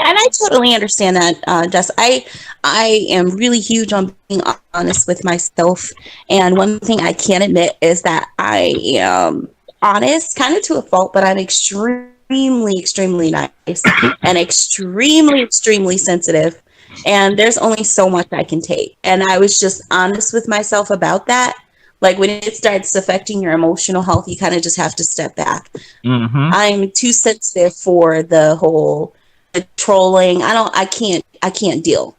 And I totally understand that, Jess. I am really huge on being honest with myself. And one thing I can admit is that I am honest, kind of to a fault, but I'm extremely, extremely nice and extremely sensitive. And there's only so much I can take. And I was just honest with myself about that. Like when it starts affecting your emotional health, you kind of just have to step back. I'm too sensitive for the whole trolling. I can't deal.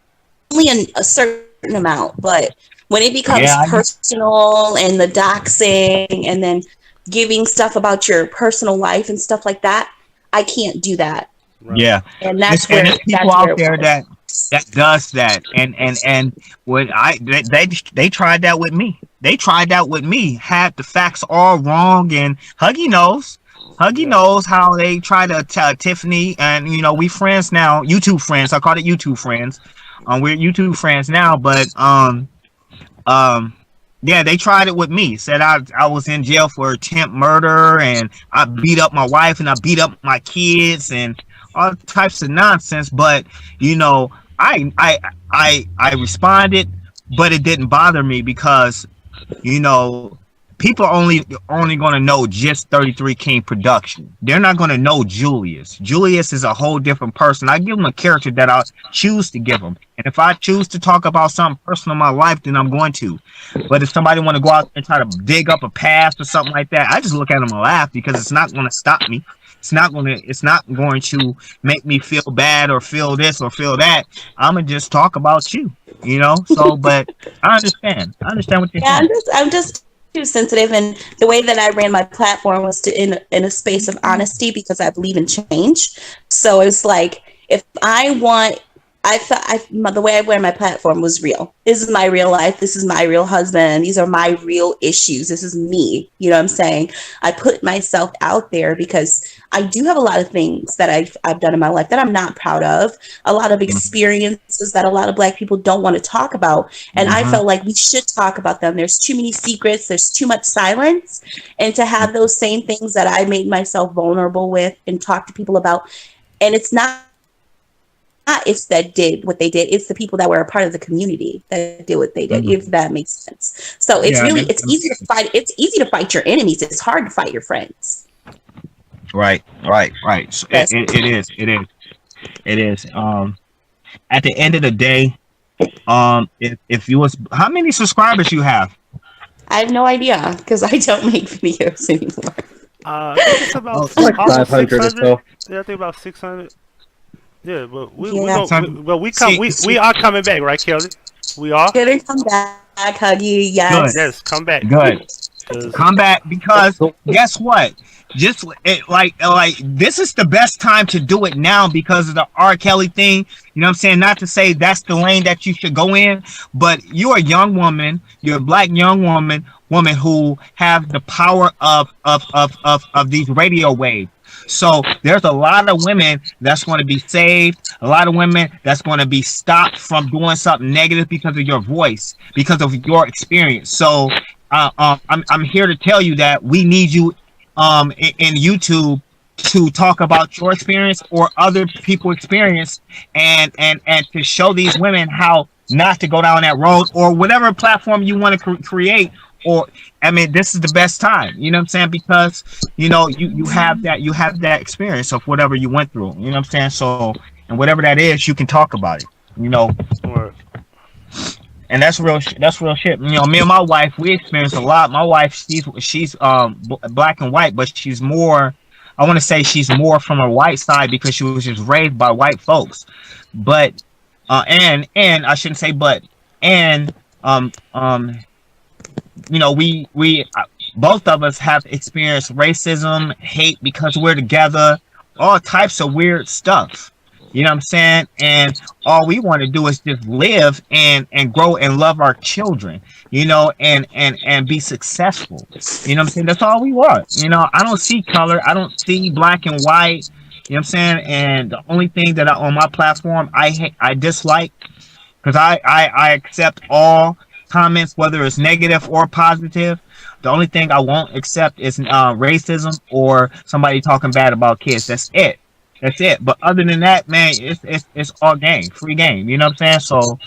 Only in a certain amount, but when it becomes personal and the doxing and then giving stuff about your personal life and stuff like that, I can't do that. Right. Yeah, and that's and there's people out there that does that, and when they tried that with me. They tried that with me. Had the facts all wrong, and Huggie knows. Huggie knows how they try to tell Tiffany, and you know we friends now, YouTube friends. I call it YouTube friends. We're YouTube friends now, but yeah, they tried it with me. Said I was in jail for attempt murder, and I beat up my wife, and I beat up my kids, and all types of nonsense. But you know, I responded, but it didn't bother me because, you know, people are only going to know just 33 King production. They're not going to know Julius. Julius is a whole different person. I give him a character that I choose to give him. And if I choose to talk about something personal in my life, then I'm going to. But if somebody want to go out and try to dig up a past or something like that, I just look at them and laugh because it's not going to stop me. It's not going to make me feel bad or feel this or feel that. I'm going to just talk about you, you know? So, but I understand what you're saying. I'm just too sensitive, and the way that I ran my platform was in a space of honesty because I believe in change. So it's like, if I want, the way I ran my platform was real. This is my real life. This is my real husband. These are my real issues. This is me. You know what I'm saying? I put myself out there because I do have a lot of things that I've done in my life that I'm not proud of. A lot of experiences that a lot of Black people don't want to talk about. And I felt like we should talk about them. There's too many secrets. There's too much silence. And to have those same things that I made myself vulnerable with and talk to people about. And it's not if that did what they did, it's the people that were a part of the community that did what they did, if that makes sense. So it's it's easy to fight. It's easy to fight your enemies. It's hard to fight your friends. Right. So it is. At the end of the day, if you was, how many subscribers you have? I have no idea because I don't make videos anymore. I think it's about like 500 or so. Yeah, I think about 600. Yeah, but we are coming back, right, Kellie? We are gonna come back, Huggie. Yes. Good. Yes, come back. Good. Come back because guess what? Just like this is the best time to do it now because of the R. Kelly thing. You know what I'm saying? Not to say that's the lane that you should go in, but you're a young woman. You're a Black young woman who have the power of these radio waves. So there's a lot of women that's going to be saved, a lot of women that's going to be stopped from doing something negative because of your voice, because of your experience. So I'm here to tell you that we need you in YouTube to talk about your experience or other people's experience and to show these women how not to go down that road, or whatever platform you want to create. Or I mean, this is the best time, you know what I'm saying? Because you have that experience of whatever you went through, you know what I'm saying? So, and whatever that is, you can talk about it, Or, and that's real shit. Me and my wife, we experience a lot. My wife, she's black and white, but she's more, I want to say she's more from a white side because she was just raised by white folks. But and I shouldn't say but, and we both of us have experienced racism, hate, because we're together, all types of weird stuff. You know what I'm saying? And all we want to do is just live and grow and love our children, and be successful. You know what I'm saying? That's all we want. I don't see color. I don't see black and white. You know what I'm saying? And the only thing that on my platform I dislike, because I accept all comments, whether it's negative or positive. The only thing I won't accept is racism or somebody talking bad about kids. That's it. But other than that, man, it's all game, free game. You know what I'm saying? So,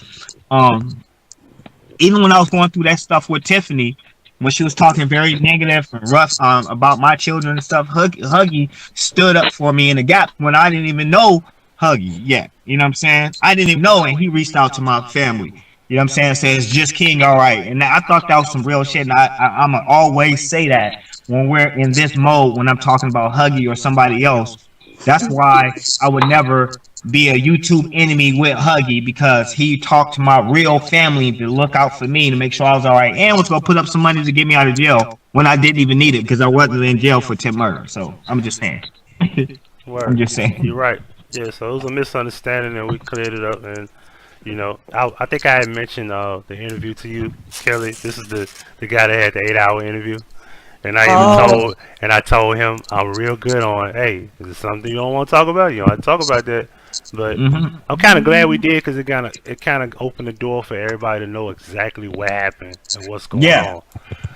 even when I was going through that stuff with Tiffany, when she was talking very negative and rough about my children and stuff, Huggie stood up for me in the gap when I didn't even know Huggie yet. You know what I'm saying? I didn't even know, and he reached out to my family. You know what I'm saying? Says just King, all right. And I thought that was some real shit. And I'm gonna always say that when we're in this mode, when I'm talking about Huggie or somebody else. That's why I would never be a YouTube enemy with Huggie, because he talked to my real family to look out for me, to make sure I was all right, and was gonna put up some money to get me out of jail when I didn't even need it, because I wasn't in jail for attempted murder. So I'm just saying. I'm just saying. You're right. Yeah. So it was a misunderstanding, and we cleared it up. And I think I had mentioned the interview to you, Kellie. This is the guy that had the 8-hour interview. And I told him I'm real good on, hey, is it something you don't want to talk about? You don't have to talk about that. But I'm kind of glad we did, because it kind of opened the door for everybody to know exactly what happened and what's going on.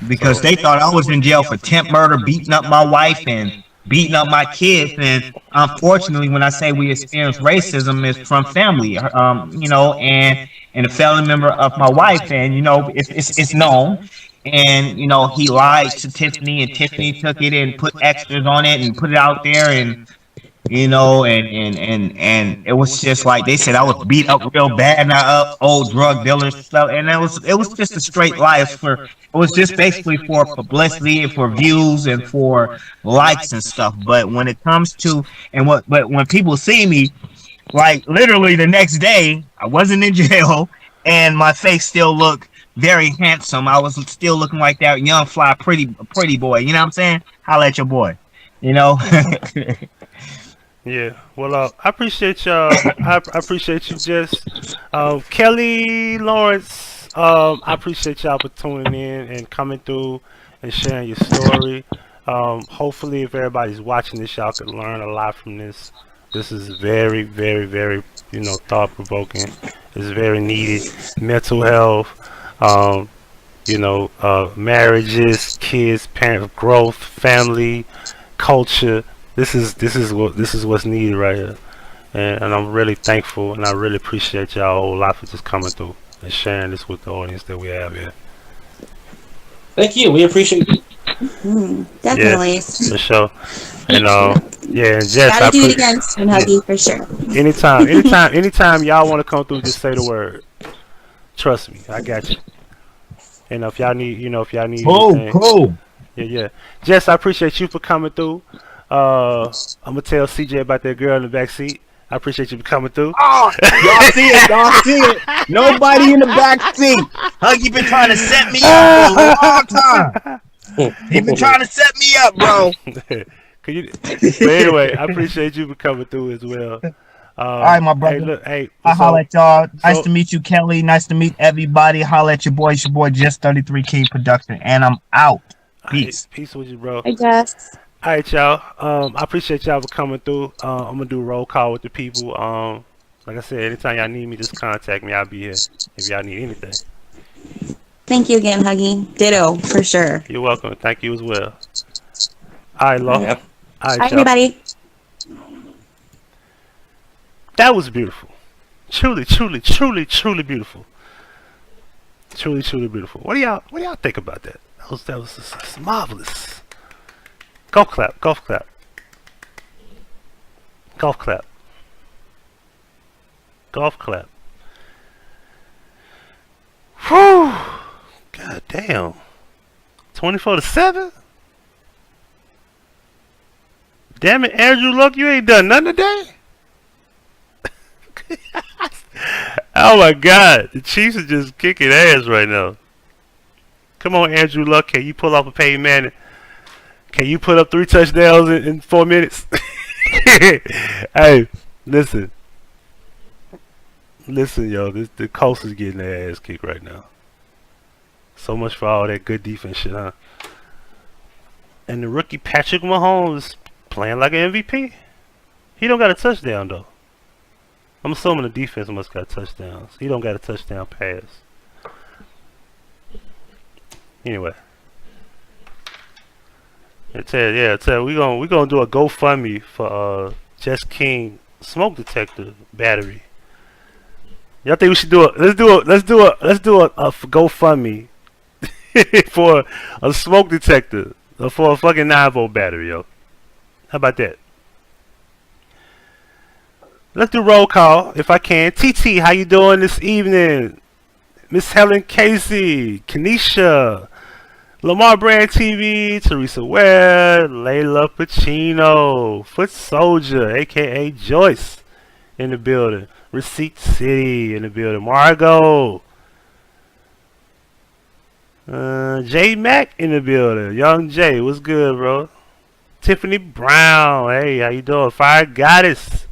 Because they thought I was in jail for attempt murder, beating up my wife and beating up my kids. And unfortunately, when I say we experience racism, it's from family, and a family member of my wife, and it's known. And he lied to Tiffany, and Tiffany took it and put extras on it and put it out there, and and it was just like they said I was beat up real bad, not up old drug dealers stuff, and it was just a straight lie. It was just basically for publicity and for views and for likes and stuff. But when it comes to but when people see me, like literally the next day, I wasn't in jail, and my face still looked very handsome. I was still looking like that young fly pretty boy. You know what I'm saying? Holla at your boy. Yeah. Well, I appreciate y'all. I appreciate you, Jess. Kellie, Lawrence, I appreciate y'all for tuning in and coming through and sharing your story. Hopefully, if everybody's watching this, y'all can learn a lot from this. This is very, very, very, thought-provoking. It's very needed. Mental health. Marriages, kids, parent growth, family, culture. This is what's needed right here, and I'm really thankful, and I really appreciate y'all a whole lot for just coming through and sharing this with the audience that we have here. Thank you. We appreciate it. Definitely. Yeah, for sure. And and Jess, gotta do it again soon, Huggie, for sure. Anytime y'all want to come through, just say the word. Trust me, I got you. And if y'all need, anything, cool. Yeah. Jess, I appreciate you for coming through. I'm gonna tell CJ about that girl in the back seat. I appreciate you for coming through. Oh, y'all see it. Nobody in the back seat. Huggie been trying to set me up for a long time. He been trying to set me up, bro. But anyway, I appreciate you for coming through as well. All right, my brother. I holla at y'all. Nice to meet you, Kellie. Nice to meet everybody. Holla at your boy. It's your boy, Just 33 King Production, and I'm out. Peace. Peace with you, bro. I guess. All right, y'all. I appreciate y'all for coming through. I'm gonna do a roll call with the people. Like I said, anytime y'all need me, just contact me. I'll be here if y'all need anything. Thank you again, Huggie. Ditto, for sure. You're welcome. Thank you as well. All right, Lo. Yep. All right, Bye, everybody. That was beautiful. Truly, truly, truly, truly beautiful. Truly, truly beautiful. What do y'all think about that? That was just marvelous. Golf clap, golf clap, golf clap, golf clap. Whew! God damn. 24-7. Damn it, Andrew Luck, you ain't done nothing today. Oh my God, the Chiefs are just kicking ass right now. Come on, Andrew Luck, can you pull off a Peyton Manning? Can you put up 3 touchdowns in 4 minutes? Hey, listen, yo, the Colts is getting their ass kicked right now. So much for all that good defense shit, huh? And the rookie Patrick Mahomes playing like an MVP. He don't got a touchdown though. I'm assuming the defense must got touchdowns. He don't got a touchdown pass. Anyway, I tell you, we gonna do a GoFundMe for Jess King smoke detector battery. Y'all think we should do it? Let's do a GoFundMe for a smoke detector for a fucking 9-volt battery, yo. How about that? Let's do roll call if I can. TT, how you doing this evening? Miss Helen Casey, Kenesha, Lamar Brand TV, Teresa Ware, Layla Pacino, Foot Soldier, aka Joyce, in the building. Receipt City in the building. Margot, J Mac in the building. Young J, what's good, bro? Tiffany Brown, hey, how you doing? Fire Goddess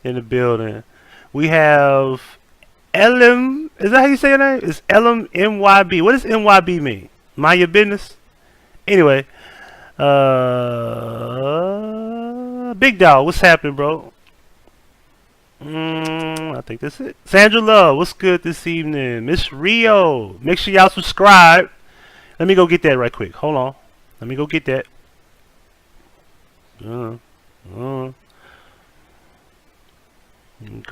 in the building. We have LM, is that how you say your name? It's LMYB. What does MYB mean? Mind your business? Anyway, Big Dog, what's happening, bro? I think that's it. Sandra Love, what's good this evening? Miss Rio, make sure y'all subscribe. Let me go get that right quick. Hold on. Let me go get that. Go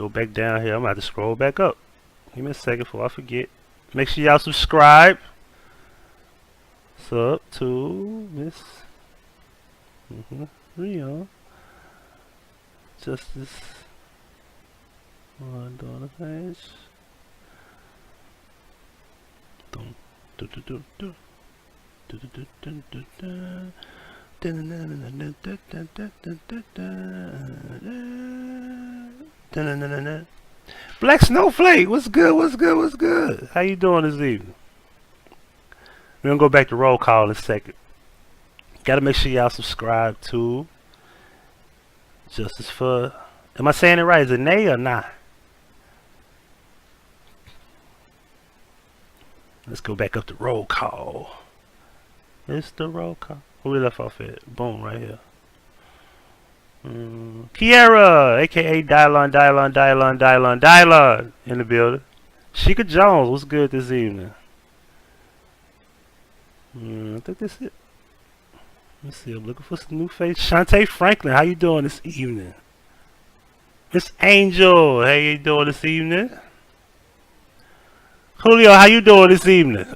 back down here. I'm about to scroll back up. Give me a second before I forget. Make sure y'all subscribe. Sub to Miss Rio. Justice. On the page. Black Snowflake, what's good? What's good? What's good? How you doing this evening? We're gonna go back to roll call in a second. Gotta make sure y'all subscribe to Justice for. Am I saying it right? Is it nay or nah? Let's go back up to roll call. It's the roll call. Where we left off at? Boom, right here. Kiara, aka Dylon, in the building. Sheikah Jones, what's good this evening? I think that's it. Let's see, I'm looking for some new face. Shantae Franklin, how you doing this evening? Miss Angel, how you doing this evening? Julio, how you doing this evening?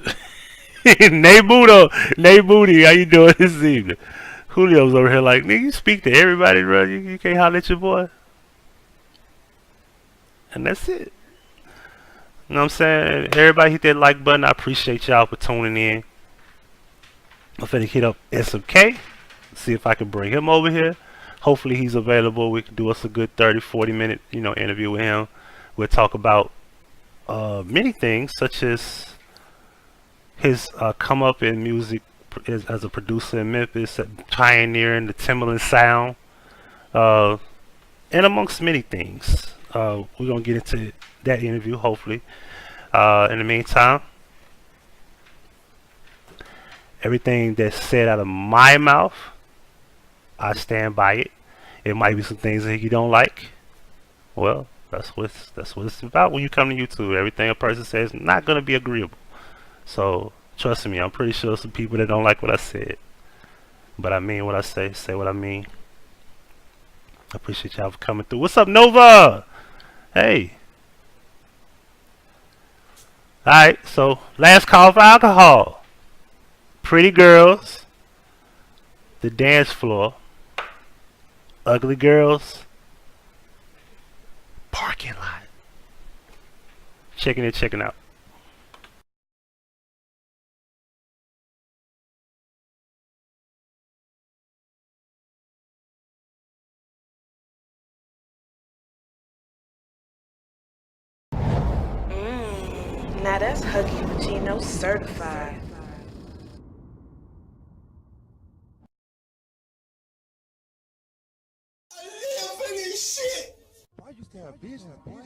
Nate Booty, how you doing this evening? Julio's over here like, nigga, you speak to everybody, bro. You can't holler at your boy. And that's it. You know what I'm saying? Everybody hit that like button. I appreciate y'all for tuning in. I'm finna hit up SMK. See if I can bring him over here. Hopefully he's available. We can do us a good 30-40 minute, interview with him. We'll talk about many things, such as his come up in music as a producer in Memphis, pioneering the Timberland sound, and amongst many things. We're gonna get into that interview hopefully. In the meantime, everything that's said out of my mouth, I stand by it. It might be some things that you don't like. Well, that's what it's about when you come to YouTube. Everything a person says is not gonna be agreeable. So trust me, I'm pretty sure some people that don't like what I said. But I mean what I say what I mean. I appreciate y'all for coming through. What's up, Nova? Hey. Alright, so last call for alcohol. Pretty girls, the dance floor, ugly girls, parking lot. Checking in, checking out. Now that's Huggie Pacino certified. Why you stay a business, boy?